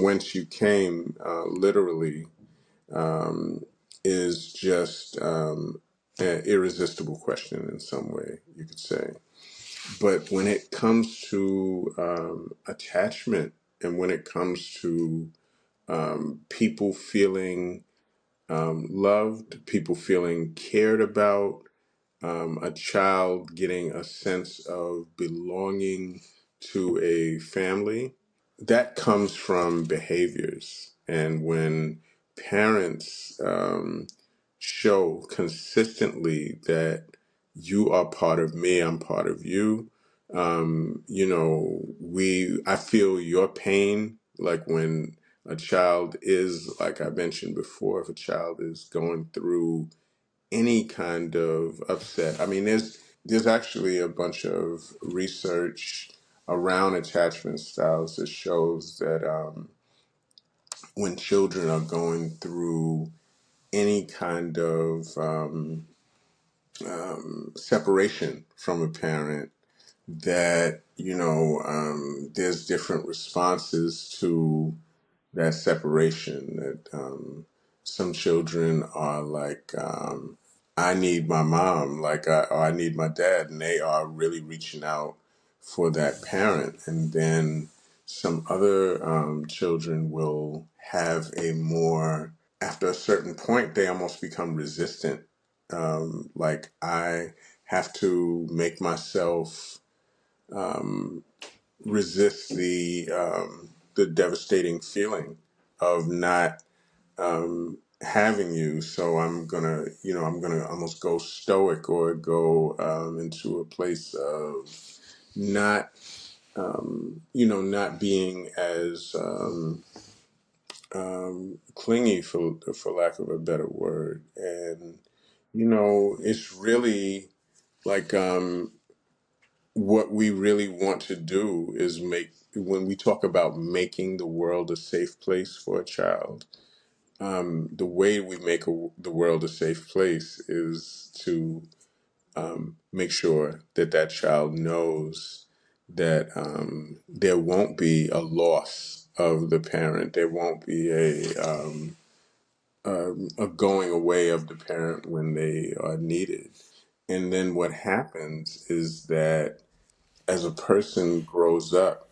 Speaker 3: whence you came, literally, um, is just an irresistible question in some way, you could say. But when it comes to attachment, and when it comes to people feeling loved, people feeling cared about, a child getting a sense of belonging to a family, that comes from behaviors. And when parents show consistently that you are part of me, I'm part of you, I feel your pain. Like when a child is, like I mentioned before, if a child is going through any kind of upset. I mean, there's actually a bunch of research around attachment styles that shows that when children are going through any kind of separation from a parent, that there's different responses to that separation. That some children are like, I need my mom, like, or I need my dad, and they are really reaching out for that parent. And then some other children will have a more, after a certain point, they almost become resistant. Like, I have to make myself resist the devastating feeling of not having you. So I'm gonna almost go stoic, or go into a place of not, not being as clingy, for lack of a better word. And it's really like, what we really want to do is when we talk about making the world a safe place for a child, the way we make the world a safe place is to make sure that that child knows that there won't be a loss of the parent. There won't be a going away of the parent when they are needed. And then what happens is that as a person grows up,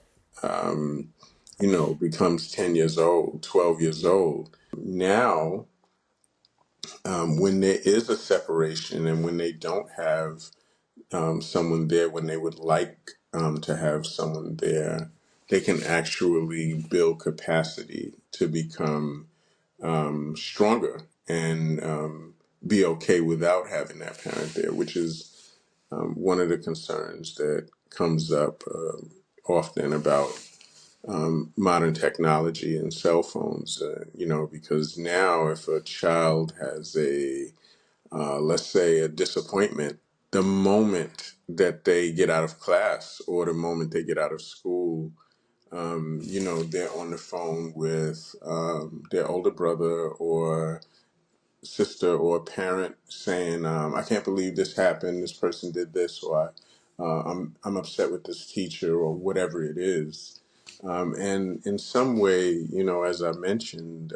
Speaker 3: becomes 10 years old, 12 years old, now, when there is a separation and when they don't have someone there, when they would like to have someone there, they can actually build capacity to become stronger and be okay without having that parent there, which is one of the concerns that comes up often about modern technology and cell phones. Because now if a child has let's say, a disappointment, the moment that they get out of class or the moment they get out of school, they're on the phone with their older brother or sister or parent saying, "I can't believe this happened. This person did this," or I'm upset with this teacher," or whatever it is. And in some way, as I mentioned,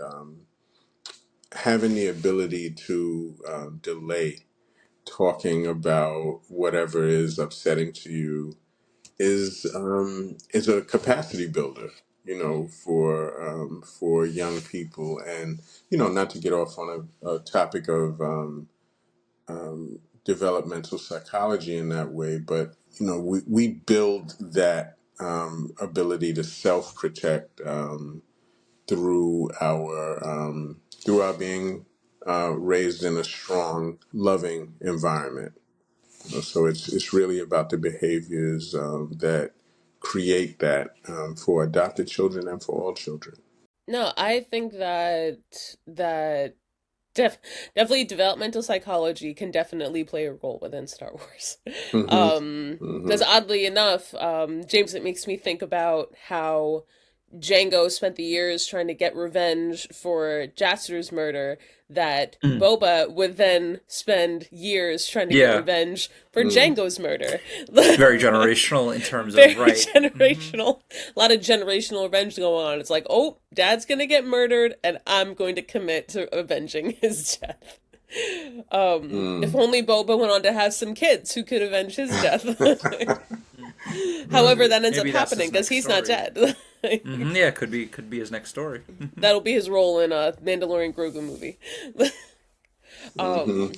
Speaker 3: having the ability to delay talking about whatever is upsetting to you is a capacity builder, for young people, and not to get off on a topic of developmental psychology in that way, but we build that ability to self protect through our being raised in a strong, loving environment. So it's really about the behaviors that create that for adopted children and for all children.
Speaker 1: No, I think that def definitely developmental psychology can definitely play a role within Star Wars.
Speaker 3: Hmm.
Speaker 1: Because oddly enough, James, it makes me think about how Jango spent the years trying to get revenge for Jasper's murder, that
Speaker 2: Mm.
Speaker 1: Boba would then spend years trying to get
Speaker 2: Yeah,
Speaker 1: revenge for
Speaker 3: Mm.
Speaker 1: Jango's murder.
Speaker 2: very generational in terms
Speaker 1: Very
Speaker 2: of right. Hmm.
Speaker 1: generational. A lot of generational revenge going on. It's like, oh, dad's gonna get murdered, and I'm going to commit to avenging his death. If
Speaker 3: Mm.
Speaker 1: only Boba went on to have some kids who could avenge his death. However,
Speaker 3: Right.
Speaker 1: that ends up
Speaker 2: Maybe that's
Speaker 1: happening
Speaker 2: his
Speaker 1: because
Speaker 2: next
Speaker 1: he's not
Speaker 2: story.
Speaker 1: dead.
Speaker 2: Yeah, could be his next story.
Speaker 1: That'll be his role in a Mandalorian Grogu movie.
Speaker 3: Hmm.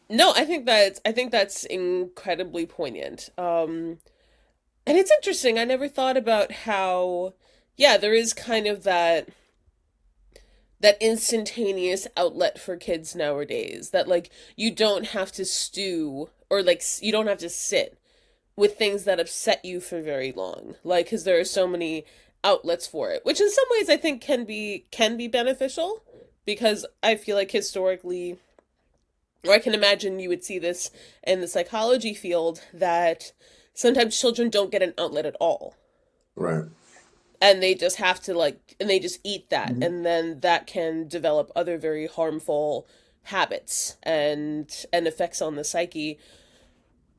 Speaker 1: No, I think that's incredibly poignant. And it's interesting. I never thought about how, yeah, there is kind of that instantaneous outlet for kids nowadays. That like you don't have to stew, or like you don't have to sit with things that upset you for very long. Like because there are so many outlets for it, which in some ways I think can be beneficial, because I feel like historically, or I can imagine you would see this in the psychology field, that sometimes children don't get an outlet at all,
Speaker 3: Right.
Speaker 1: and they just have to and they just eat that,
Speaker 3: Mhm.
Speaker 1: and then that can develop other very harmful habits and effects on the psyche.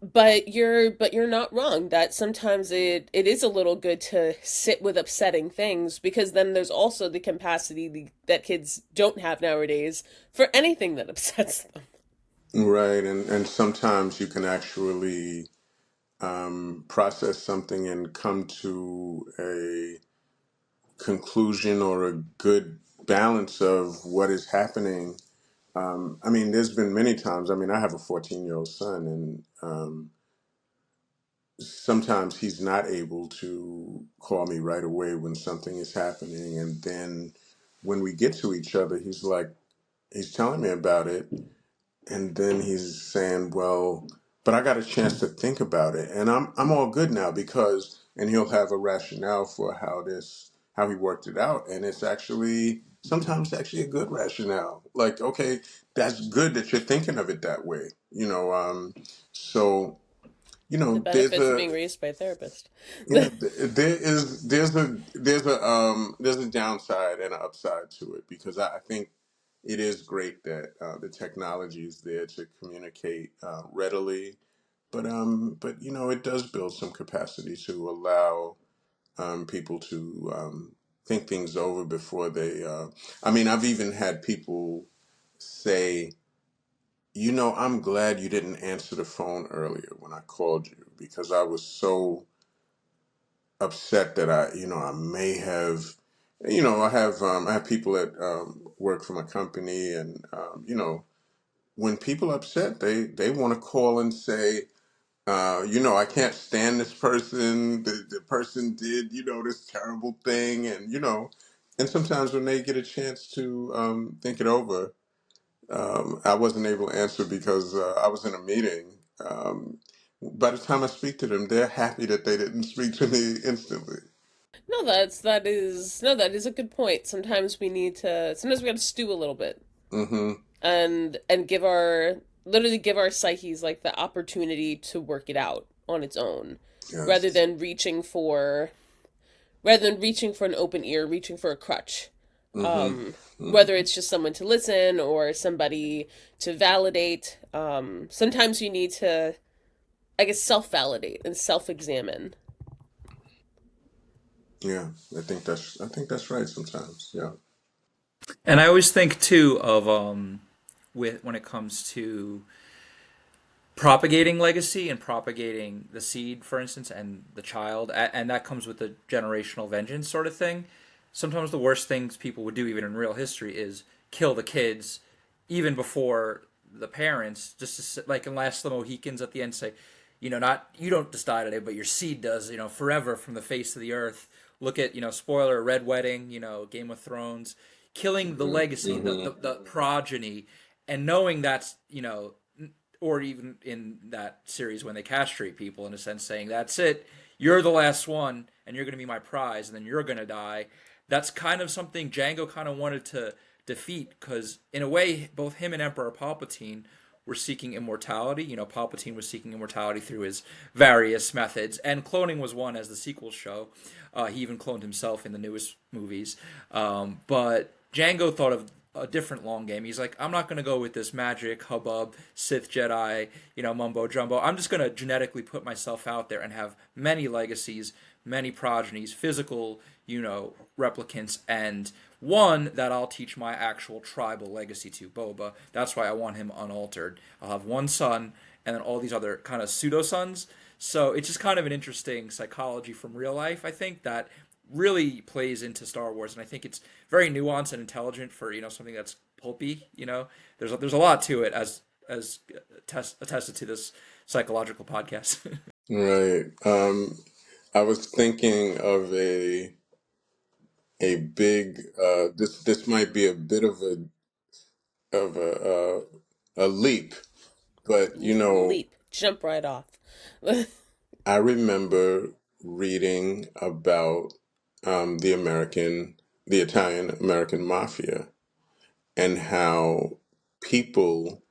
Speaker 1: But you're not wrong that sometimes it is a little good to sit with upsetting things, because then there's also the capacity that kids don't have nowadays for anything that upsets them.
Speaker 3: Right. And sometimes you can actually process something and come to a conclusion or a good balance of what is happening. I mean, there's been many times. I mean, I have a 14-year-old son, and sometimes he's not able to call me right away when something is happening. And then when we get to each other, he's telling me about it. And then he's saying, "Well, but I got a chance to think about it, and I'm all good now because." And he'll have a rationale for how he worked it out, and it's actually sometimes actually a good rationale. Like, okay, that's good that you're thinking of it that way. So
Speaker 1: The
Speaker 3: there's
Speaker 1: benefits of
Speaker 3: a
Speaker 1: being raised by a therapist.
Speaker 3: there's a downside and an upside to it, because I think it is great that the technology is there to communicate readily, but it does build some capacity to allow people to think things over before they. I mean, I've even had people say, I'm glad you didn't answer the phone earlier when I called you, because I was so upset that I may have, I have people that work for my company, and when people are upset, they want to call and say, I can't stand this person. The person did, this terrible thing, and sometimes when they get a chance to think it over, I wasn't able to answer because I was in a meeting. By the time I speak to them, they're happy that they didn't speak to me instantly.
Speaker 1: No, that is a good point. Sometimes we got to stew a little bit
Speaker 3: Mm-hmm.
Speaker 1: and give our literally give our psyches like the opportunity to work it out on its own, rather
Speaker 3: Yes.
Speaker 1: than reaching for rather than reaching for an open ear, reaching for a crutch.
Speaker 3: Mm-hmm.
Speaker 1: Whether it's just someone to listen or somebody to validate. Sometimes you need to, I guess, self validate and self examine.
Speaker 3: Yeah, I think that's right sometimes. Yeah.
Speaker 2: And I always think too of with when it comes to propagating legacy and propagating the seed, for instance, and the child, and that comes with the generational vengeance sort of thing. Sometimes the worst things people would do, even in real history, is kill the kids, even before the parents, just to like unless the Mohicans at the end say, not you don't just die today, but your seed does, forever from the face of the earth. Look at spoiler, Red Wedding, Game of Thrones, killing the
Speaker 3: Mm-hmm.
Speaker 2: legacy, the
Speaker 3: Mm-hmm.
Speaker 2: the, the progeny, and knowing that's or even in that series when they castrate people, in a sense, saying that's it, you're the last one and you're going to be my prize and then you're going to die. That's kind of something Jango kind of wanted to defeat, because in a way both him and Emperor Palpatine were seeking immortality. Palpatine was seeking immortality through his various methods, and cloning was one, as the sequels show. He even cloned himself in the newest movies. But Django thought of a different long game. He's like, I'm not going to go with this magic hubbub, Sith Jedi, mumbo jumbo. I'm just going to genetically put myself out there and have many legacies, many progenies, physical, replicants, and one that I'll teach my actual tribal legacy to, Boba. That's why I want him unaltered. I'll have one son and then all these other kind of pseudo sons. So it's just kind of an interesting psychology from real life, I think, that really plays into Star Wars, and I think it's very nuanced and intelligent for something that's pulpy. There's a lot to it, as attested to this psychological podcast.
Speaker 3: Right. I was thinking of a big. This might be a bit of a leap, but
Speaker 1: Leap, jump right off.
Speaker 3: I remember reading about the Italian American mafia, and how people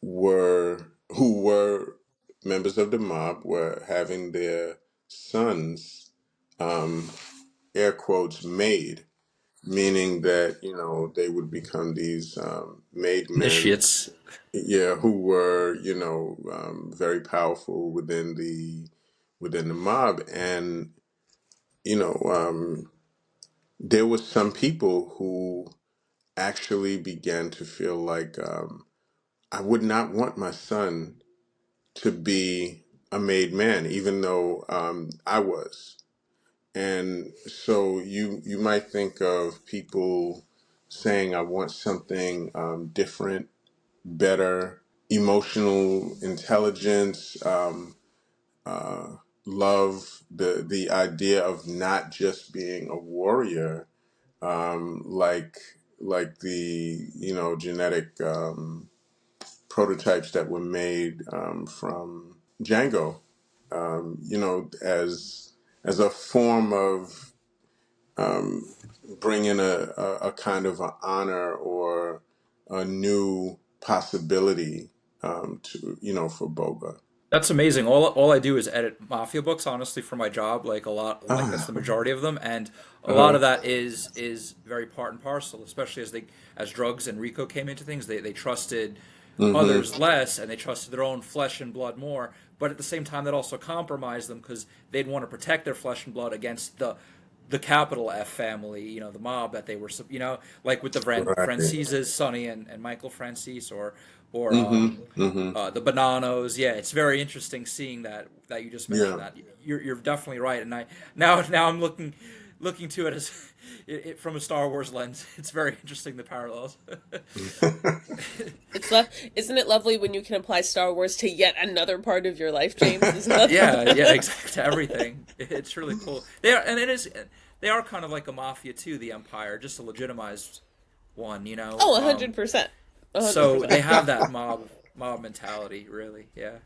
Speaker 3: who were members of the mob were having their sons, um, air quotes, made, meaning that they would become these made men,
Speaker 2: Initiates.
Speaker 3: yeah, who were very powerful within the mob. And you know there was some people who actually began to feel like, I would not want my son to be a made man, even though I was. And so you might think of people saying, I want something different, better, emotional intelligence, uh, love, the idea of not just being a warrior, like the genetic prototypes that were made from Django, as a form of bringing a kind of an honor or a new possibility to for Boba.
Speaker 2: That's amazing. All I do is edit mafia books, honestly, for my job. Like a lot, like that's
Speaker 3: Ah,
Speaker 2: the majority of them, and a lot
Speaker 3: uh-huh.
Speaker 2: of that is very part and parcel. Especially as drugs and RICO came into things, they trusted
Speaker 3: Mm-hmm.
Speaker 2: others less, and they trusted their own flesh and blood more. But at the same time, that also compromised them because they'd want to protect their flesh and blood against the capital F family, the mob that they were, like with the
Speaker 3: Right.
Speaker 2: Franceses, Sonny and Michael Francis, or
Speaker 3: Mm-hmm. Mm-hmm.
Speaker 2: the Bonanos. Yeah, it's very interesting seeing that you just mentioned
Speaker 3: Yeah.
Speaker 2: that. You're definitely right, and now I'm looking to it as from a Star Wars lens. It's very interesting the parallels.
Speaker 1: Isn't it lovely when you can apply Star Wars to yet another part of your life, James? Isn't that
Speaker 2: Yeah,
Speaker 1: the
Speaker 2: exactly. To everything. It's really cool. They are, and it is. They are kind of like a mafia too, the Empire, just a legitimized one.
Speaker 1: Oh, 100%.
Speaker 2: So
Speaker 1: 100%.
Speaker 2: they have that mob mentality, really. Yeah.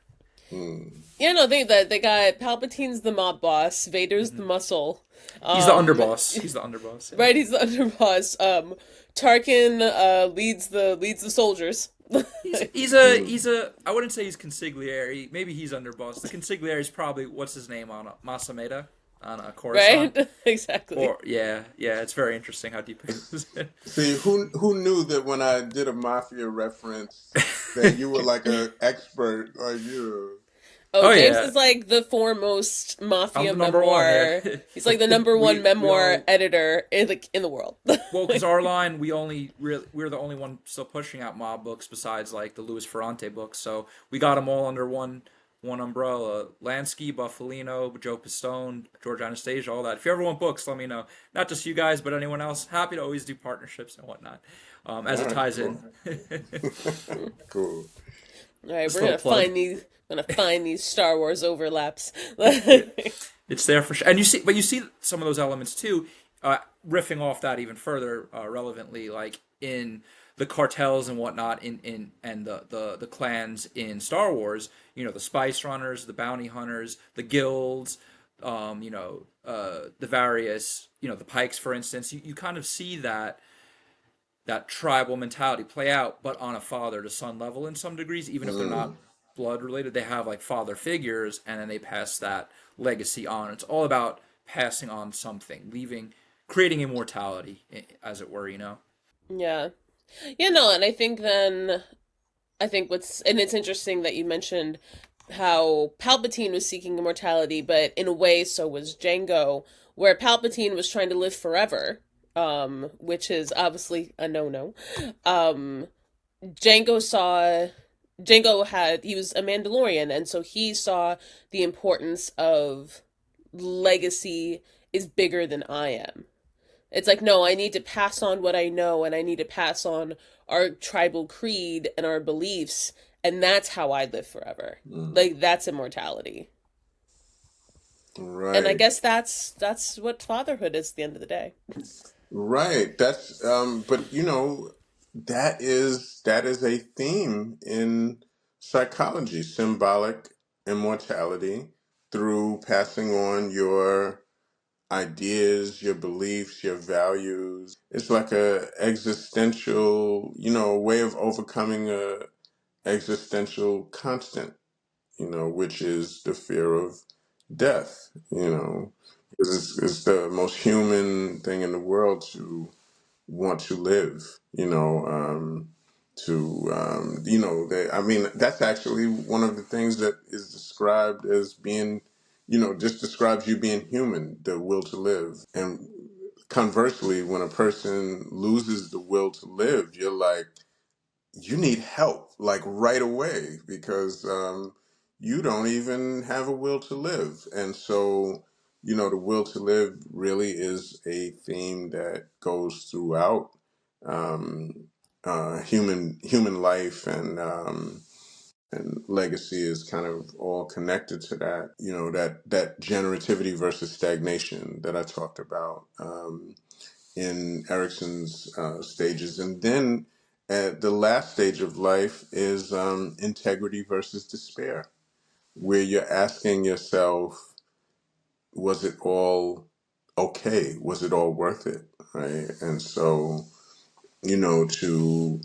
Speaker 3: Mm.
Speaker 1: Yeah, no, they got Palpatine's the mob boss, Vader's the
Speaker 2: Hmm.
Speaker 1: muscle.
Speaker 2: He's the
Speaker 1: Um
Speaker 2: underboss. He's the underboss. Yeah.
Speaker 1: right, he's the underboss. Tarkin leads the soldiers.
Speaker 3: Mm.
Speaker 2: He's a I wouldn't say he's consigliere. Maybe he's underboss. The consigliere is probably what's his name on Masameda on Coruscant.
Speaker 1: Right? Exactly.
Speaker 2: Or yeah, it's very interesting how deep it goes.
Speaker 3: See, who knew that when I did a mafia reference that you were like an expert, like you.
Speaker 1: Oh,
Speaker 2: Oh
Speaker 1: James
Speaker 2: yeah,
Speaker 1: is like the foremost
Speaker 2: I'm
Speaker 1: mafia
Speaker 2: the number one.
Speaker 1: memoir.
Speaker 2: Yeah,
Speaker 1: He's like the number one
Speaker 2: we
Speaker 1: memoir
Speaker 2: only
Speaker 1: editor in the world.
Speaker 2: well because our line we're the only one still pushing out mob books besides like the Louis Ferrante books. So we got them all under one umbrella. Lansky, Buffalino, Joe Pistone, George Anastasia, all that. If you ever want books, let me know. Not just you guys, but anyone else. Happy to always do partnerships and whatnot, as
Speaker 3: All
Speaker 2: it
Speaker 3: right,
Speaker 2: ties in.
Speaker 3: cool. Cool.
Speaker 1: All right,
Speaker 2: Just
Speaker 1: we're
Speaker 2: a little plug.
Speaker 1: gonna find these Star Wars overlaps.
Speaker 2: Yeah. It's there for sure, and you see some of those elements too, riffing off that even further relevantly, like in the cartels and whatnot, in and the clans in Star Wars. The Spice Runners, the Bounty Hunters, the guilds, the various, the Pikes, for instance. You kind of see that tribal mentality play out, but on a father to son level in some degrees, even if they're not
Speaker 3: Mm.
Speaker 2: blood related. They have like father figures, and then they pass that legacy on. It's all about passing on something, creating immortality, as it were.
Speaker 1: Yeah. Yeah, no, and I think it's interesting that you mentioned how Palpatine was seeking immortality, but in a way so was Jango, where Palpatine was trying to live forever, which is obviously a no-no. Um Django saw he was a Mandalorian, and so he saw the importance of legacy is bigger than I am. It's like, no, I need to pass on what I know, and I need to pass on our tribal creed and our beliefs, and that's how I live forever.
Speaker 3: Mm.
Speaker 1: Like that's immortality. And I
Speaker 3: Right.
Speaker 1: guess that's what fatherhood is at the end of the day.
Speaker 3: Right. That's but that is a theme in psychology, symbolic immortality through passing on your ideas, your beliefs, your values. It's like a existential, way of overcoming a existential constant, which is the fear of death, 'Cause it's the most human thing in the world to want to live, I mean, that's actually one of the things that is described as being, just describes you being human, the will to live. And conversely, when a person loses the will to live, you're like, you need help like right away because you don't even have a will to live. And so, the will to live really is a theme that goes throughout um, human life, and legacy is kind of all connected to that. That generativity versus stagnation that I talked about. In Erickson's stages. And then the last stage of life is integrity versus despair, where you're asking yourself, was it all okay? Was it all worth it? Right. And so, to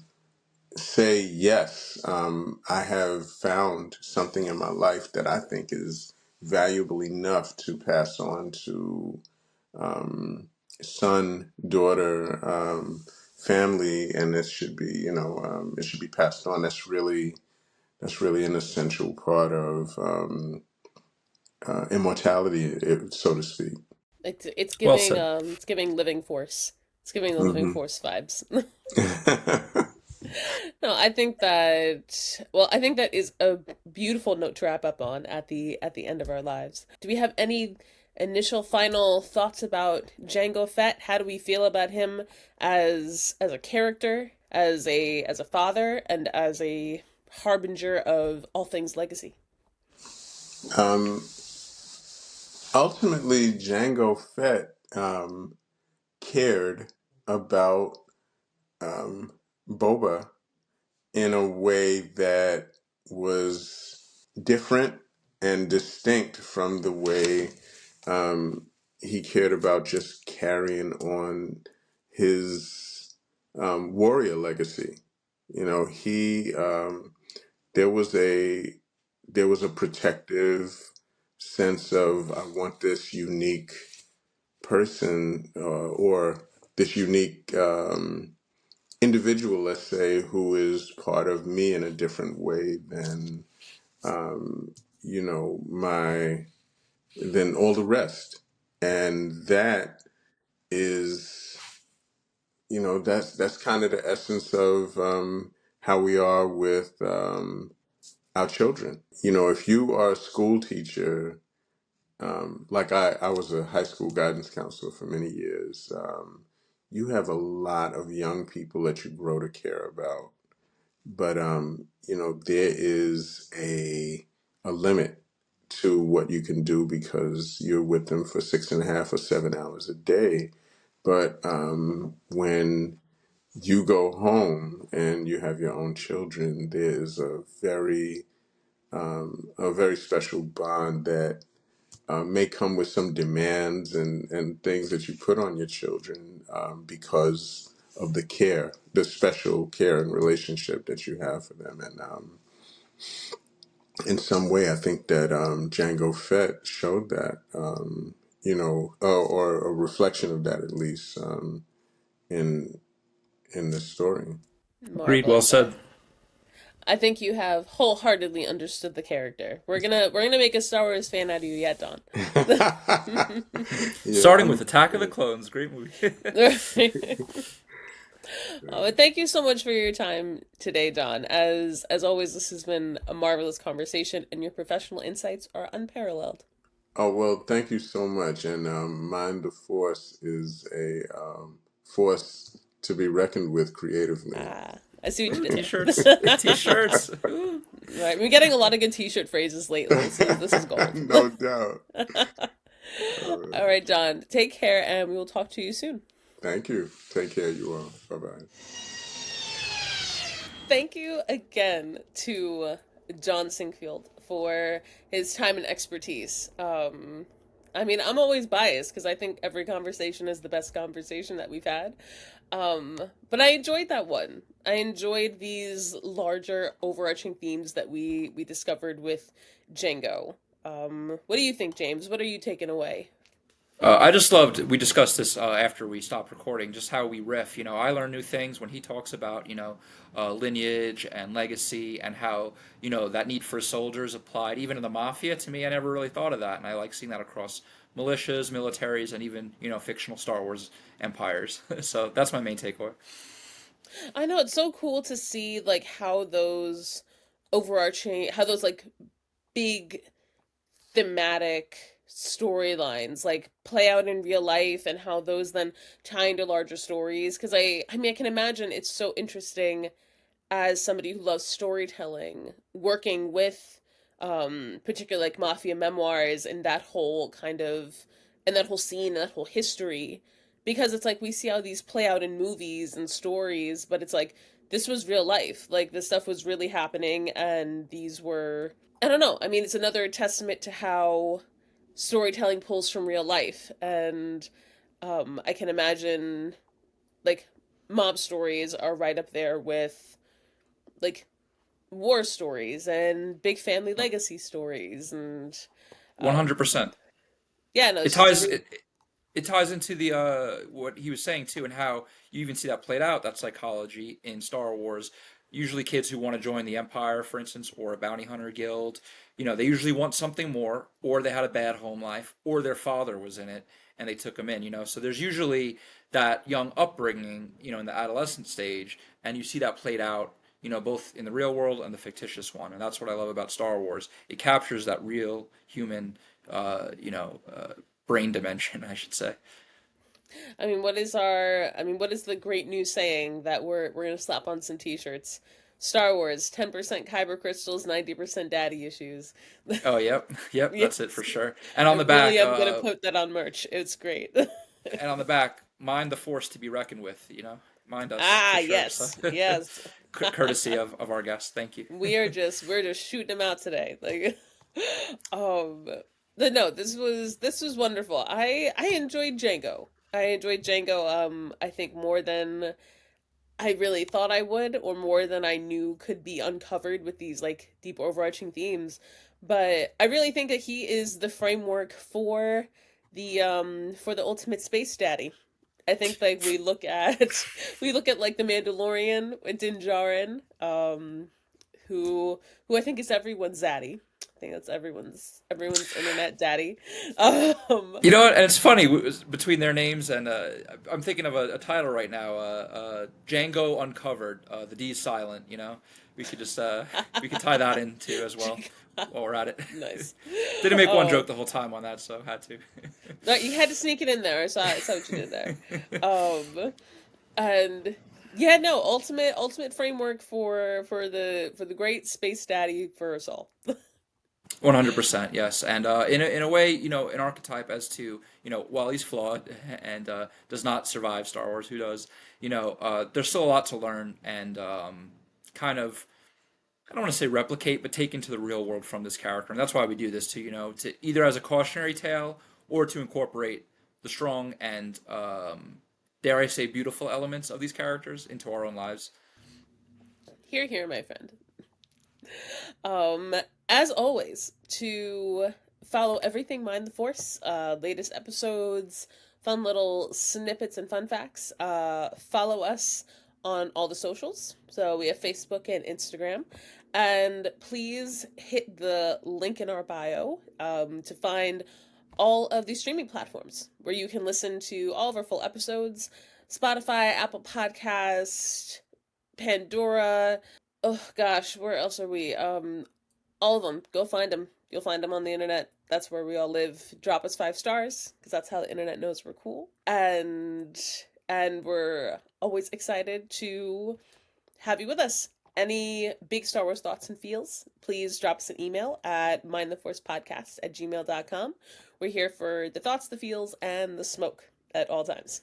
Speaker 3: say yes. I have found something in my life that I think is valuable enough to pass on to um, son, daughter, family, and this should be, it should be passed on. That's really an essential part of immortality, so to speak.
Speaker 2: Well said.
Speaker 1: It's giving living force. It's giving the living
Speaker 3: Hmm.
Speaker 1: force vibes. No, I think that is a beautiful note to wrap up on at the end of our lives. Do we have any initial final thoughts about Jango Fett? How do we feel about him as a character, as a father, and as a harbinger of all things legacy?
Speaker 3: um, Ultimately, Jango Fett cared about um, Boba in a way that was different and distinct from the way um, he cared about just carrying on his warrior legacy. He there was a there was a protective sense of I want this unique person or this unique individual, let's say, who is part of me in a different way than um, my than all the rest, and that is that's kind of the essence of how we are with our children. If you are a school teacher, like I was a high school guidance counselor for many years. You have a lot of young people that you grow to care about, but there is a limit to what you can do because you're with them for 6.5 or 7 hours a day. But when you go home and you have your own children, there's a very special bond that may come with some demands and things that you put on your children because of the special care and relationship that you have for them. And in some way, I think that Django Fett showed that, or a reflection of that at least in this story.
Speaker 2: Agreed. Well
Speaker 1: Marvelous.
Speaker 2: said.
Speaker 1: I think you have wholeheartedly understood the character. We're gonna make a Star Wars fan out of you yet, Don.
Speaker 3: Yeah,
Speaker 2: Starting with Attack of the Clones, great movie.
Speaker 1: Oh, and thank you so much for your time today, Don. As always, this has been a marvelous conversation, and your professional insights are unparalleled.
Speaker 3: oh well, thank you so much. And Mind the Force is a force to be reckoned with creatively.
Speaker 1: Ah, I see what you
Speaker 2: Ooh,
Speaker 1: did
Speaker 2: t-shirts. T-shirts. Ooh.
Speaker 1: there. Right, we're getting a lot of good T-shirt phrases lately. This is gold.
Speaker 3: No doubt. Uh,
Speaker 1: All right, Don. Take care, and we will talk to you soon.
Speaker 3: Thank you. Take care, you all. Bye bye.
Speaker 1: Thank you again to John Sinkfield for his time and expertise. I mean, I'm always biased because I think every conversation is the best conversation that we've had. But I enjoyed that one. I enjoyed these larger overarching themes that we discovered with Django. What do you think, James? What are you taking away?
Speaker 2: I just loved. We discussed this after we stopped recording. Just how we riff. I learn new things when he talks about lineage and legacy and how that need for soldiers applied even in the mafia. To me, I never really thought of that, and I like seeing that across militias, militaries, and even fictional Star Wars empires. So that's my main takeaway.
Speaker 1: I know it's so cool to see like how those like big thematic storylines like play out in real life and how those then tie into larger stories because I mean I can imagine it's so interesting as somebody who loves storytelling working with particularly like mafia memoirs and that whole scene and that whole history because it's like we see how these play out in movies and stories but it's like this was real life like this stuff was really happening and these were I don't know. I mean, it's another testament to how storytelling pulls from real life, and I can imagine like mob stories are right up there with like war stories and big family legacy stories, and um
Speaker 2: 100%.
Speaker 1: yeah, no,
Speaker 2: It
Speaker 1: it's just a
Speaker 2: ties
Speaker 1: really.
Speaker 2: it, it ties into the what he was saying too, and how you even see that played out, that psychology in Star Wars. Usually kids who want to join the Empire, for instance, or a bounty hunter guild, they usually want something more, or they had a bad home life, or their father was in it and they took them in. So there's usually that young upbringing, in the adolescent stage, and you see that played out, both in the real world and the fictitious one. And that's what I love about Star Wars. It captures that real human uh, you know, uh, brain dimension, I should say.
Speaker 1: What is the great new saying that we're gonna slap on some t-shirts? Star Wars, 10% kyber crystals, 90% daddy issues.
Speaker 2: Oh, yep, yep, that's it
Speaker 1: Yes.
Speaker 2: for sure. And
Speaker 1: I
Speaker 2: on the
Speaker 1: really
Speaker 2: back,
Speaker 1: am gonna put that on merch. It's great.
Speaker 2: mind the force to be reckoned with. Mind us for
Speaker 1: Ah,
Speaker 2: sure. So,
Speaker 1: yes. Yes.
Speaker 2: courtesy of our guest. Thank you.
Speaker 1: We're just shooting them out today. Like um but no, this was wonderful. I enjoyed Django. I enjoyed Django I think more than I really thought I would, or more than I knew could be uncovered with these like deep overarching themes. But I really think that he is the framework for the ultimate space daddy. I think like we look at we look at like the Mandalorian with Din Djarin, who I think is everyone's zaddy. I think that's everyone's internet daddy. Um,
Speaker 2: You know what? And it's funny between their names, and I'm thinking of a title right now. Django Uncovered. The D is silent. We could just we could tie that in too as well while we're at it.
Speaker 1: nice.
Speaker 2: Didn't make one
Speaker 1: Oh,
Speaker 2: joke the whole time on that, so had to.
Speaker 1: no, you had to sneak it in there. I saw what you did there. Um, and yeah, no, ultimate framework for the great space daddy for us all.
Speaker 2: 100%, yes, and in a way, an archetype as to while he's flawed and does not survive Star Wars, who does? There's still a lot to learn and kind of, I don't want to say replicate, but take into the real world from this character, and that's why we do this to either as a cautionary tale or to incorporate the strong and dare I say beautiful elements of these characters into our own lives.
Speaker 1: Here, here, my friend. Um, as always, to follow everything Mind the Force, latest episodes, fun little snippets and fun facts, follow us on all the socials. So we have Facebook and Instagram. And please hit the link in our bio to find all of these streaming platforms where you can listen to all of our full episodes: Spotify, Apple Podcast, Pandora. Oh gosh, where else are we? All of them. Go find them. You'll find them on the internet. That's where we all live. Drop us 5 stars because that's how the internet knows we're cool. And we're always excited to have you with us. Any big Star Wars thoughts and feels, please drop us an email at mindtheforcepodcast@gmail.com. We're here for the thoughts, the feels, and the smoke at all times.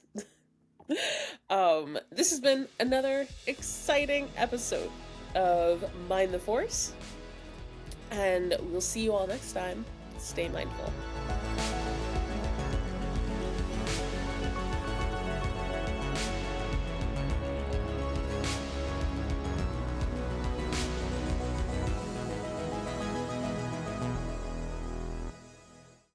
Speaker 1: This has been another exciting episode of Mind the Force, and we'll see you all next time. Stay mindful.